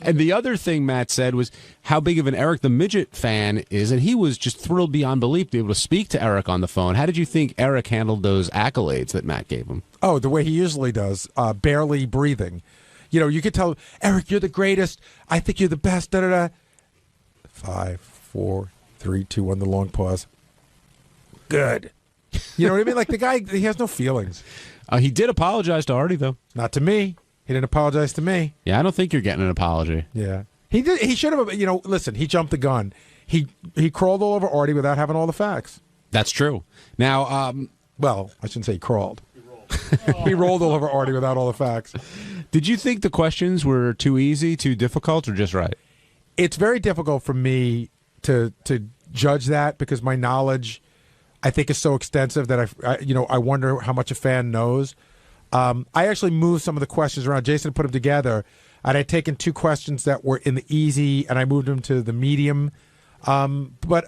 And the other thing Matt said was how big of an Eric the Midget fan is, and he was just thrilled beyond belief to be able to speak to Eric on the phone. How did you think Eric handled those accolades that Matt gave him?
Oh, the way he usually does, barely breathing. You know, you could tell, Eric, you're the greatest. I think you're the best. Da da da. 5, 4, 3, 2, 1. The long pause. Good. You know what I mean? Like the guy, he has no feelings.
He did apologize to Artie, though.
Not to me. He didn't apologize to me.
Yeah, I don't think you're getting an apology.
Yeah. He did. He should have, you know, listen, he jumped the gun. He crawled all over Artie without having all the facts.
That's true. Now,
well, I shouldn't say he crawled. He rolled all over Artie without all the facts.
Did you think the questions were too easy, too difficult, or just right?
It's very difficult for me to judge that because my knowledge, I think, is so extensive that I wonder how much a fan knows. I actually moved some of the questions around. Jason put them together, and I'd taken 2 questions that were in the easy, and I moved them to the medium. But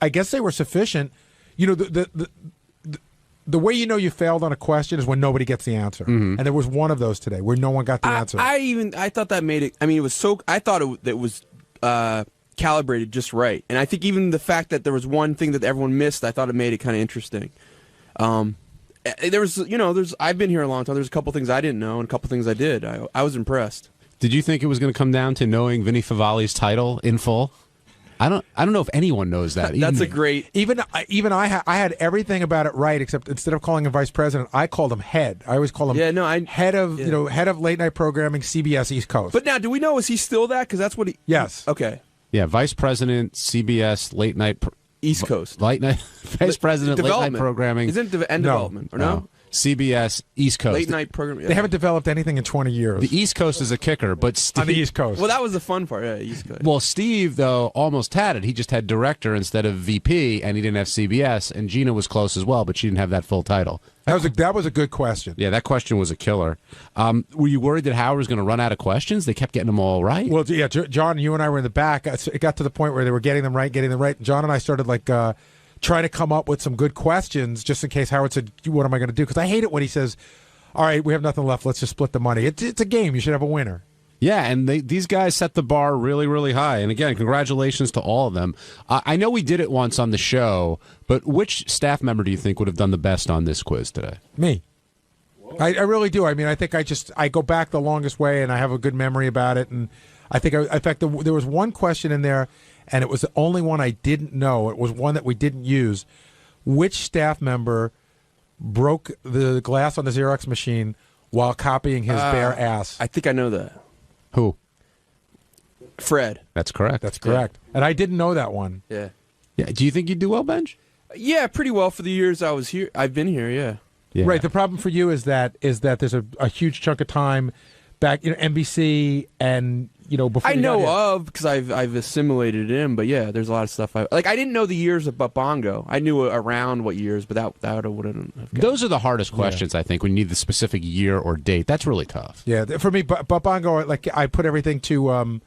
I guess they were sufficient. You know, the way you know you failed on a question is when nobody gets the answer. Mm-hmm. And there was one of those today where no one got the answer.
I thought that made it. I mean, it was so. I thought it was calibrated just right, and I think even the fact that there was one thing that everyone missed, I thought it made it kind of interesting. There was, I've been here a long time. There's a couple things I didn't know and a couple things I did. I was impressed.
Did you think it was going to come down to knowing Vinny Favale's title in full? I don't know if anyone knows that.
That's a great.
Even I had everything about it right, except instead of calling him vice president, I called him head. I always call him head of head of late night programming, CBS East Coast.
But now, do we know, is he still that? Because that's what he.
Yes.
Okay.
Yeah, vice president, CBS late night
East Coast
late night vice president late night programming.
Isn't development or no?
CBS East Coast
late night program. Yeah.
They haven't developed anything in 20 years.
The East Coast is a kicker, but Steve,
on the East Coast.
Well, that was the fun part. Yeah, East Coast.
Well, Steve though almost had it. He just had director instead of VP, and he didn't have CBS. And Gina was close as well, but she didn't have that full title.
That was a good question.
Yeah, that question was a killer. Were you worried that Howard was going to run out of questions? They kept getting them all right.
Well, yeah, John, you and I were in the back. It got to the point where they were getting them right. John and I started trying to come up with some good questions just in case Howard said, what am I going to do? Because I hate it when he says, all right, we have nothing left, let's just split the money. It's a game. You should have a winner.
Yeah, and these guys set the bar really, really high. And again, congratulations to all of them. I know we did it once on the show, but which staff member do you think would have done the best on this quiz today?
Me. I really do. I mean, I think I go back the longest way, and I have a good memory about it. And I think, in fact, there was one question in there, and it was the only one I didn't know. It was one that we didn't use. Which staff member broke the glass on the Xerox machine while copying his bare ass?
I think I know that.
Who?
Fred.
That's correct.
That's correct. Yeah. And I didn't know that one.
Yeah.
Yeah. Do you think you'd do well, Benj?
Yeah, pretty well for the years I was here. I've been here, yeah.
Right. The problem for you is that there's a huge chunk of time back, NBC and before
I know of because I've assimilated it in, but yeah, there's a lot of stuff I didn't know the years of Bongo. I knew around what years, but that wouldn't have.
Those are the hardest questions, I think, when you need the specific year or date. That's really tough.
Yeah, for me, Bongo, I put everything to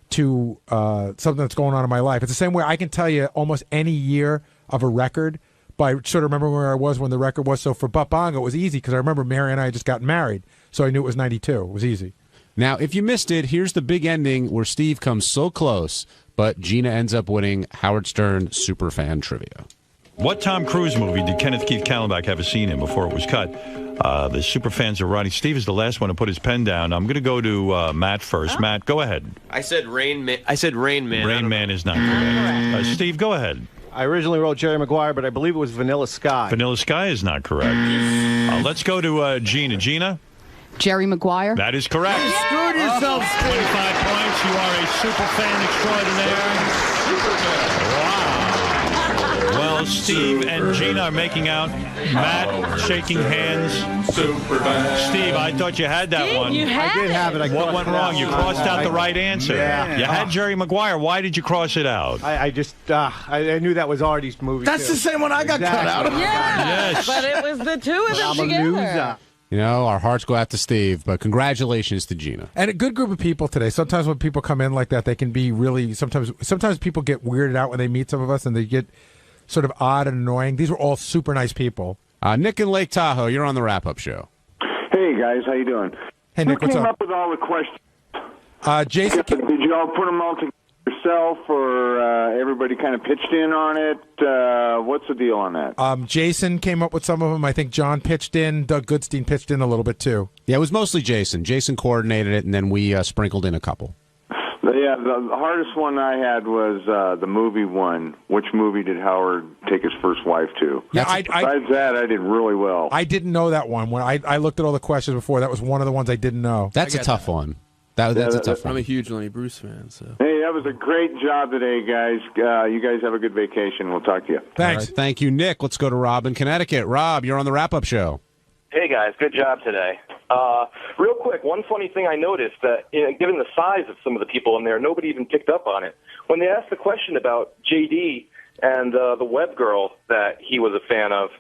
something that's going on in my life. It's the same way I can tell you almost any year of a record by sort of remembering where I was when the record was. So for Bongo, it was easy because I remember Mary and I had just gotten married, so I knew it was 92. It was easy.
Now, if you missed it, here's the big ending where Steve comes so close, but Gina ends up winning Howard Stern Superfan Trivia.
What Tom Cruise movie did Kenneth Keith Kallenbach have a scene in before it was cut? The superfans of Ronnie. Steve is the last one to put his pen down. I'm going to go to Matt first. Matt, go ahead.
I said Rain Man.
Rain Man is not correct. Steve, go ahead.
I originally wrote Jerry Maguire, but I believe it was Vanilla Sky.
Vanilla Sky is not correct. Let's go to Gina. Gina?
Jerry Maguire.
That is correct.
You
screwed yourself, Steve. 25 points. You are a super fan extraordinaire. Wow. Well, Steve and Gina are making out. Matt shaking hands. Super fan. Steve, I thought you had that one.
You had
I did have it.
What went wrong? You crossed out the right answer.
Yeah.
You had Jerry Maguire. Why did you cross it out?
I just I knew that was Artie's movie.
That's the same one I got cut out of.
Yeah,
Yes.
but it was the two of them
I'm
together.
a loser.
Our hearts go out to Steve, but congratulations to Gina.
And a good group of people today. Sometimes when people come in like that, they can be really, sometimes people get weirded out when they meet some of us and they get sort of odd and annoying. These were all super nice people.
Nick in Lake Tahoe, you're on the wrap-up show.
Hey, guys, how you doing?
Hey, Nick,
Who
what's
came
up?
up with all the questions?
Jason.
Did you all put them all together yourself, or everybody kind of pitched in on it? What's the deal on that?
Jason came up with some of them. I think John pitched in. Doug Goodstein pitched in a little bit, too.
Yeah, it was mostly Jason. Jason coordinated it, and then we sprinkled in a couple.
Yeah, the hardest one I had was the movie one. Which movie did Howard take his first wife to?
Yeah,
Besides that, I did really well.
I didn't know that one. When I looked at all the questions before, that was one of the ones I didn't know.
That's a tough one. That's a tough one.
I'm a huge Lenny Bruce fan. So.
Hey, that was a great job today, guys. You guys have a good vacation. We'll talk to you.
Thanks. Right, thank you, Nick. Let's go to Rob in Connecticut. Rob, you're on the wrap-up show.
Hey, guys. Good job today. Real quick, one funny thing I noticed that, given the size of some of the people in there, nobody even picked up on it. When they asked the question about J.D. and the web girl that he was a fan of,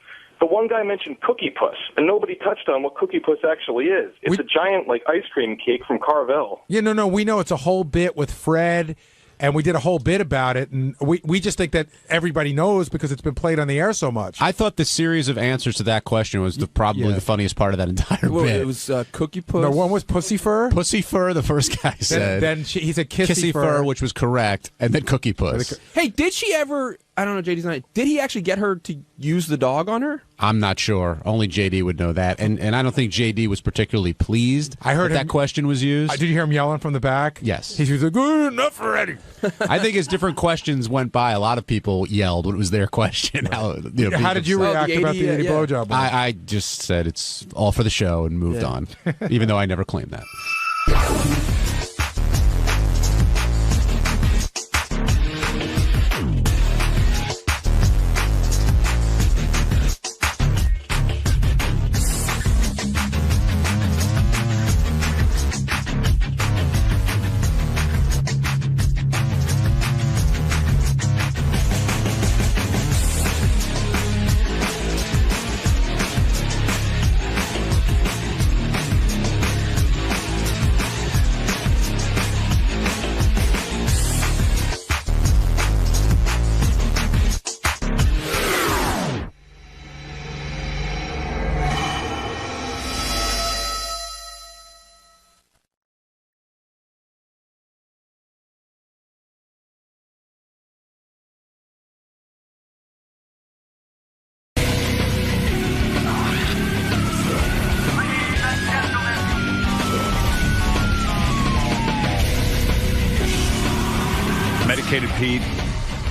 the one guy mentioned Cookie Puss, and nobody touched on what Cookie Puss actually is. It's a giant, ice cream cake from Carvel.
Yeah, no, we know it's a whole bit with Fred, and we did a whole bit about it, and we just think that everybody knows because it's been played on the air so much.
I thought the series of answers to that question was probably the funniest part of that entire bit.
It was Cookie Puss.
No, one was Pussy Fur.
Pussy Fur, the first guy said.
Then he said Kissy
Fur, which was correct, and then Cookie Puss.
Hey, did she ever I don't know. JD's not. Did he actually get her to use the dog on her?
I'm not sure. Only JD would know that, and I don't think JD was particularly pleased.
I heard
that question was used.
Did you hear him yelling from the back?
Yes.
He was like, "Good enough already."
I think as different questions went by, a lot of people yelled when it was their question. How
did you react about the 80 blowjob?
I just said it's all for the show and moved on, even though I never claimed that.
Medicated Pete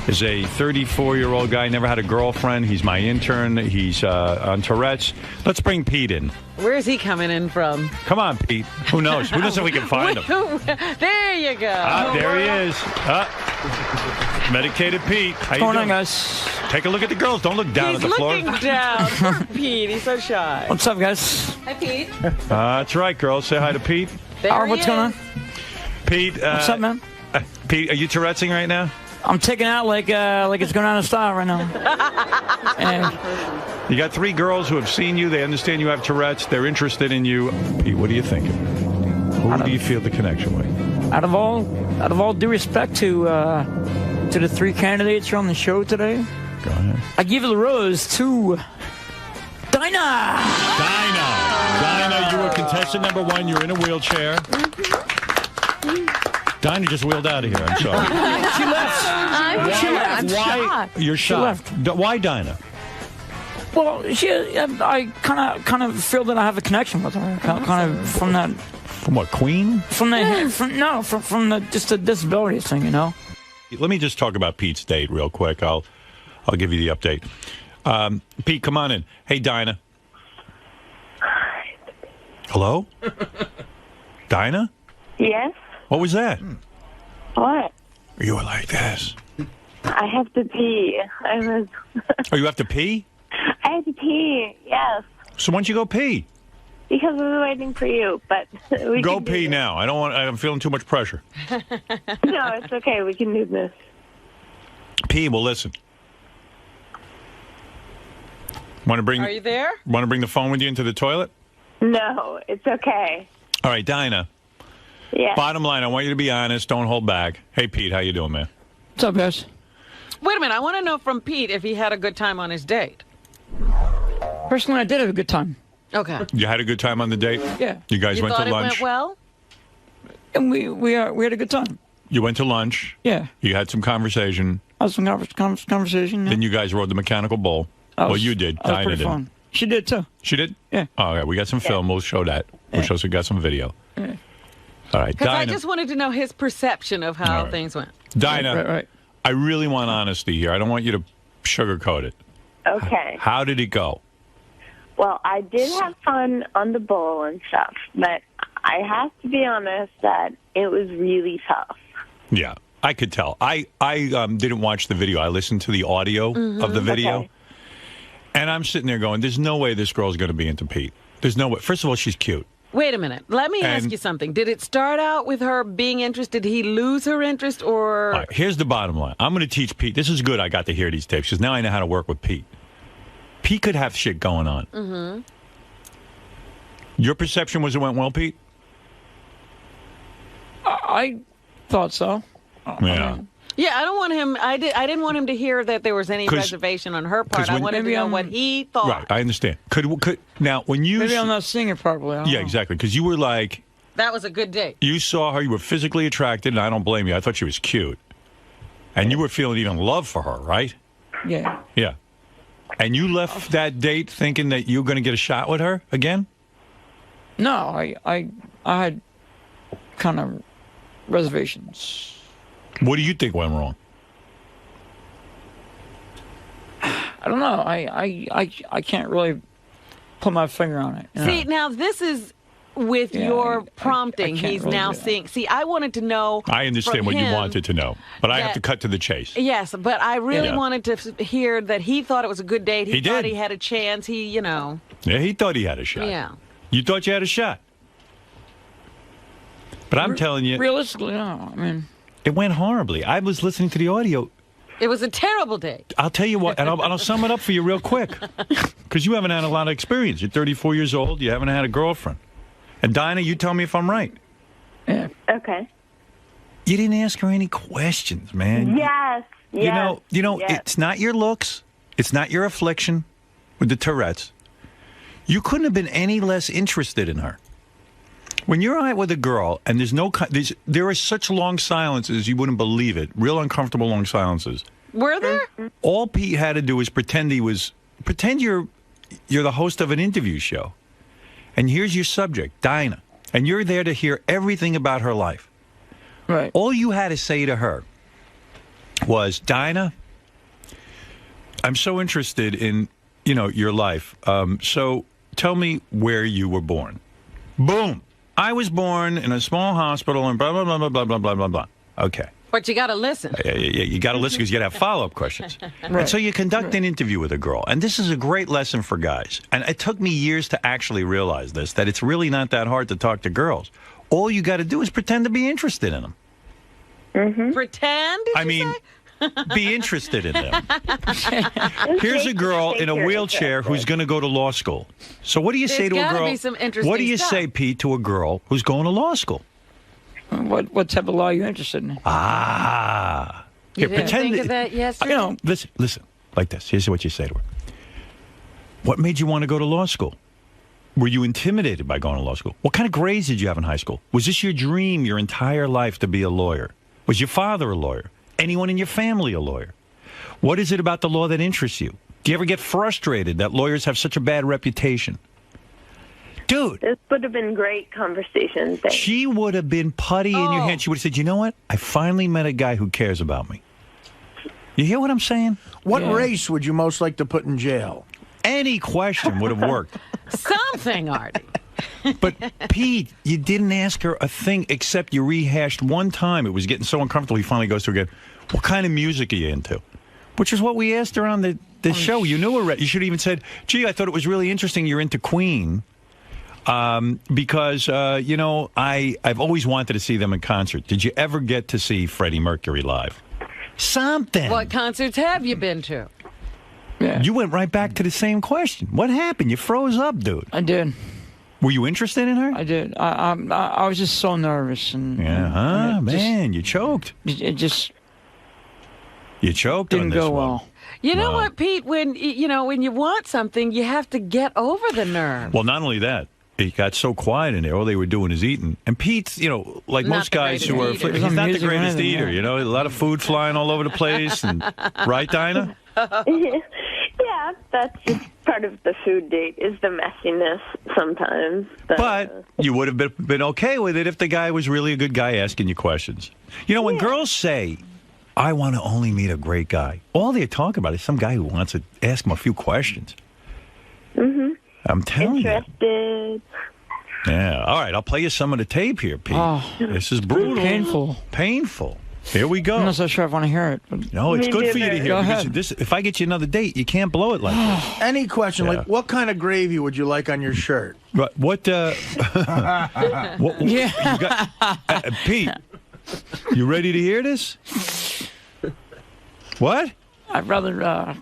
is a 34-year-old guy, never had a girlfriend. He's my intern. He's on Tourette's. Let's bring Pete in.
Where's he coming in from?
Come on, Pete. Who knows? Who knows if we can find him?
There you go.
There he is. Medicated Pete. How
What's going on, guys?
Take a look at the girls. Don't look down
He's
at the floor.
looking down. Poor Pete. He's so shy.
What's up, guys?
Hi, Pete.
That's right, girls. Say hi to Pete.
What's going on?
Pete.
What's up, man?
Pete, are you Tourette'ing right now?
I'm taking out like it's going out of style right now.
You got 3 girls who have seen you. They understand you have Tourette's. They're interested in you. Pete, what are you thinking? Who do you feel the connection with?
Out of all due respect to the 3 candidates who are on the show today,
go ahead.
I give the rose to Dinah.
Dinah, you were contestant number 1. You're in a wheelchair. Dinah just wheeled out of here. I'm sorry.
She left.
I'm shocked. You're shocked.
She left.
Why Dinah?
Well, I kind of feel that I have a connection with her. Kind of from that.
From what, Queen?
From the just the disability thing, you know.
Let me just talk about Pete's date real quick. I'll give you the update. Pete, come on in. Hey, Dinah. Hello? Dinah?
Yes?
What was that?
What?
You were like this.
I have to pee.
Oh, you have to pee?
I have to pee, yes.
So why don't you go pee?
Because I was waiting for you, but we
Go
can do
pee
this.
now. I'm feeling too much pressure.
No, it's okay. We can do this.
Pee, well, listen.
Are you there?
Want to bring the phone with you into the toilet?
No, it's okay.
All right, Dinah.
Yeah.
Bottom line, I want you to be honest. Don't hold back. Hey, Pete, how you doing, man?
What's up, guys?
Wait a minute. I want to know from Pete if he had a good time on his date.
Personally, I did have a good time.
Okay.
You had a good time on the date?
Yeah.
You guys went to lunch?
You thought it went well?
And we had a good time.
You went to lunch?
Yeah.
You had some conversation?
I was some conversation. Yeah.
Then you guys rode the mechanical bull? You did.
That was
Dinah
pretty
did.
fun. She did, too.
She did?
Yeah.
All right, we got some film. We'll show that. We'll show we got some video.
Yeah.
All right,
Because I
Dinah.
just wanted to know his perception of how things went.
Dinah,
Right.
I really want honesty here. I don't want you to sugarcoat it.
Okay.
How did it go?
Well, I did have fun on the bowl and stuff, but I have to be honest that it was really tough.
Yeah, I could tell. I didn't watch the video. I listened to the audio of the video.
Okay.
And I'm sitting there going, there's no way this girl's going to be into Pete. There's no way. First of all, she's cute.
Wait a minute. Let me ask you something. Did it start out with her being interested? Did he lose her interest or...
All right, here's the bottom line. I'm going to teach Pete. This is good I got to hear these tapes because now I know how to work with Pete. Pete could have shit going on.
Mm-hmm.
Your perception was it went well, Pete?
I thought so.
Yeah.
Yeah, I don't want him... I didn't want him to hear that there was any
'Cause-
reservation on her part. I
when-
wanted to know what he thought.
Right, I understand. Could now when you...
Maybe I'm not seeing it properly. I don't
Yeah,
know.
exactly. Because you were like...
That was a good date.
You saw her, you were physically attracted, and I don't blame you. I thought she was cute. And you were feeling even love for her, right?
Yeah.
Yeah. And you left that date thinking that you were going to get a shot with her again?
No, I had kind of reservations.
What do you think went wrong?
I don't know. I can't really put my finger on it.
See, now this is with your prompting.
can't
He's
really
now
do that.
seeing. See, I wanted to know.
I understand
from
what you
him
wanted to know, but I have
that-
to cut to the chase.
Yes, but I really
Yeah.
wanted to hear that he thought it was a good date. He
He
thought
did.
he had a chance.
Yeah, he thought he had a shot.
Yeah.
You thought you had a shot. But I'm telling you,
Realistically, no. I mean,
it went horribly. I was listening to the audio.
It was a terrible date.
I'll tell you what, and I'll sum it up for you real quick. Because you haven't had a lot of experience. You're 34 years old. You haven't had a girlfriend. And Dinah, you tell me if I'm right.
Yeah.
Okay.
You didn't ask her any questions, man.
Yes.
You know,
yes.
it's not your looks. It's not your affliction with the Tourette's. You couldn't have been any less interested in her. When you're out with a girl and there are such long silences, you wouldn't believe it. Real uncomfortable long silences.
Were there?
All Pete had to do was pretend you're the host of an interview show. And here's your subject, Dinah. And you're there to hear everything about her life.
Right.
All you had to say to her was, Dinah, I'm so interested in, your life. So tell me where you were born. Boom. I was born in a small hospital and blah, blah, blah, blah, blah, blah, blah, blah, blah. Okay.
But you got to listen.
You got to listen because you got to have follow-up questions.
Right.
And so you conduct an interview with a girl. And this is a great lesson for guys. And it took me years to actually realize this, that it's really not that hard to talk to girls. All you got to do is pretend to be interested in them.
Mm-hmm. Pretend?
I mean, be interested in them. Here's a girl in a wheelchair who's going to go to law school. So what do you say to a
There's gotta
girl?
be some interesting
What do you
stuff.
say, Pete, to a girl who's going to law school?
What type of law are you interested in?
Ah.
You
Here,
didn't think of that yesterday?
Listen, like this. Here's what you say to her. What made you want to go to law school? Were you intimidated by going to law school? What kind of grades did you have in high school? Was this your dream your entire life to be a lawyer? Was your father a lawyer? Anyone in your family a lawyer? What is it about the law that interests you? Do you ever get frustrated that lawyers have such a bad reputation? Dude.
This would have been great conversation. Thanks.
She would have been putty in your hand. She would have said, you know what? I finally met a guy who cares about me. You hear what I'm saying?
What race would you most like to put in jail?
Any question would have worked.
Something, Artie.
But, Pete, you didn't ask her a thing except you rehashed one time. It was getting so uncomfortable. He finally goes to her again, what kind of music are you into? Which is what we asked her on the show. You knew already. You should have even said, gee, I thought it was really interesting you're into Queen. Because, I've always wanted to see them in concert. Did you ever get to see Freddie Mercury live? Something.
What concerts have you been to?
Yeah.
You went right back to the same question. What happened? You froze up, dude.
I did.
Were you interested in her?
I did. I was just so nervous and
man, you choked.
It just
you choked
didn't
on this
go
one.
well.
You know what, Pete? When you want something, you have to get over the nerve.
Well, not only that, it got so quiet in there. All they were doing is eating. And Pete's, like
Not
most
the
guys who
greatest
are,
eater.
he's not the
Music or
greatest
anything,
eater.
yeah.
A lot of food flying all over the place. And right, Dinah?
Yeah, that's just part of the food date is the messiness sometimes.
But you would have been okay with it if the guy was really a good guy asking you questions. When girls say, I want to only meet a great guy, all they're talking about is some guy who wants to ask him a few questions.
Mm-hmm.
I'm telling
Interested.
you. Yeah. All right, I'll play you some of the tape here, Pete.
Oh,
this is brutal.
Painful.
Here we go.
I'm not so sure I want to hear it. But
No, it's good for you to hear.
Go
Because
ahead.
if I get you another date, you can't blow it like this.
Any question,
Yeah.
like what kind of gravy would you like on your shirt?
What? What you got, Pete, you ready to hear this? What?
I'd rather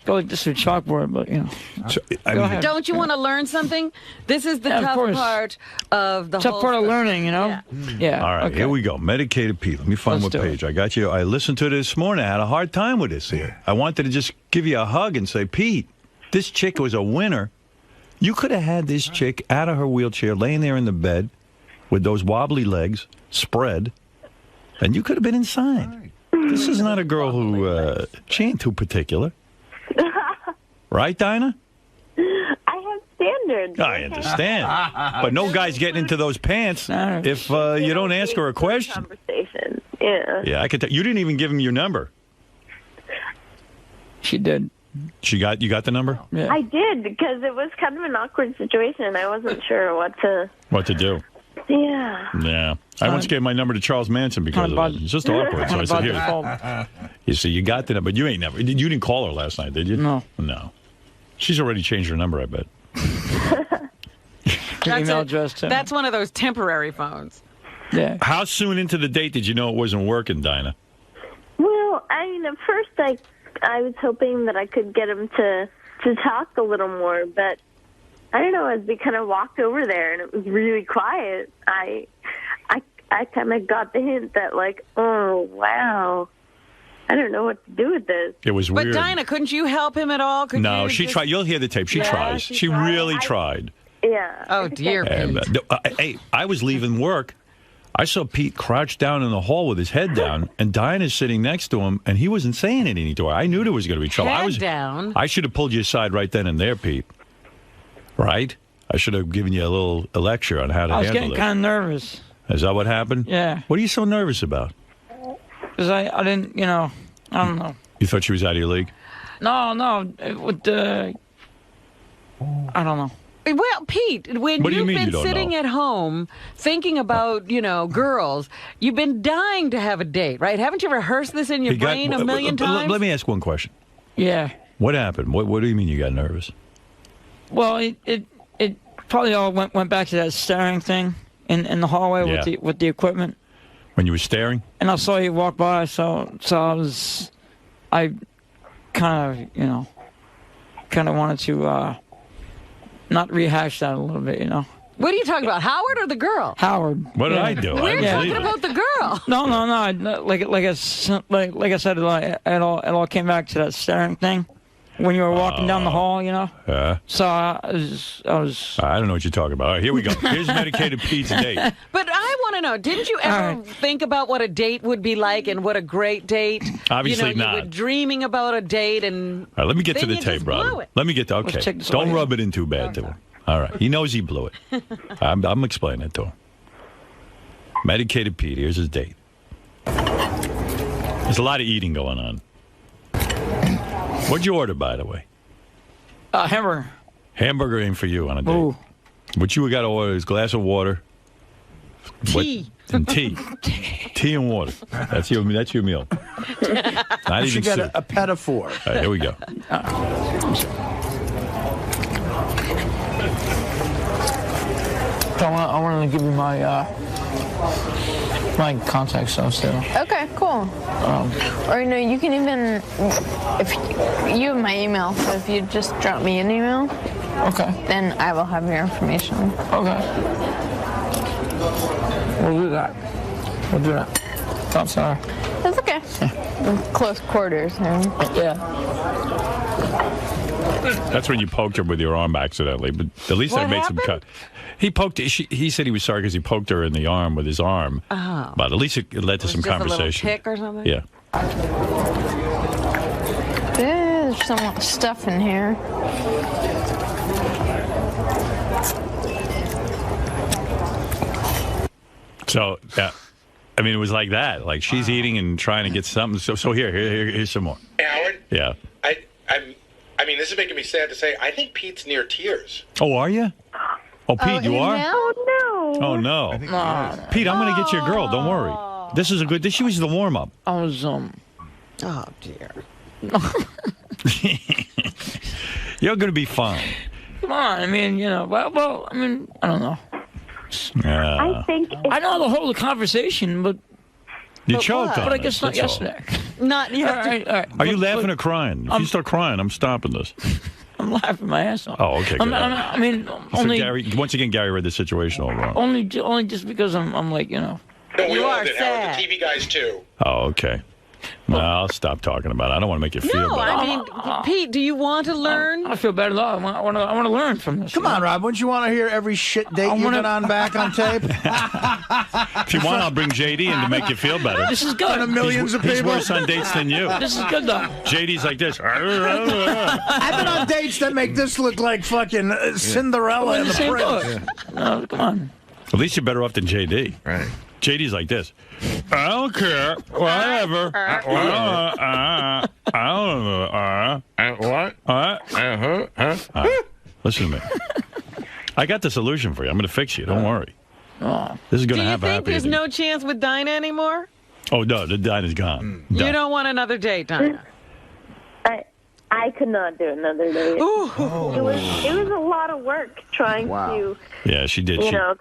go like this with chalkboard, but Go ahead.
Don't you want to learn something? This is the
Yeah, of
tough
course.
part of the
Tough
whole
part of
stuff.
learning, Yeah.
All right,
okay.
here we go. Medicated Pete. Let me find
Let's
what
do
page. I got you. I listened to it this morning. I had a hard time with this here. I wanted to just give you a hug and say, Pete, this chick was a winner. You could have had this chick out of her wheelchair, laying there in the bed with those wobbly legs spread, and you could have been inside. This is not a girl who, she ain't too particular. Right, Dinah?
I have standards.
I understand. But no guy's getting into those pants if you don't ask her a question.
Conversation. Yeah.
Yeah, I could tell. You didn't even give him your number.
She did.
You got the number?
Yeah.
I did, because it was kind of an awkward situation, and I wasn't sure what to
do.
Yeah.
Yeah. I once gave my number to Charles Manson because of it. It's just awkward. So I said, here. You see, you got the number. But you ain't never. You didn't call her last night, did you?
No.
No. She's already changed her number, I bet.
Email address, too.
That's one of those temporary phones.
Yeah.
How soon into the date did you know it wasn't working, Dinah?
Well, I mean, at first I was hoping that I could get him to talk a little more, but I don't know, as we kind of walked over there and it was really quiet, I kind of got the hint that, like, oh, wow, I don't know what to do with this.
It was weird.
But Dinah, couldn't you help him at all?
No, she tried. You'll hear the tape. She tries. She really tried.
Yeah.
Oh, dear.
And, hey, I was leaving work. I saw Pete crouched down in the hall with his head down, and Dinah's sitting next to him, and he wasn't saying anything to her. I knew there was going to be trouble.
Head down.
I should have pulled you aside right then and there, Pete. Right? I should have given you a lecture on how to handle it.
I was getting kind of nervous.
Is that what happened?
Yeah.
What are you so nervous about?
Because I didn't, I don't know.
You thought she was out of your league?
No, with the, I don't know.
Well, Pete, when you've been sitting at home thinking about, girls, you've been dying to have a date, right? Haven't you rehearsed this in your brain a million times?
Let me ask one question.
Yeah.
What happened? What do you mean you got nervous?
Well, it probably all went back to that staring thing in the hallway with the equipment.
When you were staring?
And I saw you walk by, so I kind of wanted to not rehash that a little bit,
What are you talking about, Howard or the girl?
Howard.
What did I do?
We're talking about the girl.
No. Like I said, it all came back to that staring thing when you were walking down the hall,
Yeah.
So I was.
I don't know what you're talking about. All right, here we go. Here's Medicated Pete's date.
But I want to know, didn't you ever think about what a date would be like and what a great date?
Obviously not.
You were dreaming about a date and...
All right, let me get to the
you
tape,
just
brother.
blew it.
Let me get to... Okay, don't rub it in too bad to him. All right, he knows he blew it. I'm explaining it to him. Medicated Pete, here's his date. There's a lot of eating going on. What'd you order, by the way?
Hamburger.
Hamburger ain't for you on a date.
Ooh.
What you got to order is a glass of water.
Tea.
And tea. Tea and water. That's your meal. Not
You
even
got
soup.
a pedophore.
All right, here we go.
I wanted to give you my my contact stuff still.
Okay, cool. Or you can even, if you have my email, so if you just drop me an email, then I will have your information.
Okay. We'll do that. I'm sorry.
That's okay. Close quarters.
Yeah.
That's when you poked her with your arm accidentally, but at least I made some cut. He poked. He said he was sorry because he poked her in the arm with his arm.
Oh.
But at least it led to some conversation.
A little tick or something?
Yeah.
There's some stuff in here.
So, I mean, it was like that. Like she's eating and trying to get something. So here's some more.
Hey, Howard.
Yeah.
I mean, this is making me sad to say. I think Pete's near tears.
Oh, are you? Oh, Pete, you are?
Oh, no.
Oh, no. Pete, I'm going to get you a girl. Don't worry. This is a good... This was the warm-up.
I was,
Oh, dear.
You're going to be fine.
Come on, I mean, well, I mean, I don't know.
I think...
I know the whole conversation, but...
You choked on
But I
it,
guess not
that's all.
yesterday.
Not yesterday.
All right.
Are you laughing or crying? If you start crying, I'm stopping this.
I'm laughing my ass off.
Oh, okay, good.
I mean, only...
Once again, Gary read the situation all wrong.
Only just because I'm like,
No, we all did, Howard. The TV guys, too.
Oh, okay. Well, I'll stop talking about it. I don't want to make you feel
No,
bad.
I mean, Pete, do you want to learn?
I feel better. I want to learn from this.
Come on, Rob. Wouldn't you want to hear every shit date you've been on back on tape?
If you want, I'll bring JD in to make you feel better.
This is good.
In front of millions of
He's
people.
worse on dates than you.
This is good, though.
JD's like this.
I've been on dates that make this look like fucking Cinderella and the
Same
Prince.
book. No, come on.
At least you're better off than JD.
Right.
JD's like this. I don't care. Whatever. I don't know.
What?
Listen to me. I got the solution for you. I'm going to fix you. Don't worry. This is going to happen.
Do you think there's no chance with Dinah anymore?
Oh, no. The Dinah's gone.
You don't want another date, Dinah?
I could not do another day. It was a lot of work trying to,
Yeah, she did.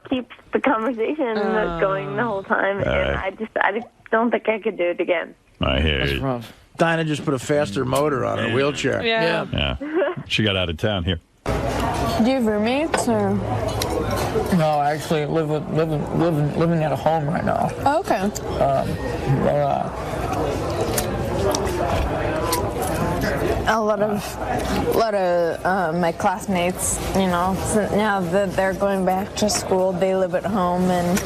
keep the conversation going the whole time, and I just don't think I could do it again.
I hear
That's
you.
rough. Dinah just put a faster motor on her wheelchair.
Yeah.
She got out of town here.
Do you have roommates or?
No, I actually living at a home right now.
Oh, okay. A lot of my classmates, now that they're going back to school, they live at home, and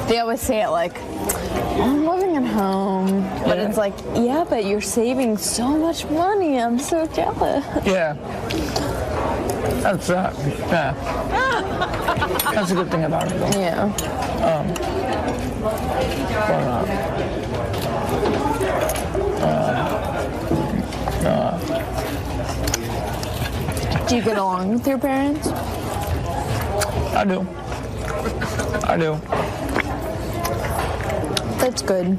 they always say it like, I'm living at home, but it's like, yeah, but you're saving so much money. I'm so jealous.
Yeah. That's That's a good thing about it, though.
Yeah. Do you get along with your parents?
I do.
That's good.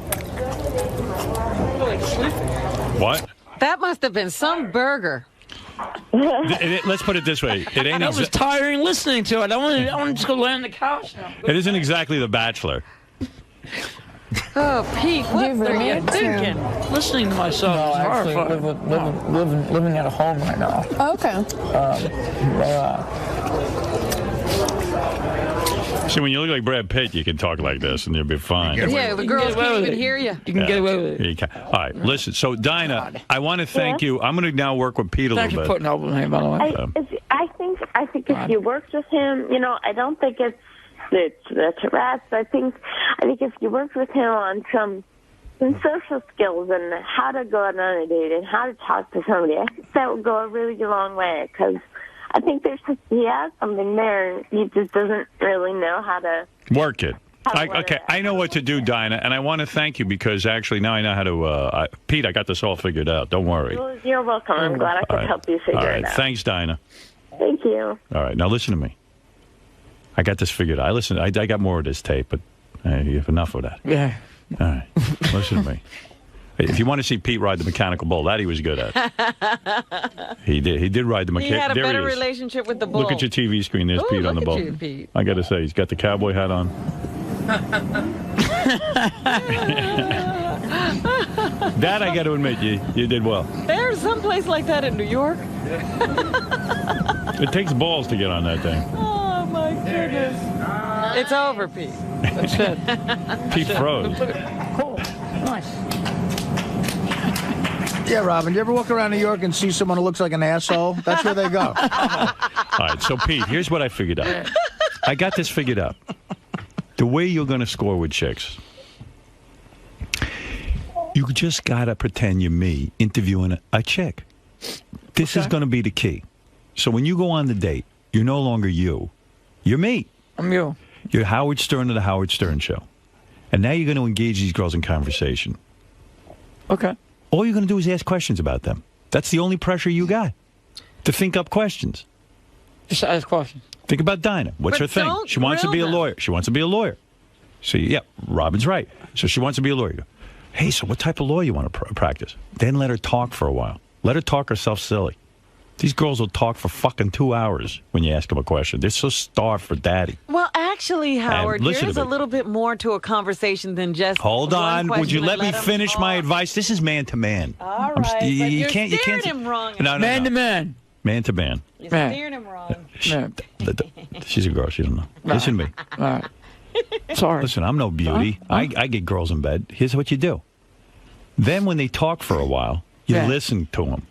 What?
That must have been some burger.
Let's put it this way. It ain't.
That was tiring listening to it. I want to just go lay on the couch now.
It isn't exactly The Bachelor.
Oh, Pete, what are you thinking?
Listening to myself No, is I actually horrifying. living at a home right now.
Okay.
See, when you look like Brad Pitt, you can talk like this, and you'll be fine.
Yeah, the girls can't even hear you.
You can get away with it.
You can. All right, listen. So, Dinah, I want to thank you. I'm going to now work with Pete a
Thanks
little
for
bit.
putting up with me, by the way.
I think if you worked with him, I don't think it's Tourette's. I think if you worked with him on some social skills and how to go out on a date and how to talk to somebody, I think that would go a really long way, because I think he has something there, and he just doesn't really know how to
Work it. I know what to do, Dinah, and I want to thank you because actually now I know how to. Pete, I got this all figured out. Don't worry.
Well, you're welcome. I'm glad I could help you figure
All right.
it out.
Thanks, Dinah.
Thank you.
All right. Now listen to me. I got this figured out. I got more of this tape, but you have enough of that.
Yeah.
All right. Listen to me. If you want to see Pete ride the mechanical bull, that he was good at. He did ride the
He
mechanical.
had a
There
better
he is.
relationship with the bull.
Look at your TV screen. There's
Ooh,
Pete on the
look
bull.
at you, Pete.
I got to say, he's got the cowboy hat on. That I got to admit, you did well.
There's some place like that in New York.
It takes balls to get on that thing.
Oh, my goodness. It's over, Pete.
That's it.
Pete froze.
Cool. Nice.
Yeah, Robin, you ever walk around New York and see someone who looks like an asshole? That's where they go.
All right, so Pete, here's what I figured out. I got this figured out. The way you're going to score with chicks, you just got to pretend you're me interviewing a chick. This is going to be the key. So when you go on the date, you're no longer you. You're me.
I'm you.
You're Howard Stern of the Howard Stern Show. And now you're going to engage these girls in conversation.
Okay.
All you're going to do is ask questions about them. That's the only pressure you got, to think up questions.
Just ask questions.
Think about Dinah. What's her thing? She wants to be a lawyer. She wants to be a lawyer. So, yeah, Robin's right. So she wants to be a lawyer. Hey, so what type of law you want to practice? Then let her talk for a while. Let her talk herself silly. These girls will talk for fucking 2 hours when you ask them a question. They're so starved for daddy.
Well, actually, Howard,
listen
there's
to
a
me.
little bit more to a conversation than just
Hold
one
on. Would
question
you
and
let me
him
finish my
talk.
advice? This is man to man.
All right, but you're
you can't
steering him wrong.
No,
Man to man.
Man to man.
You're steering him wrong.
She's a girl. She don't know. Listen to me.
All right. Sorry.
Listen, I'm no beauty. I get girls in bed. Here's what you do. Then when they talk for a while, you listen to them,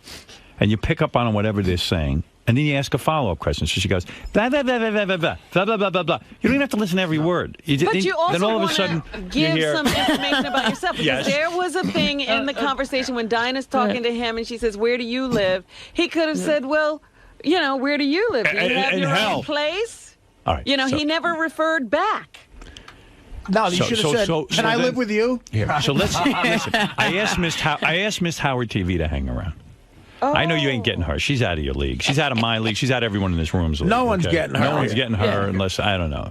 and you pick up on whatever they're saying, and then you ask a follow-up question. So she goes, blah, blah, blah, blah, blah, blah, blah, blah, blah, blah, blah. You don't even have to listen to every word.
But you also
then all of a
want
sudden,
to give some information about yourself. Because there was a thing in the conversation when Dinah's talking to him, and she says, where do you live? He could have said, well, you know, where do you live? Do you have your own place?
All right.
You know, he never referred back.
No, you should have said, can I live with you?
Here, so let's listen. I asked Miss Howard TV to hang around.
Oh.
I know you ain't getting her. She's out of your league. She's out of my league. She's out of everyone in this room's league.
No one's getting her.
No one's getting her unless, I don't know.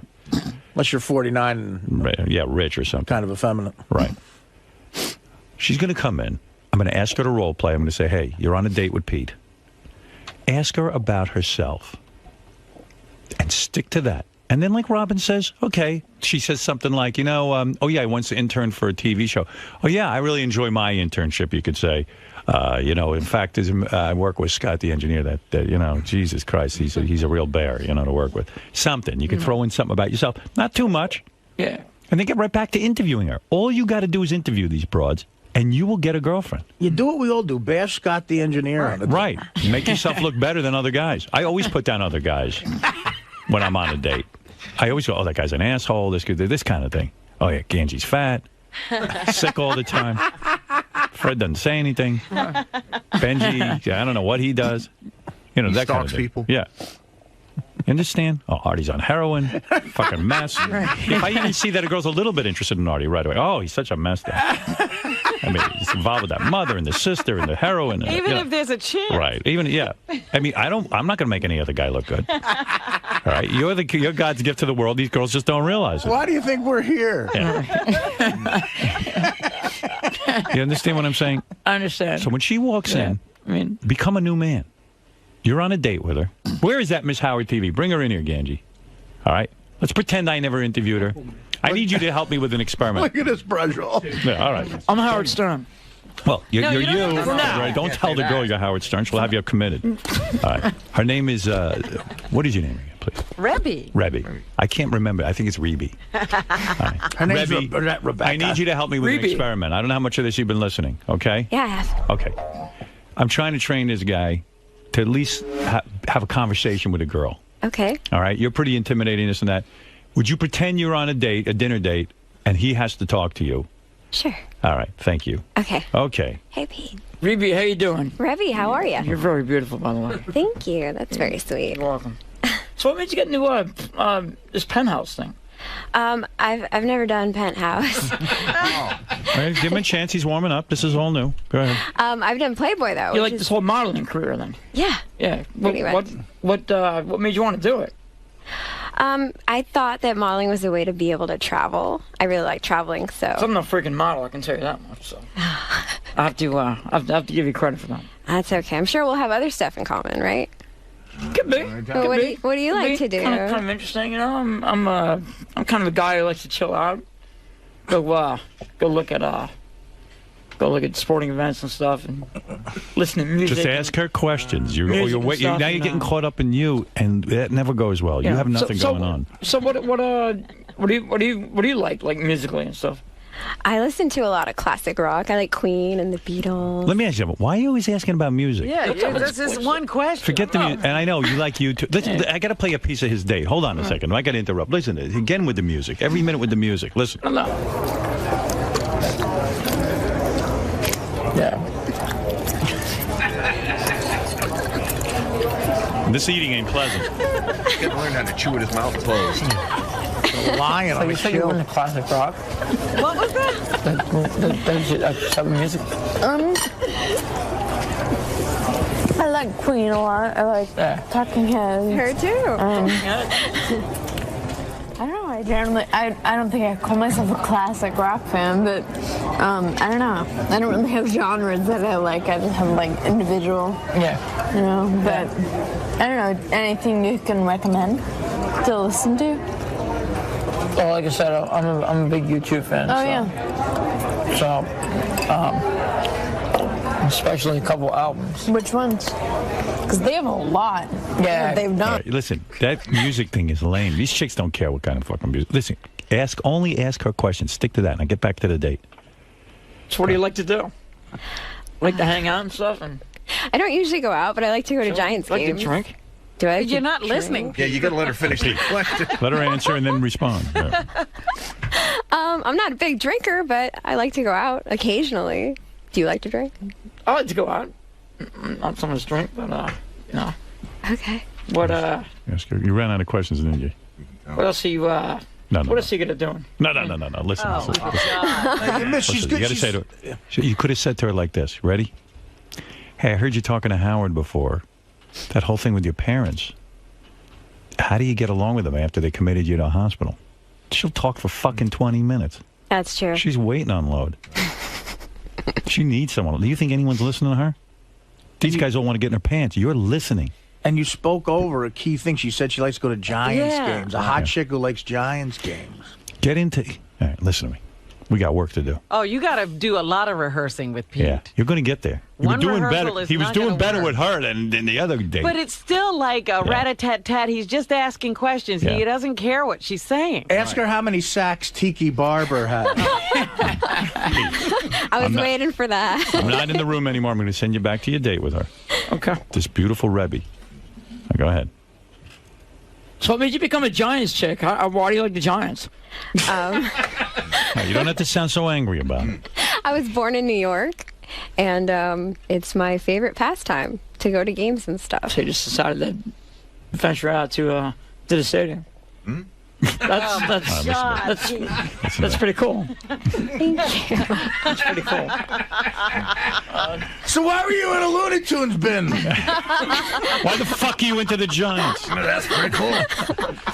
Unless you're 49 and
rich or something.
Kind of effeminate.
Right. She's going to come in. I'm going to ask her to role play. I'm going to say, hey, you're on a date with Pete. Ask her about herself. And stick to that. And then, like Robin says, okay, she says something like, you know, oh, yeah, I once interned for a TV show. Oh, yeah, I really enjoy my internship, you could say. You know, in fact, I work with Scott, the engineer, that you know, Jesus Christ, he's a real bear, you know, to work with. Something. You can throw in something about yourself. Not too much.
Yeah.
And then get right back to interviewing her. All you got to do is interview these broads, and you will get a girlfriend.
You do what we all do. Bash Scott, the engineer.
Right. Make yourself look better than other guys. I always put down other guys when I'm on a date. I always go, oh, that guy's an asshole, this kind of thing. Oh, yeah, Ganji's fat, sick all the time. Fred doesn't say anything. Benji, I don't know what he does. You know, that kind of thing. People. Yeah. You understand? Oh, Artie's on heroin. Fucking mess. If I even see that a girl's a little bit interested in Artie right away, oh, he's such a mess. I mean, he's involved with that mother and the sister and the heroin. And,
even if there's a chance.
Right. Even, yeah. I mean, I'm not going to make any other guy look good. All right. You're God's gift to the world. These girls just don't realize it.
Why do you think we're here?
Yeah. You understand what I'm saying?
I understand.
So when she walks in, become a new man. You're on a date with her. Where is that Miss Howard TV? Bring her in here, Ganji. All right? Let's pretend I never interviewed her. I need you to help me with an experiment.
Look at this brush roll.
Yeah, all right.
I'm Howard Stern.
Well, you're you. Right? Don't tell the girl you're Howard Stern. She'll have you committed. All right. Her name is, what is your name again, please? Rebby. I can't remember. I think it's Reby. Right.
Her name's Rebecca.
I need you to help me with an experiment. I don't know how much of this you've been listening, okay?
Yeah, I have.
Okay. I'm trying to train this guy to at least have a conversation with a girl.
Okay.
All right? You're pretty intimidating, this and that. Would you pretend you're on a date, a dinner date, and he has to talk to you?
Sure.
All right. Thank you.
Okay.
Okay.
Hey, Pete.
Reby, how you doing?
Rebby, how are you?
You're very beautiful, by the way.
Thank you. That's very sweet.
You're welcome. So what made you get into this penthouse thing?
I've never done penthouse.
All right, give him a chance. He's warming up. This is all new. Go ahead.
I've done Playboy though.
You like this whole modeling career then?
Yeah.
Yeah. What made you want to do it?
I thought that modeling was a way to be able to travel. I really like traveling, so.
I'm no freaking model, I can tell you that much. So I have to give you credit for that.
That's okay. I'm sure we'll have other stuff in common, right?
Could be.
What do you like to do?
Kind of interesting, you know. I'm kind of a guy who likes to chill out. Go look at sporting events and stuff, and listen to music.
Just ask her questions. Now you're getting caught up in you, and that never goes well. Yeah. You have nothing going on.
So what do you like musically and stuff?
I listen to a lot of classic rock. I like Queen and the Beatles.
Let me ask you, why are you always asking about music?
Yeah, that's just one question.
Forget the music. And I know you like YouTube. Listen, I got to play a piece of his date. Hold on a second. I got to interrupt. Listen, again with the music. Every minute with the music. Listen.
Yeah.
This eating ain't pleasant.
He's got to learn how to chew with his mouth closed.
Lion on the show. You into classic rock?
What was that?
Type of music.
I like Queen a lot. I like Talking Heads.
Her too.
I don't know. I don't think I call myself a classic rock fan, but I don't know. I don't really have genres that I like. I just have like individual.
Yeah.
You know, but I don't know. Anything you can recommend to listen to?
Well, like I said, I'm a big YouTube fan. So especially a couple albums.
Which ones? Because they have a lot.
Yeah,
they've done.
Right, listen, that music thing is lame. These chicks don't care what kind of fucking music. Listen, only ask her questions. Stick to that, and I'll get back to the date.
So what do you like to do? Like to hang out and stuff? And
I don't usually go out, but I like to go to Giants
like
games.
to drink?
Do I?
You're not listening.
Yeah, you got to let her finish the question.
Let her answer and then respond. Yeah.
I'm not a big drinker, but I like to go out occasionally. Do you like to drink?
I like to go out. Not so much drink, but,
Okay.
What,
Yes, you ran out of questions, didn't you?
what else are you, what else are you going to do?
No. Listen.
Oh,
listen.
my
Listen,
she's
you
good.
got to say to her. You could have said to her like this. Ready? Hey, I heard you talking to Howard before. That whole thing with your parents. How do you get along with them after they committed you to a hospital? She'll talk for fucking 20 minutes.
That's true.
She's waiting on load. She needs someone. Do you think anyone's listening to her? These guys all want to get in her pants. You're listening.
And you spoke over a key thing. She said she likes to go to Giants
Yeah.
games. A hot chick who likes Giants games.
Get into... All right, listen to me. We got work to do.
Oh, you got to do a lot of rehearsing with Pete.
Yeah, you're going to get there. You were
One
doing
rehearsal
better.
is
He was
not
doing
gonna
better
work.
with her than the other day.
But it's still like a rat-a-tat-tat. He's just asking questions.
Yeah.
He doesn't care what she's saying.
Ask her how many sacks Tiki Barber had.
I was
I'm not-
waiting for that.
I'm not in the room anymore. I'm going to send you back to your date with her.
Okay.
This beautiful Rebbe. Now, go ahead.
So what made you become a Giants chick? Why do you like the Giants?
Now, you don't have to sound so angry about it.
I was born in New York, and it's my favorite pastime to go to games and stuff.
So you just decided to venture out to the stadium. That's pretty cool.
Thank you.
That's pretty cool.
So why were you in a Looney Tunes bin?
Why the fuck are you into the Giants?
That's pretty cool.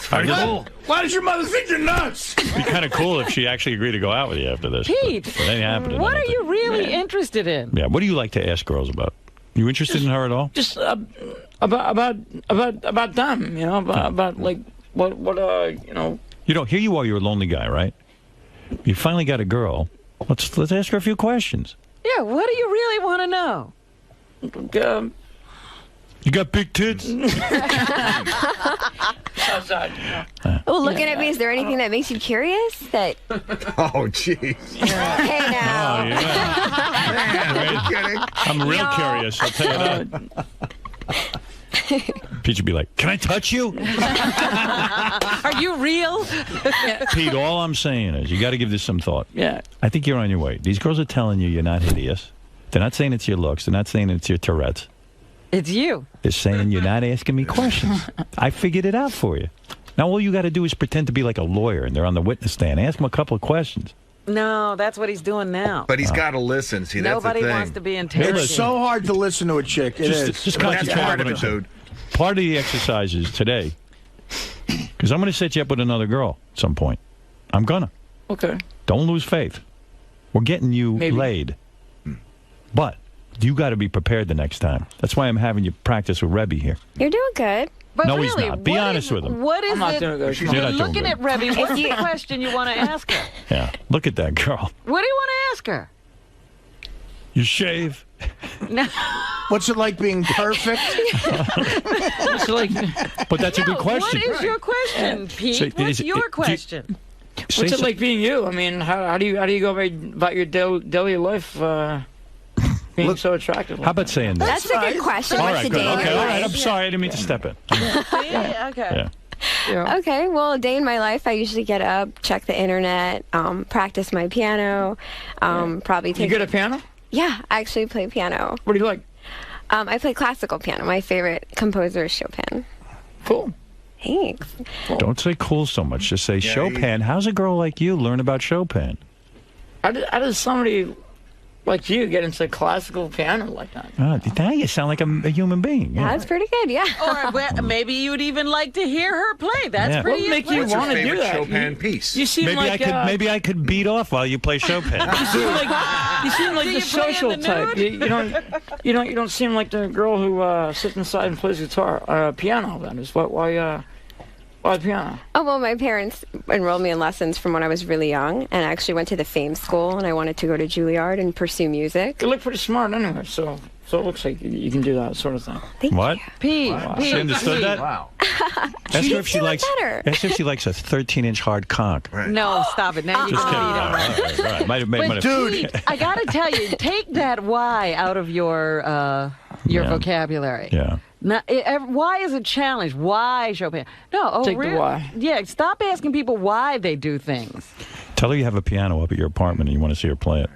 Pretty
cool.
Why does your mother think you're nuts?
It'd be kind of cool if she actually agreed to go out with you after this.
Pete,
But it ain't happening.
what
I
are
don't
you really interested in?
think. Yeah, what do you like to ask girls about? You interested in her at all?
Just about them, you know, about like what you know.
You know, here you are, you're a lonely guy, right? You finally got a girl. Let's ask her a few questions.
Yeah, what do you really want to know?
You got big tits?
Well, looking at me, is there anything that makes you curious? That
Oh, jeez.
hey now.
Oh, yeah. I'm real curious, I'll tell you that. Pete would be like, can I touch you?
Are you real?
Pete, all I'm saying is you got to give this some thought.
Yeah.
I think you're on your way. These girls are telling you you're not hideous. They're not saying it's your looks. They're not saying it's your Tourette's.
It's you.
They're saying you're not asking me questions. I figured it out for you. Now all you got to do is pretend to be like a lawyer and they're on the witness stand. Ask them a couple of questions.
No, that's what he's doing now.
But he's got to listen. See, that's
Nobody
the thing.
wants to be interrogated.
It's so hard to listen to a chick. It is.
Just
That's
concentrate
part
on
of
what
it,
I'm saying.
dude.
Part of the exercise is today, because I'm going to set you up with another girl at some point. I'm going to.
Okay.
Don't lose faith. We're getting you laid. But you got to be prepared the next time. That's why I'm having you practice with Rebbe here.
You're doing good.
But
No,
really,
he's not. Be
what
honest
is-
with him.
What is
I'm not
it?
doing good.
You're
You're
not doing
looking
good.
at Rebbe. What's the question you want to ask her?
Yeah. Look at that girl.
What do you want to ask her?
You shave.
No.
What's it like being perfect?
It's like,
But that's a good question.
What is your question, Pete?
So
What's
is-
your
do you-
question?
Say
what's it
some-
like being you? I mean, how do you go about your daily life being so attractive?
How about saying this?
That's a good question.
All
What's
right,
the
good.
day in
Okay,
your
all right. I'm
life?
sorry. I didn't mean to step in.
Yeah, okay.
Yeah.
Okay, well, a day in my life, I usually get up, check the internet, practice my piano, probably
You
take...
good at piano?
Yeah, I actually play piano.
What do you like?
I play classical piano. My favorite composer is Chopin.
Cool.
Thanks.
Don't say cool so much. Just say Chopin. How's a girl like you learn about Chopin?
How does somebody like you get into classical piano like that?
Now you sound like a human being. Yeah.
That's pretty good, yeah.
Or well, maybe you'd even like to hear her play. That's
Yeah.
pretty
What make you
What's your
want to do
favorite
that?
Chopin piece?
You seem
Maybe
like
maybe I could beat off while you play Chopin.
you seem like
Do
the
you play in
social
the
type.
nude?
You don't seem like the girl who sits inside and plays guitar, piano. Then is why piano?
Oh, well, my parents enrolled me in lessons from when I was really young, and I actually went to the Fame School, and I wanted to go to Juilliard and pursue music.
You look pretty smart anyway, so it looks like you can do that sort of thing.
What?
Pete,
She understood that?
Wow.
Ask her if she likes.
better.
Ask her if she likes a 13-inch hard cock.
No, stop it. Now you
Just kidding. All right, all right. Might have.
Pete, I gotta tell you, take that "why" out of your vocabulary.
Yeah.
Now, why is a challenge? Why Chopin? No,
Take the why.
Yeah, stop asking people why they do things.
Tell her you have a piano up at your apartment and you want to see her play it.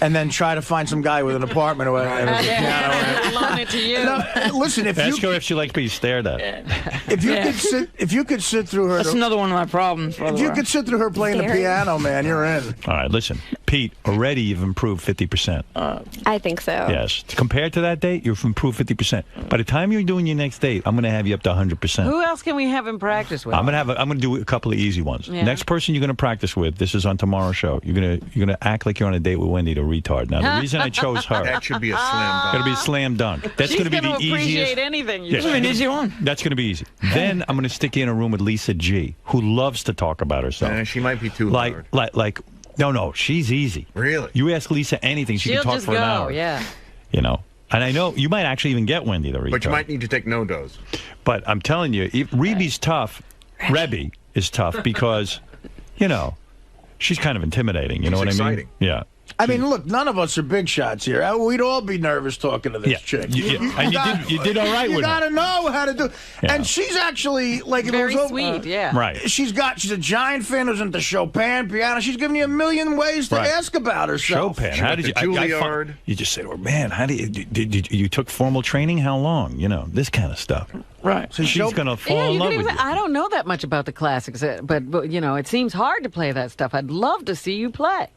And then try to find some guy with an apartment who has a piano.
Loan it to you.
No, listen,
Ask her if she likes being stared at.
if you could sit through her,
That's another one of my problems.
if you could sit through her playing the piano, man, you're in.
All right, listen, Pete. Already you've improved 50%.
I think so.
Yes, compared to that date, you've improved 50%. By the time you're doing your next date, I'm going to have you up to 100%.
Who else can we have him practice with?
I'm going to do a couple of easy ones.
Yeah.
Next person you're going to practice with. This is on tomorrow's show. You're going to act like you're on a date with Wendy, the retard. Now the reason I chose her.
That should be a slam dunk.
Going to be a slam dunk. That's
She's
going to be the
appreciate
easiest.
anything.
Yeah.
This is an easy one.
That's going to be easy. Then I'm going to stick you in a room with Lisa G, who loves to talk about herself.
She might be too hard.
No, she's easy.
Really?
You ask Lisa anything, she
She'll
can talk
just
for an hour.
Yeah.
You know, and I know you might actually even get Wendy the retard.
But you might need to take no dose.
But I'm telling you, Rebbie's tough. Rebbe is tough because, you know, she's kind of intimidating. You know what I mean?
Exciting.
Yeah.
I mean, look, none of us are big shots here. We'd all be nervous talking to this chick.
And you did all right
you
with her.
got to know how to do.
Yeah.
And she's actually like
Very sweet, yeah.
Right.
She's a giant fan who's into Chopin piano. She's giving you a million ways to
Right.
ask about herself.
Chopin. How did you?
Juilliard.
You just say to her, man, how do you? Did you took formal training? How long? You know, this kind of stuff.
Right.
So she's gonna fall
Yeah,
in
you
love
could
with
even,
you.
I don't know that much about the classics, but you know, it seems hard to play that stuff. I'd love to see you play.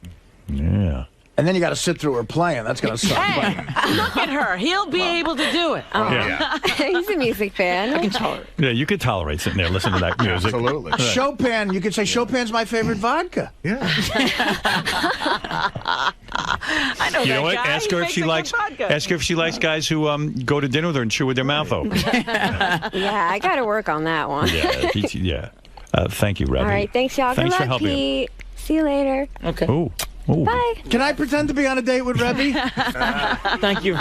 Yeah.
And then you got to sit through her playing. That's going to suck.
Hey, look at her. He'll be able to do it.
Yeah.
He's a music fan.
I can tolerate.
Yeah, you could tolerate sitting there listening to that music.
Absolutely.
Right.
Chopin, you could say Chopin's my favorite vodka.
Yeah.
I know
You
that
know what?
guy.
Ask
He
her if
makes
she
a good
likes.
vodka.
Ask her if she likes guys who go to dinner with her and chew with their mouth open.
Yeah, I got to work on that one.
Yeah. Thank you, Rebbe.
All right, thanks, y'all.
Thanks
Good
for
luck,
helping him.
Pete. See you later.
Okay.
Ooh. Ooh.
Bye.
Can I pretend to be on a date with Rebbe?
Thank you.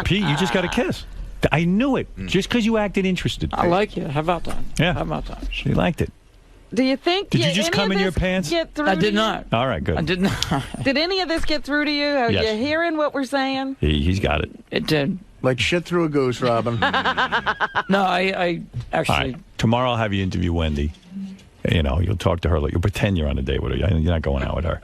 Pete, you just got a kiss. I knew it. Just because you acted interested.
I like you. How about that?
Yeah.
How about that?
She liked it.
Do you think?
Did you just
any
come
of
in your
this
pants?
Get through
I
to
did
you?
not.
All right, good.
I did not.
Did any of this get through to you? Are
Yes.
you hearing what we're saying?
He's got it.
It did.
Like shit through a goose, Robin.
No, I
All
actually.
right. Tomorrow I'll have you interview Wendy. You know, you'll talk to her. You'll pretend you're on a date with her. You're not going out with her.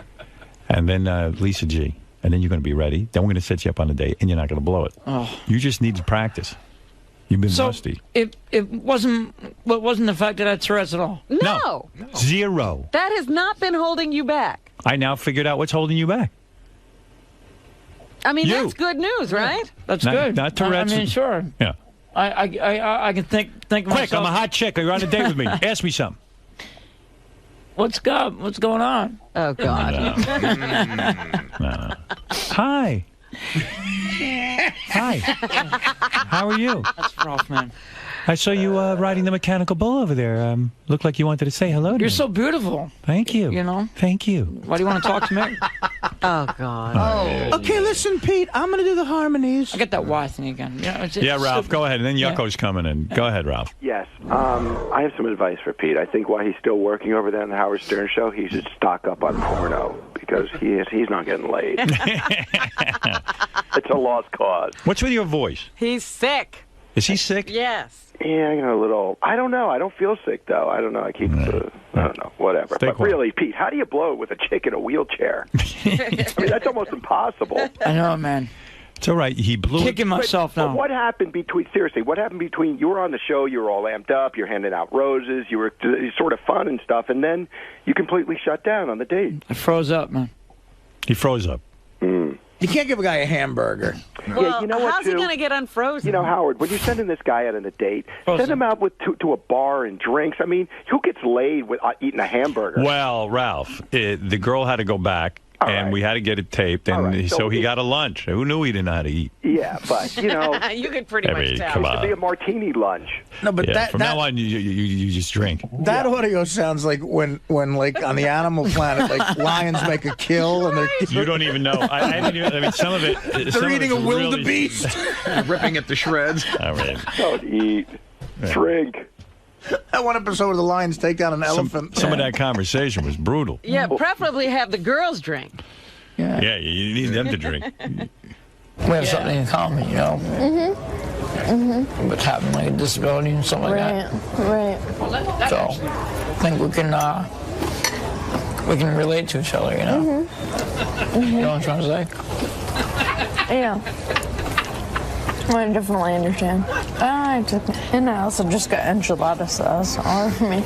And then Lisa G. And then you're going to be ready. Then we're going to set you up on a date, and you're not going to blow it.
Oh.
You just need to practice. You've been
So
rusty.
it wasn't the fact that I had Tourette's at all.
No.
Zero.
That has not been holding you back.
I now figured out what's holding you back.
I mean,
You.
that's good news, right?
That's
Not-
good.
not Tourette's.
I mean, sure.
Yeah.
I can think
Quick,
myself.
I'm a hot chick. You're on a date with me. Ask me something.
What's going on?
Oh God.
No. Hi. Hi. How are you?
That's rough, man.
I saw you riding the mechanical bull over there. Looked like you wanted to say hello to
You're
me.
so beautiful.
Thank you.
You know?
Thank you.
Why do you want to talk to me?
Oh God.
Okay, listen, Pete. I'm going to do the harmonies.
I get that Y thing again. You know, it's
Yeah, Ralph,
stupid.
go ahead. And then
Yeah.
Yucko's coming in. Go ahead, Ralph.
Yes. I have some advice for Pete. I think while he's still working over there on the Howard Stern show, he should stock up on porno because he's not getting laid. It's a lost cause.
What's with your voice?
He's sick.
Is he sick?
Yes.
Yeah, you know, a little. I don't know. I don't feel sick though. I don't know. I keep. I don't know. Whatever.
Stay
but
quiet.
really, Pete, how do you blow it with a chick in a wheelchair? I mean, that's almost impossible.
I know, man.
It's all right. He blew
Kicking myself
But
now.
what happened between? Seriously, what happened between? You were on the show. You were all amped up. You're handing out roses. You were sort of fun and stuff, and then you completely shut down on the date.
I froze up, man.
He froze up.
You can't give a guy a hamburger.
Well,
Yeah, you know what,
how's he
too?
going to get unfrozen?
You know, Howard, when you're sending this guy out on a date, send him out with to a bar and drinks. I mean, who gets laid with eating a hamburger?
Well, Ralph, the girl had to go back. and we had to get it taped, and so he got a lunch. Who knew he didn't know how to eat?
Yeah, but
you could pretty much tell.
Come
It
on.
should be a martini lunch.
No, but
From now on, you just drink.
That audio sounds like when like on the Animal Planet, like lions make a kill and they're
You don't even know. I mean, some of it.
They're eating a wildebeest,
ripping it to shreds.
All right.
Don't eat, drink.
That one episode where the lions take down an elephant.
Some of that conversation was brutal.
Yeah, preferably have the girls drink.
Yeah, you need them to drink.
We have something in common, you know. With having like a disability and something like that.
Right.
So I think we can relate to each other, you know. You know what I'm trying to say?
Yeah. I definitely understand. And I also just got enchiladas, so that's all for me.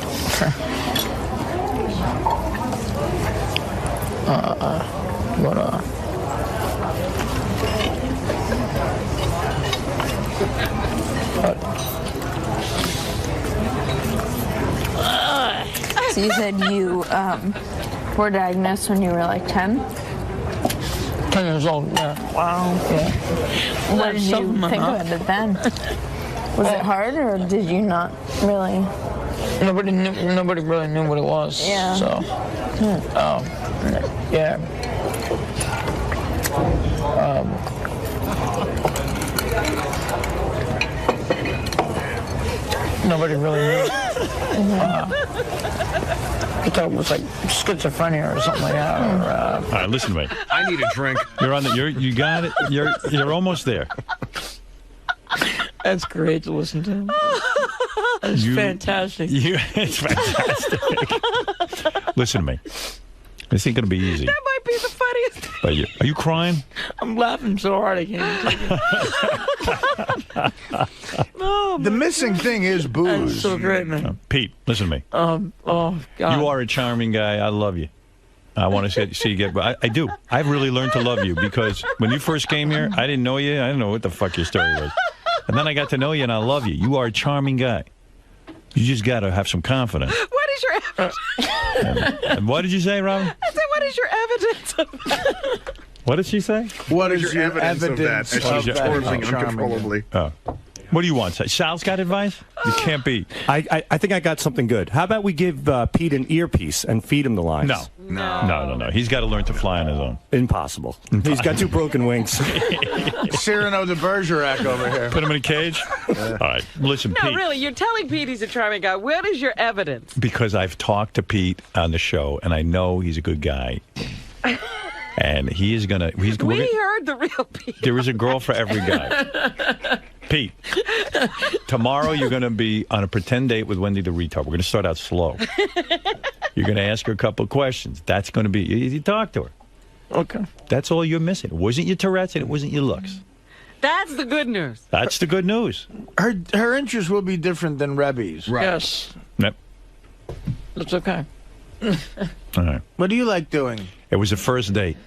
So you said you were diagnosed when you were like 10?
10 years old, yeah.
Wow.
Yeah.
What did you think about it then? Was it hard, or did you not really?
Nobody really knew what it was.
Yeah.
So, yeah. Nobody really knew. I thought it was like schizophrenia or something like that.
All right, listen to me.
I need a drink.
You're on the. You got it. You're almost there.
That's great to listen to.
That's fantastic.
It's fantastic. Listen to me. This ain't gonna be easy.
That might be the funniest.
But are you crying?
I'm laughing so hard I can't take it.
The missing thing is booze.
That's so great, man.
Pete, listen to me.
Oh God.
You are a charming guy. I love you. I want to see you get. But I do. I've really learned to love you because when you first came here, I didn't know you. I didn't know what the fuck your story was. And then I got to know you, and I love you. You are a charming guy. You just got to have some confidence.
What is your evidence?
And what did you say, Robin?
I said, what is your evidence of that?
What did she say?
What is your evidence of that? As she's twirling uncontrollably.
Oh. What do you want? Sal's got advice? You can't beat.
I think I got something good. How about we give Pete an earpiece and feed him the lines?
No. He's got to learn to fly on his own.
Impossible. He's got 2 broken wings.
Cyrano de Bergerac over here.
Put him in a cage? All right. Listen,
No,
Pete.
really, you're telling Pete he's a charming guy. What is your evidence?
Because I've talked to Pete on the show, and I know he's a good guy. And he is going to...
We heard the real Pete.
There is a girl for every guy. Pete, tomorrow you're going to be on a pretend date with Wendy the retard. We're going to start out slow. You're going to ask her a couple of questions. That's going to be... You talk to her.
Okay.
That's all you're missing. It wasn't your Tourette's and it wasn't your looks.
That's the good news.
That's the good news.
Her interests will be different than Rebby's.
Right. Yes.
Yep.
That's okay.
All right.
What do you like doing?
It was a first date.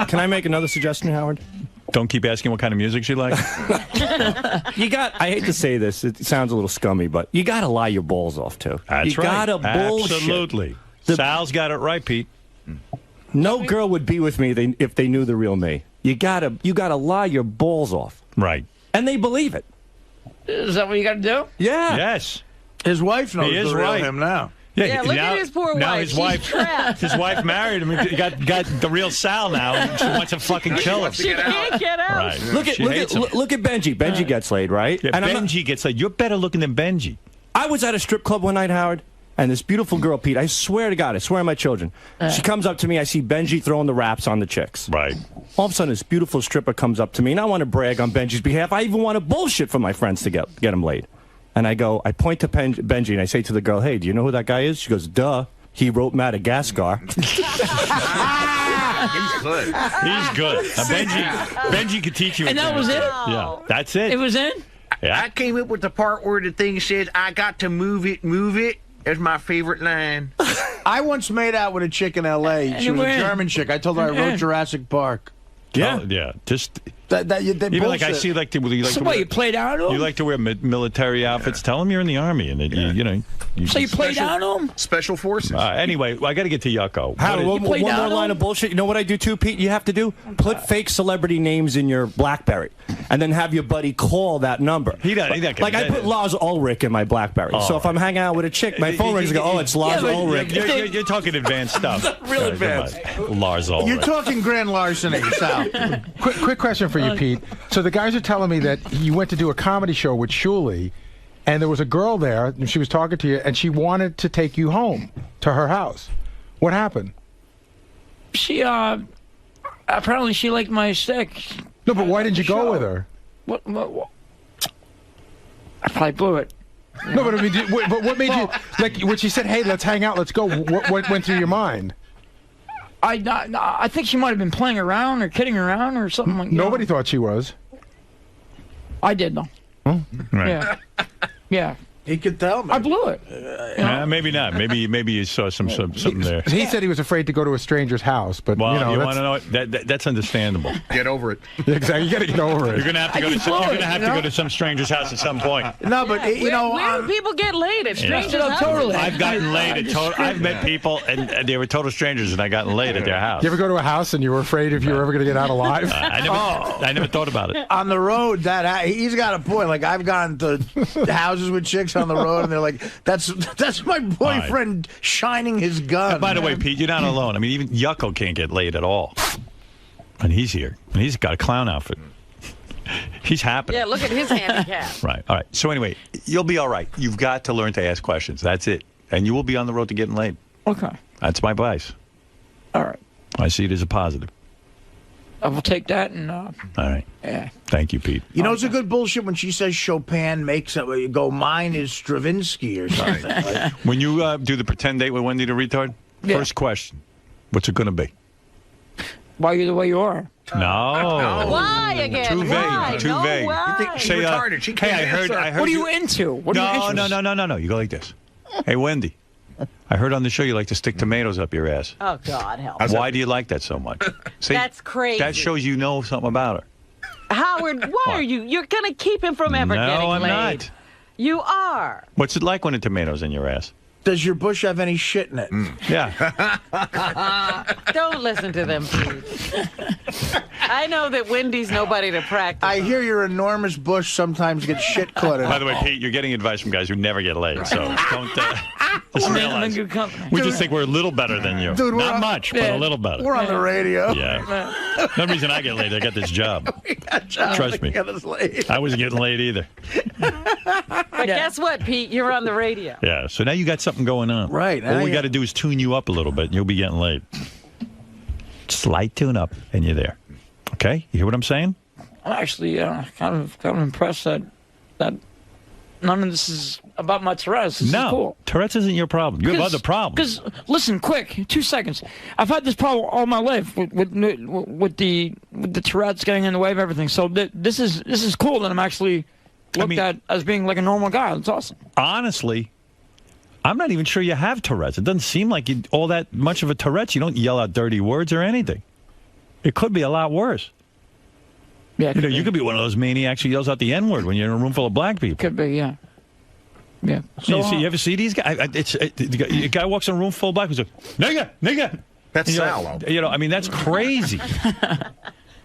Can I make another suggestion, Howard?
Don't keep asking what kind of music she likes.
I hate to say this, it sounds a little scummy, but you got to lie your balls off, too.
That's
you
right.
gotta bullshit.
Absolutely. Sal's got it right, Pete.
No girl would be with me if they knew the real me. You gotta lie your balls off.
Right.
And they believe it.
Is that what you got to do?
Yeah.
Yes.
His wife knows
He is
the real
right.
him now.
Yeah, look at his poor
now
wife.
His
She's
wife,
trapped.
his wife married him. He got the real Sal now. And she wants to fucking kill him.
She can't get out.
Right.
Look at Benji. Benji gets laid, right?
Yeah, Benji gets laid. You're better looking than Benji.
I was at a strip club one night, Howard, and this beautiful girl, Pete, I swear to God, I swear on my children, she comes up to me, I see Benji throwing the raps on the chicks.
Right.
All of a sudden, this beautiful stripper comes up to me, and I want to brag on Benji's behalf. I even want to bullshit for my friends to get him laid. And I point to Benji, and I say to the girl, hey, do you know who that guy is? She goes, duh. He wrote Madagascar.
He's good.
He's good. Benji could teach you.
And that was it?
Yeah, that's it.
It was in?
Yeah.
I came up with the part where the thing says, I got to move it. That's my favorite line.
I once made out with a chick in L.A. She was a German chick. I told her I wrote Jurassic Park.
Yeah. Yeah. Just Even like I see, like
you played down to him?
You like to wear military outfits. Tell them you're in the Army, and you know.
So you play down to him?
Special Forces.
Anyway, I got to get to Yucko.
One more line of bullshit. You know what I do too, Pete? You have to do? Put fake celebrity names in your BlackBerry, and then have your buddy call that number. Like I put Lars Ulrich in my BlackBerry. So if I'm hanging out with a chick, my phone rings and go, oh, it's Lars Ulrich.
You're talking advanced stuff.
Real advanced.
Lars Ulrich.
You're talking grand larceny, Sal.
Quick question for you, Pete. So the guys are telling me that you went to do a comedy show with Shuli, and there was a girl there, and she was talking to you, and she wanted to take you home to her house. What happened?
She, apparently she liked my stick.
No, but why didn't you go with her?
What? I probably blew it.
No, but I mean, but what made you, like, when she said, hey, let's hang out, let's go, what went through your mind?
I think she might have been playing around or kidding around or something like that.
Nobody thought she was.
I did, though.
Huh?
Right.
Yeah. Yeah.
He could tell me.
I blew it.
Maybe not. Maybe you saw something there.
He said he was afraid to go to a stranger's house, but
well,
you know,
want to know what? That's understandable.
Get over it.
Exactly. You got to get over it.
You're gonna have to go to some stranger's house at some point.
No, but
where do people get laid at strangers' houses? Totally.
I've gotten laid at I've met people and they were total strangers, and I gotten laid at their house.
You ever go to a house and you were afraid if you were ever going to get out alive?
I never thought about it.
On the road, he's got a point. Like I've gone to houses with chicks on the road, and they're like, "That's my boyfriend shining his gun."
And by the way, Pete, you're not alone. I mean, even Yucko can't get laid at all, and he's here, and he's got a clown outfit. He's happy.
Yeah, look at his handicap.
Right. All right. So anyway, you'll be all right. You've got to learn to ask questions. That's it, and you will be on the road to getting laid.
Okay.
That's my advice.
All right.
I see it as a positive.
I will take that and.
All right.
Yeah.
Thank you, Pete.
You know, it's a good bullshit when she says Chopin makes it. You go, mine is Stravinsky or something. Like,
when you do the pretend date with Wendy the retard, first question, what's it going to be?
Why are you the way you are?
No.
Why again?
Too vague.
Why?
Too vague.
Why?
You think she's retarded? She can't
hey, I heard.
What are you into? What are you into?
No. You go like this. Hey, Wendy. I heard on the show you like to stick tomatoes up your ass.
Oh, God, help.
Why do you like that so much? See,
that's crazy.
That shows you know something about her.
Howard, why are you? You're going to keep him from ever getting laid.
No, I'm not.
You are.
What's it like when a tomato's in your ass?
Does your bush have any shit in it?
Yeah.
Don't listen to them, please. I know that Wendy's nobody to practice.
I hear your enormous bush sometimes gets shit caught in it.
By the way, Pete, you're getting advice from guys who never get laid, so don't just realize. We just think we're a little better than you.
Dude,
not much, but a little better.
We're on the radio.
Yeah. No reason I get laid. I got this job. Trust me.
Get us laid.
I wasn't getting laid either.
But guess what, Pete? You're on the radio.
Yeah, so now you got something going on.
Right.
All we got to do is tune you up a little bit, and you'll be getting laid. Slight tune up, and you're there. Okay? You hear what I'm saying?
I'm actually kind of impressed that none of this is about my Tourette's. This is cool.
Tourette's isn't your problem. You have other problems.
Because listen, quick, 2 seconds. I've had this problem all my life with the Tourette's getting in the way of everything. So this is cool that I'm actually looked at as being like a normal guy. That's awesome.
Honestly, I'm not even sure you have Tourette's. It doesn't seem like you all that much of a Tourette's. You don't yell out dirty words or anything. It could be a lot worse.
Yeah,
you could be one of those maniacs who yells out the N-word when you're in a room full of black people.
Could be, yeah. Yeah.
So, you ever see these guys? A guy walks in a room full of black people and says, nigga.
That's Sal.
I mean, that's crazy.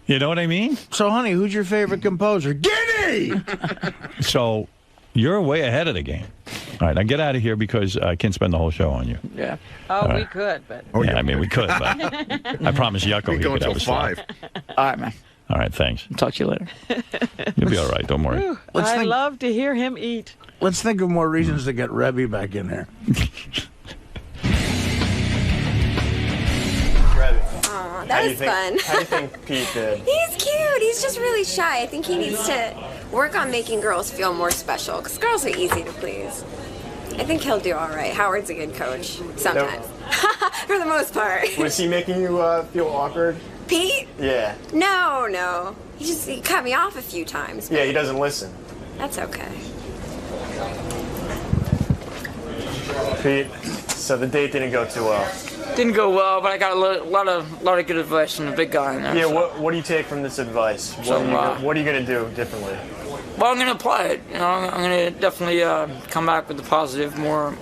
You know what I mean?
So, honey, who's your favorite composer? Guinea!
So, you're way ahead of the game. All right, now get out of here because I can't spend the whole show on you.
Yeah.
Oh, we could, but...
I mean, we could, but I promise Yucko
we go until 5.
All right, man.
All right, thanks.
Talk to you later.
You'll be all right. Don't worry.
I love to hear him eat.
Let's think of more reasons to get Rebby back in there.
Aw, that was fun.
How do you think Pete did?
He's cute. He's just really shy. I think he needs to work on making girls feel more special, because girls are easy to please. I think he'll do all right. Howard's a good coach, sometimes. For the most part.
Was he making you feel awkward?
Pete?
Yeah.
No. He cut me off a few times.
Yeah, he doesn't listen.
That's okay.
Pete, so the date didn't go too well.
Didn't go well, but I got a lot of good advice from the big guy in there.
Yeah, what do you take from this advice? What are you going to do differently?
Well, I'm going to apply it. You know, I'm going to definitely come back with the positive, more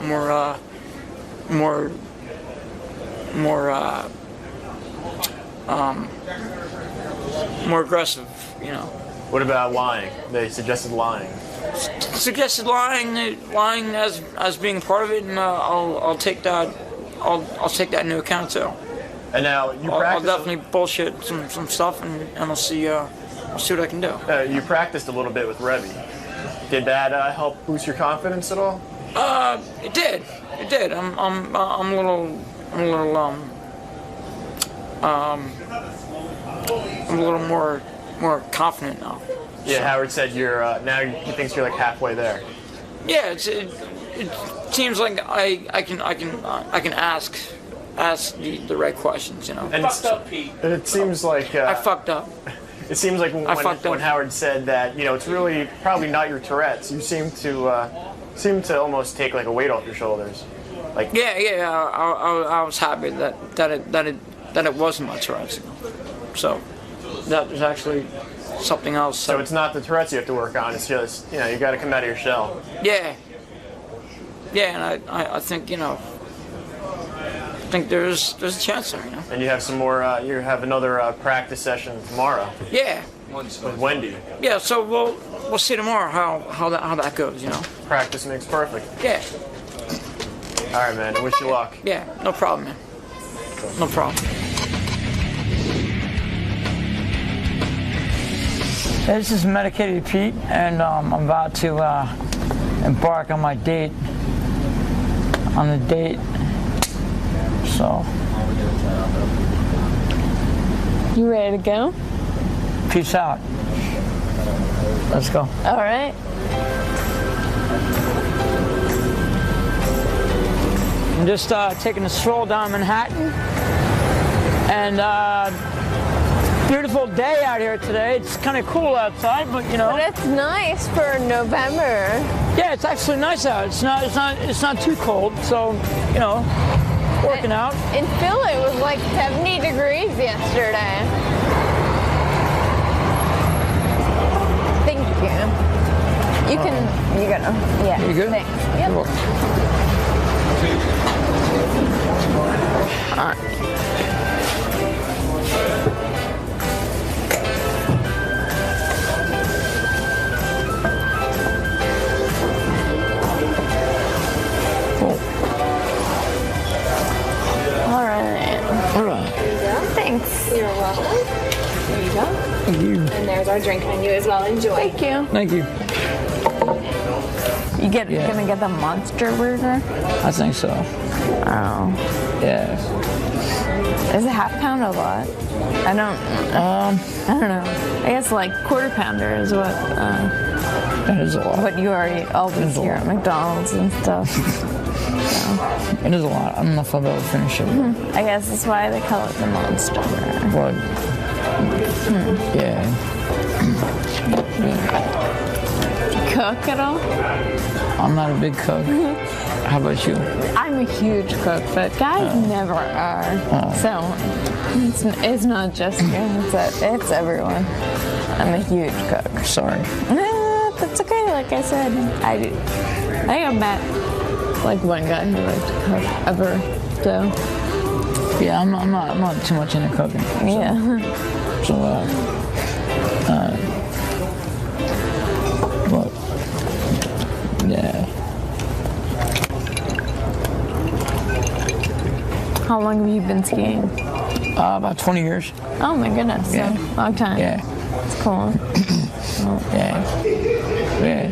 aggressive. You know.
What about lying? They suggested lying.
Suggested lying as being part of it, and I'll take that. I'll take that into account too.
And now
I'll definitely bullshit some stuff, and I'll see what I can do.
You practiced a little bit with Revy. Did that help boost your confidence at all?
It did. It did. I'm a little more confident now.
Yeah, so. Howard said you're now he thinks you're like halfway there.
Yeah, it seems like I can ask the right questions, you know.
And fucked up, Pete. It seems like
I fucked up.
It seems like when Howard said that, you know, it's really probably not your Tourette's. You seem to almost take like a weight off your shoulders. Like
I was happy that it wasn't my Tourette's. You know? So that was actually something else.
So it's not the Tourette's you have to work on. It's just, you know, you got to come out of your shell.
Yeah. Yeah, and I think, you know, there's a chance there, you know.
And you have some more. You have another practice session tomorrow.
Yeah.
With Wendy.
Yeah. So we'll see tomorrow how that goes, you know.
Practice makes perfect.
Yeah.
All right, man. I wish you luck.
Yeah. No problem, man. No problem. This is Medicated Pete, and I'm about to embark on my date. On the date. So.
You ready to go?
Peace out. Let's go.
All right.
I'm just taking a stroll down Manhattan, and beautiful day out here today. It's kind of cool outside, but you know.
But it's nice for November.
Yeah, it's actually nice out. It's not too cold, so you know, working out.
In Philly, it was like 70 degrees yesterday. Thank you. You gotta. Yeah.
You good?
Thanks. Yep.
You're welcome. All right.
Thanks.
You're welcome. There you go.
Thank you.
And there's our drink menu as well. Enjoy.
Thank you.
Thank you.
Gonna get the monster burger?
I think so.
Oh.
Yeah.
Is a half pound a lot? I don't know. I guess like quarter pounder is what.
That is a lot.
What you already always hear at McDonald's and stuff. So.
It is a lot. I don't know if I'll be able to finish it.
I guess that's why they call it the monster burger.
Well, yeah.
Cook at all?
I'm not a big cook. How about you?
I'm a huge cook, but guys never are. So it's not just you. It's everyone. I'm a huge cook.
Sorry.
That's okay. Like I said, I think I met like one guy who liked to cook ever. So
yeah, I'm not too much into cooking. So.
Yeah.
So but yeah.
How long have you been skiing?
About 20 years.
Oh my goodness.
Yeah.
So long time.
Yeah.
It's cool.
Yeah. Yeah.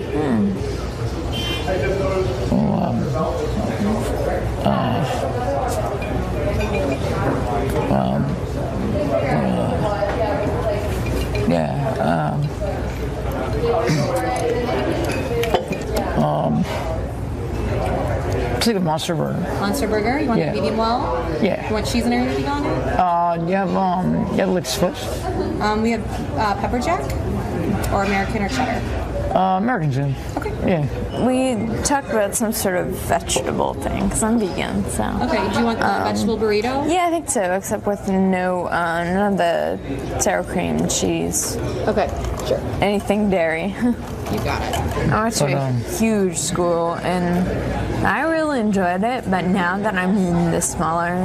It's like a monster burger.
Monster burger? You want it medium well?
Yeah.
You want cheese and everything on it?
You have like splits?
We have pepper jack or American or cheddar.
American Zoom.
Okay.
Yeah. We talked about some sort of vegetable thing, because I'm vegan, so.
Okay, do you want the vegetable burrito?
Yeah, I think so, except with none of the sour cream and cheese.
Okay, sure.
Anything dairy.
You got it.
I went to a huge school, and I really enjoyed it, but now that I'm in the smaller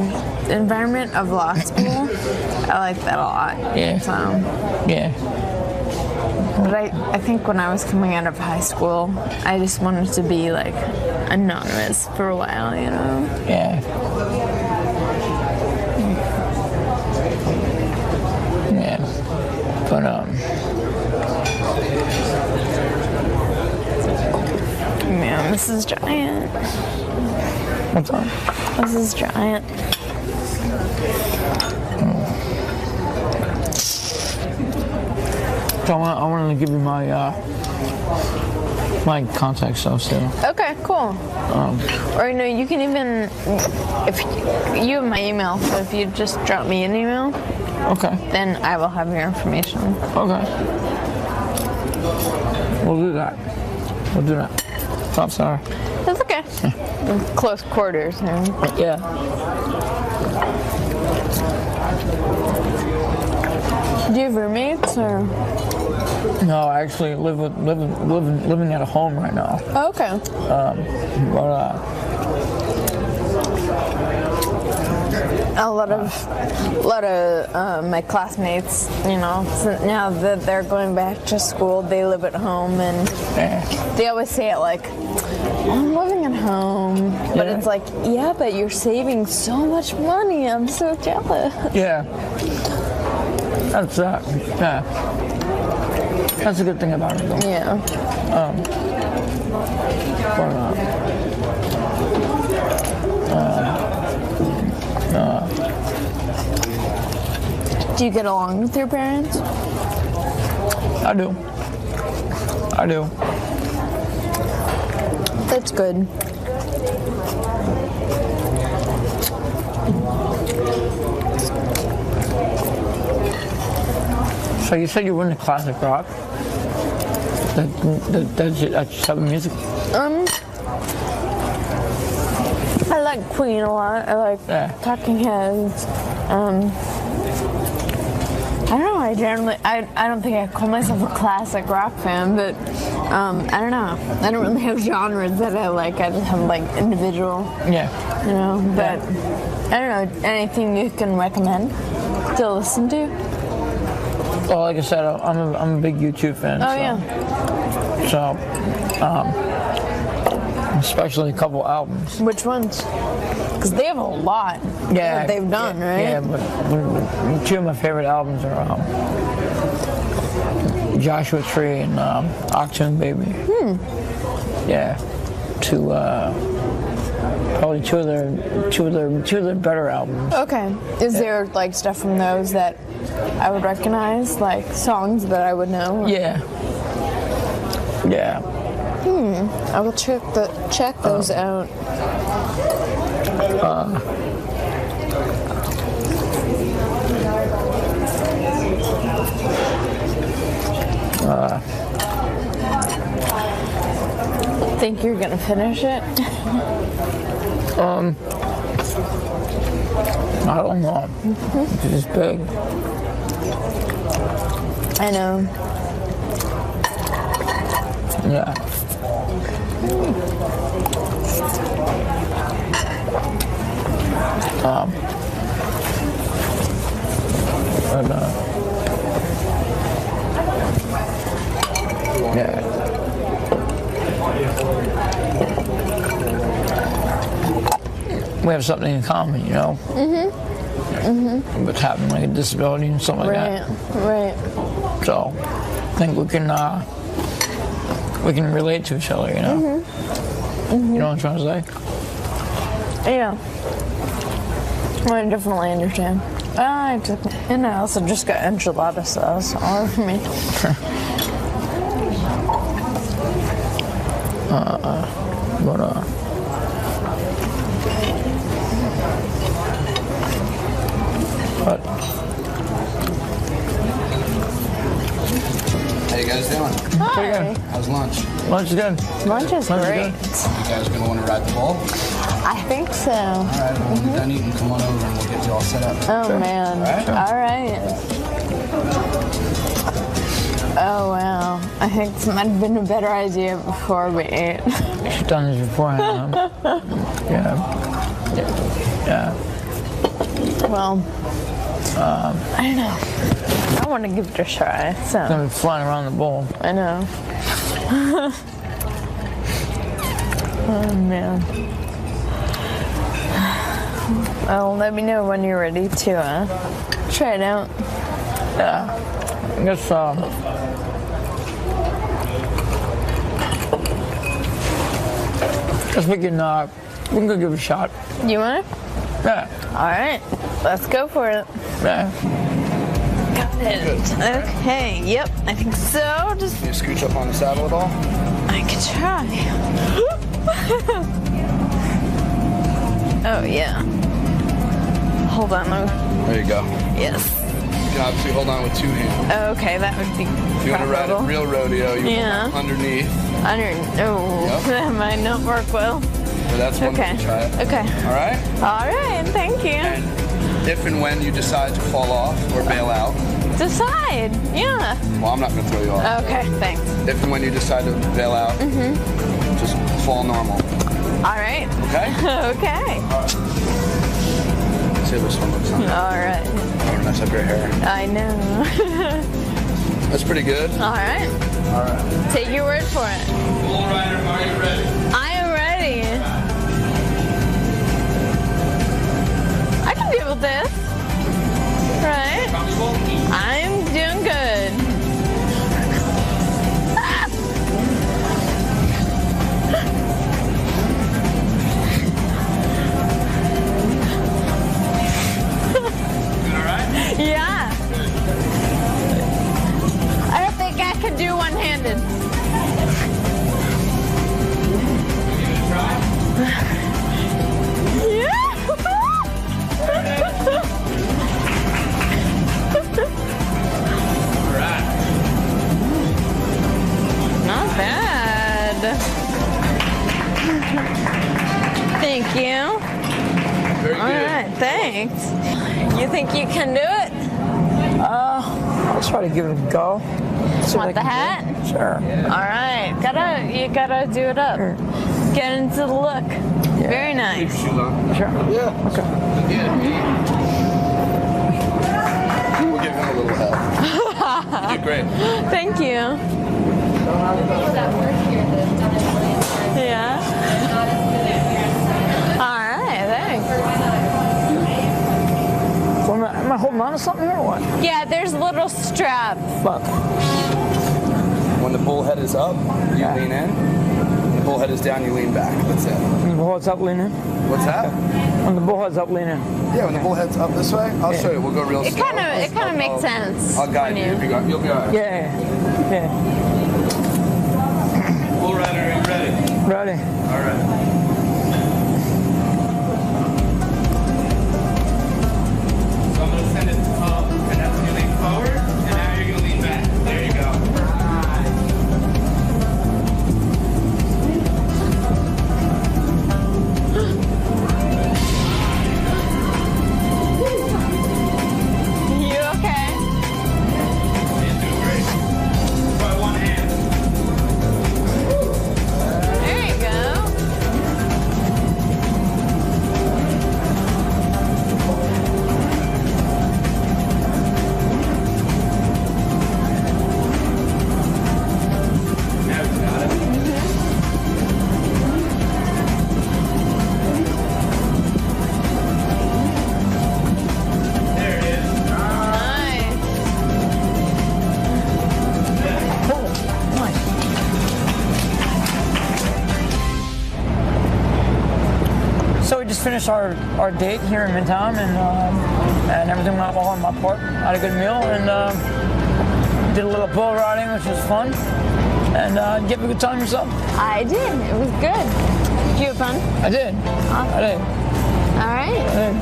environment of law school, I like that a lot.
Yeah.
So.
Yeah.
But I think when I was coming out of high school, I just wanted to be, like, anonymous for a while, you know?
Yeah. Yeah. But,
Man, this is giant.
What's up?
This is giant.
So I wanted to give you my my contact stuff too.
Okay, cool. Or you can even, if you have my email, so if you just drop me an email,
okay,
then I will have your information.
Okay. We'll do that. We'll do that. I'm sorry.
That's okay. Close quarters.
Yeah.
Do you have roommates or?
No, I actually living at a home right now.
Oh, okay. A lot of my classmates, so now that they're going back to school, they live at home, and they always say it like, I'm living at home, but it's like, yeah, but you're saving so much money. I'm so jealous.
Yeah. That's yeah. That's a good thing about it, though.
Yeah. Do you get along with your parents?
I do.
That's good.
So you said you were into classic rock? That's your type of music?
I like Queen a lot. I like Talking Heads. I don't know. I don't think I call myself a classic rock fan, but I don't know. I don't really have genres that I like. I just have like individual.
Yeah.
But I don't know. Anything you can recommend to listen to?
Well, like I said, I'm a big YouTube fan.
Oh, yeah.
So, especially a couple albums.
Which ones? Because they have a lot that they've done, right?
Yeah, but two of my favorite albums are Joshua Tree and Octune Baby. Yeah, probably two of their better albums.
Okay. Is there like stuff from those that I would recognize, like songs that I would know?
Yeah.
I will check those out. Think you're gonna finish it?
I don't know. It's big.
I know.
Yeah. We have something in common, with having like a disability and something like that.
Right.
So I think we can relate to each other, You know what I'm trying to say?
Yeah. I definitely understand. And I also just got enchilada sauce all over me.
How you guys doing?
Hi.
How's lunch?
Lunch is good.
Lunch is great.
You guys gonna want to ride the bull?
I think so.
All right, well, when you're done eating, come on over and we'll get you all set up.
Oh, man. All right. Oh, wow. I think this might have been a better idea before we ate.
You've done this beforehand, huh? Yeah.
Well, I don't know. I want to give it a try. So.
It's gonna be flying around the bowl.
I know. Oh, man. Well, let me know when you're ready to try it out.
Yeah. I guess we can go give it a shot.
You want it?
Yeah.
All right. Let's go for it.
Yeah.
Got it. Okay. Yep. I think so. Just.
Can you scooch up on the saddle at all?
I could try. Oh yeah. Hold on.
There you go.
Yes.
You can obviously hold on with two hands.
Okay, that would be.
If you want to ride a real rodeo, you want underneath.
That might not work well.
But that's one way to try it.
Okay.
All right?
All right, thank you.
And if and when you decide to fall off or bail out.
Decide, yeah.
Well, I'm not going to throw you off.
Okay, thanks.
If and when you decide to bail out, just fall normal.
All right.
Okay?
Okay.
See how this one looks like.
All right.
I'm going to mess up your hair.
I know.
That's pretty good.
All right.
All right.
Take your word for it.
Bull Rider, are you ready?
I am ready. I can deal with this. Right? I'm doing good. Yeah. I don't think I can do one-handed. Not bad. Thank you.
Very good.
All right, thanks. You think you can do it?
I'll try to give it a go.
Want the hat?
Sure.
All right. You gotta do it up. Get into the look.
Yeah.
Very nice.
Sure.
Yeah.
Okay.
We'll give him a little help. You did great.
Thank you. Yeah. All right, thanks.
Am I holding on to something or what?
Yeah, there's a little strap.
Fuck.
When the bull head is up, you lean in. When the bull head is down, you lean back. That's it.
When the bull head's up, lean in?
What's that?
When the bull head's up, lean in.
Yeah, when the bull head's up this way, I'll show you. We'll go real slow.
It kind of makes sense.
I'll guide you. You'll be all right.
Yeah.
Bull Rider, are you ready?
Ready.
All right. So I'm going to send it up, and that's going to lean forward, and now you're going to lean back. There you go.
You okay?
You're doing great. Try one hand.
There you go.
Now you got it. There it is.
Nice.
So we just finished our date here in Midtown, and everything went well on my part. I had a good meal and did a little bull riding, which was fun. And did you have a good time yourself?
I did. It was good. Did you have fun?
I did. I did.
All right.
I did.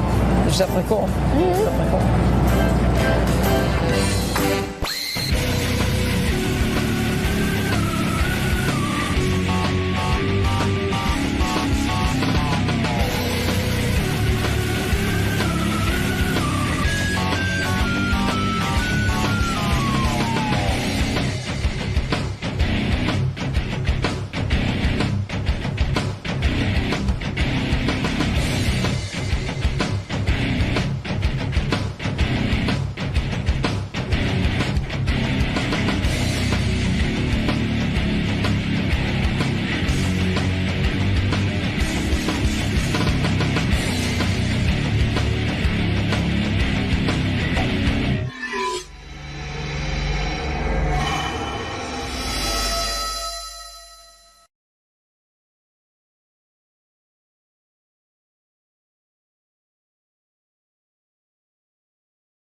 It's definitely cool. Definitely cool.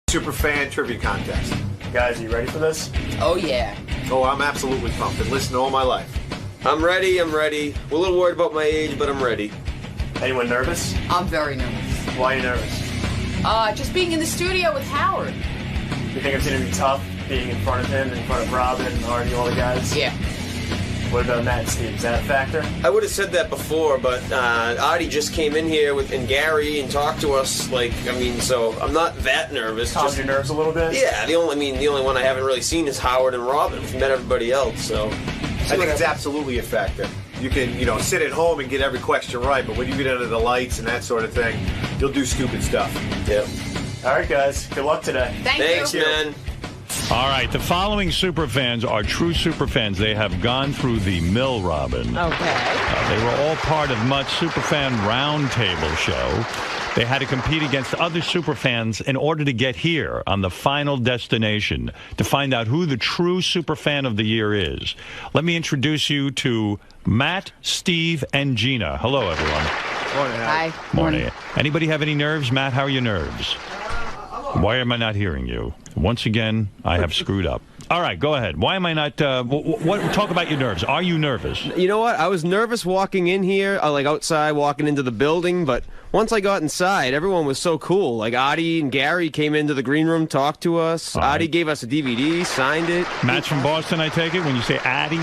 Superfan trivia contest.
Guys, are you ready for this?
Oh, yeah.
Oh, I'm absolutely pumped. Been listening all my life.
I'm ready. I'm ready. We're a little worried about my age, but I'm ready.
Anyone nervous?
I'm very nervous.
Why are you nervous?
Just being in the studio with Howard.
You think it's going to be tough being in front of him, in front of Robin, Artie, all the guys?
Yeah.
What about Matt and Steve? Is that a factor?
I would have said that before, but Artie just came in here and Gary and talked to us. So I'm not that nervous.
Calms your nerves a little bit?
Yeah. The only one I haven't really seen is Howard and Robin. We've met everybody else, so.
I think it's absolutely a factor. You can, sit at home and get every question right, but when you get under the lights and that sort of thing, you'll do stupid stuff.
Yeah.
All right, guys. Good luck today.
Thanks, man.
All right, the following superfans are true superfans. They have gone through the mill, Robin.
Okay.
They were all part of Mutt's Superfan Roundtable show. They had to compete against other superfans in order to get here on the final destination to find out who the true superfan of the year is. Let me introduce you to Matt, Steve, and Gina. Hello, everyone.
Morning,
Hi.
Morning. Anybody have any nerves? Matt, how are your nerves? Why am I not hearing you? Once again, I have screwed up. All right, go ahead. Why am I not... talk about your nerves. Are you nervous?
You know what? I was nervous walking in here, outside, walking into the building, but once I got inside, everyone was so cool. Like, Artie and Gary came into the green room, talked to us. Artie gave us a DVD, signed it.
Matt's from Boston, I take it, when you say Artie?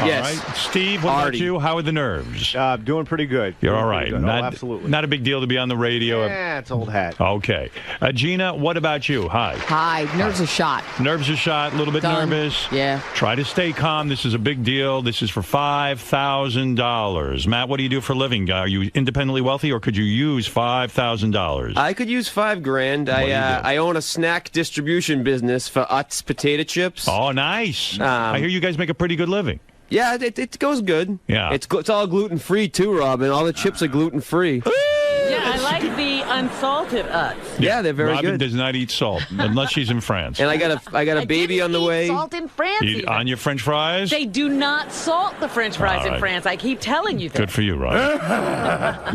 Yes.
All right. Steve, what about you? How are the nerves?
Doing pretty good.
You're all right.
Absolutely.
Not a big deal to be on the radio.
Yeah, it's old hat.
Okay. Gina, what about you? Hi.
Hi. Nerves are shot.
Nerves are shot. A little bit nervous.
Yeah.
Try to stay calm. This is a big deal. This is for $5,000. Matt, what do you do for a living? Are you independently wealthy, or could you use $5,000?
I could use $5,000. I own a snack distribution business for Utz potato chips.
Oh, nice. I hear you guys make a pretty good living.
Yeah, it goes good.
Yeah.
It's all gluten-free, too, Robin. All the chips are gluten-free.
Yeah, I like the unsalted Utz.
Yeah, they're very
Robin
good.
does not eat salt unless she's in France.
And I got a baby on the way.
Salt in France.
On your French fries?
They do not salt the French fries in
right.
France. I keep telling you that.
Good for you, Robin. I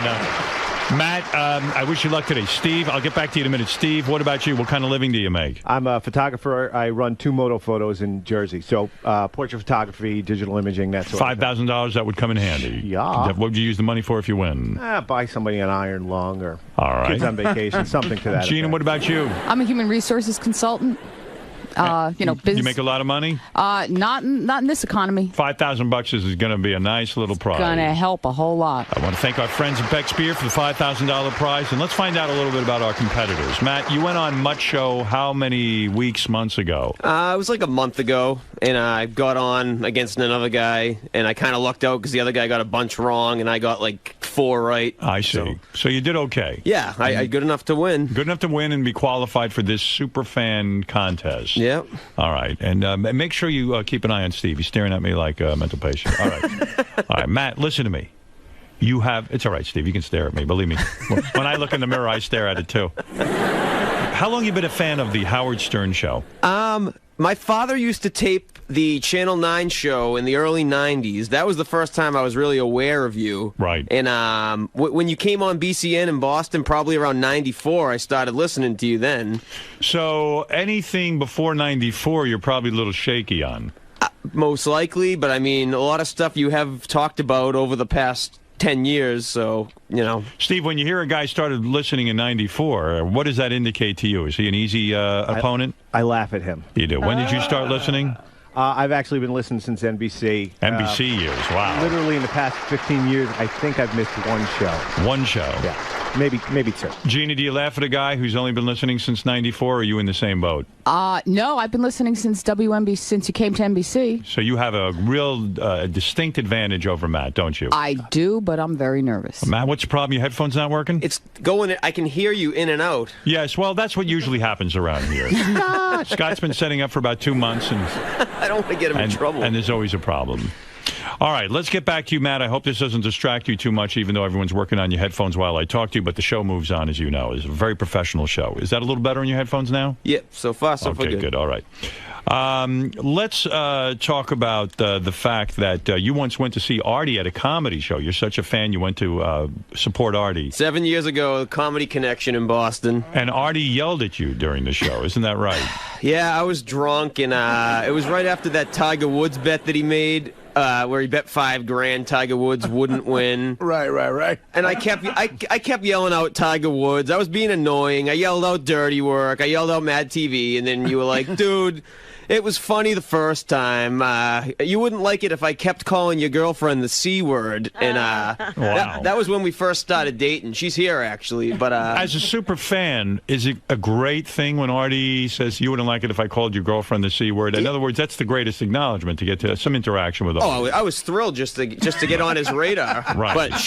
know. Matt, I wish you luck today. Steve, I'll get back to you in a minute. Steve, what about you? What kind of living do you make?
I'm a photographer. I run 2 moto photos in Jersey. So portrait photography, digital imaging, that sort of thing.
$5,000, that would come in handy.
Yeah.
What would you use the money for if you win?
Buy somebody an iron lung or
all right.
kids on vacation, something to that
Gina,
effect.
what about you?
I'm a human resources consultant. Business.
You make a lot of money?
Not in this economy.
$5,000 is going to be a nice little prize.
Gonna help a whole lot.
I want to thank our friends at Beck's Beer for the $5,000 prize, and let's find out a little bit about our competitors. Matt, you went on Mutt Show how many months ago?
It was like a month ago, and I got on against another guy, and I kind of lucked out because the other guy got a bunch wrong, and I got like 4 right.
I see. So you did okay.
Yeah, I good enough to win.
Good enough to win and be qualified for this Superfan contest.
Yep.
All right, and make sure you keep an eye on Steve. He's staring at me like a mental patient. All right. All right, Matt, listen to me. It's all right, Steve. You can stare at me. Believe me. When I look in the mirror, I stare at it, too. How long have you been a fan of the Howard Stern show?
My father used to tape the Channel 9 show in the early 90s. That was the first time I was really aware of you.
Right.
And when you came on BCN in Boston, probably around 94, I started listening to you then.
So anything before 94, you're probably a little shaky on.
Most likely, but I mean, a lot of stuff you have talked about over the past 10 years, so,
Steve, when you hear a guy started listening in 94, what does that indicate to you? Is he an easy opponent?
I laugh at him.
You do. When did you start listening?
I've actually been listening since NBC.
NBC years, wow.
Literally in the past 15 years, I think I've missed one show.
One show?
Yeah, maybe 2.
Gina, do you laugh at a guy who's only been listening since 94, or are you in the same boat?
No, I've been listening since WNBC, since you came to NBC.
So you have a real distinct advantage over Matt, don't you?
I do, but I'm very nervous.
Matt, what's your problem? Your headphones not working?
It's going, I can hear you in and out.
Yes, well, that's what usually happens around here. Scott's been setting up for about 2 months, and
I don't want to get him in trouble.
And there's always a problem. All right, let's get back to you, Matt. I hope this doesn't distract you too much, even though everyone's working on your headphones while I talk to you, but the show moves on, as you know. It's a very professional show. Is that a little better on your headphones now?
Yeah, so far, so
okay,
good.
All right. Let's talk about the fact that you once went to see Artie at a comedy show. You're such a fan, you went to support Artie.
7 years ago, Comedy Connection in Boston.
And Artie yelled at you during the show, isn't that right?
Yeah, I was drunk, and it was right after that Tiger Woods bet that he made. Where he bet $5,000 Tiger Woods wouldn't win.
Right.
And I kept yelling out Tiger Woods. I was being annoying. I yelled out Dirty Work. I yelled out Mad TV. And then you were like, dude, it was funny the first time. You wouldn't like it if I kept calling your girlfriend the C word. And
wow.
that was when we first started dating. She's here, actually. But
as a super fan, is it a great thing when Artie says you wouldn't like it if I called your girlfriend the C word? In other words, that's the greatest acknowledgement, to get to some interaction with Artie.
Oh, I was thrilled just to get on his radar.
Right.
But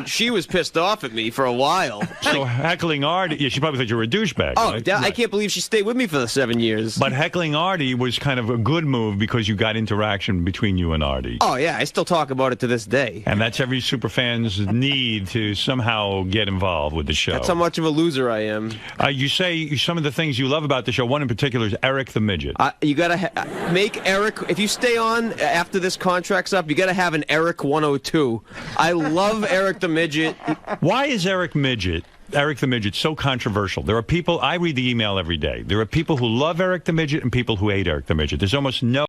she was pissed off at me for a while.
So heckling Artie, yeah, she probably thought you were a douchebag.
Oh,
right?
I can't believe she stayed with me for the 7 years.
But heckling Artie was kind of a good move because you got interaction between you and Artie.
Oh yeah, I still talk about it to this day.
And that's every superfan's need to somehow get involved with the show.
That's how much of a loser I am.
You say some of the things you love about the show. One in particular is Eric the Midget.
You gotta make Eric. If you stay on after this contract's up, you gotta have an Eric 102. I love Eric the Midget.
Why is Eric the Midget so controversial? There are people, I read the email every day. There are people who love Eric the Midget and people who hate Eric the Midget. There's almost no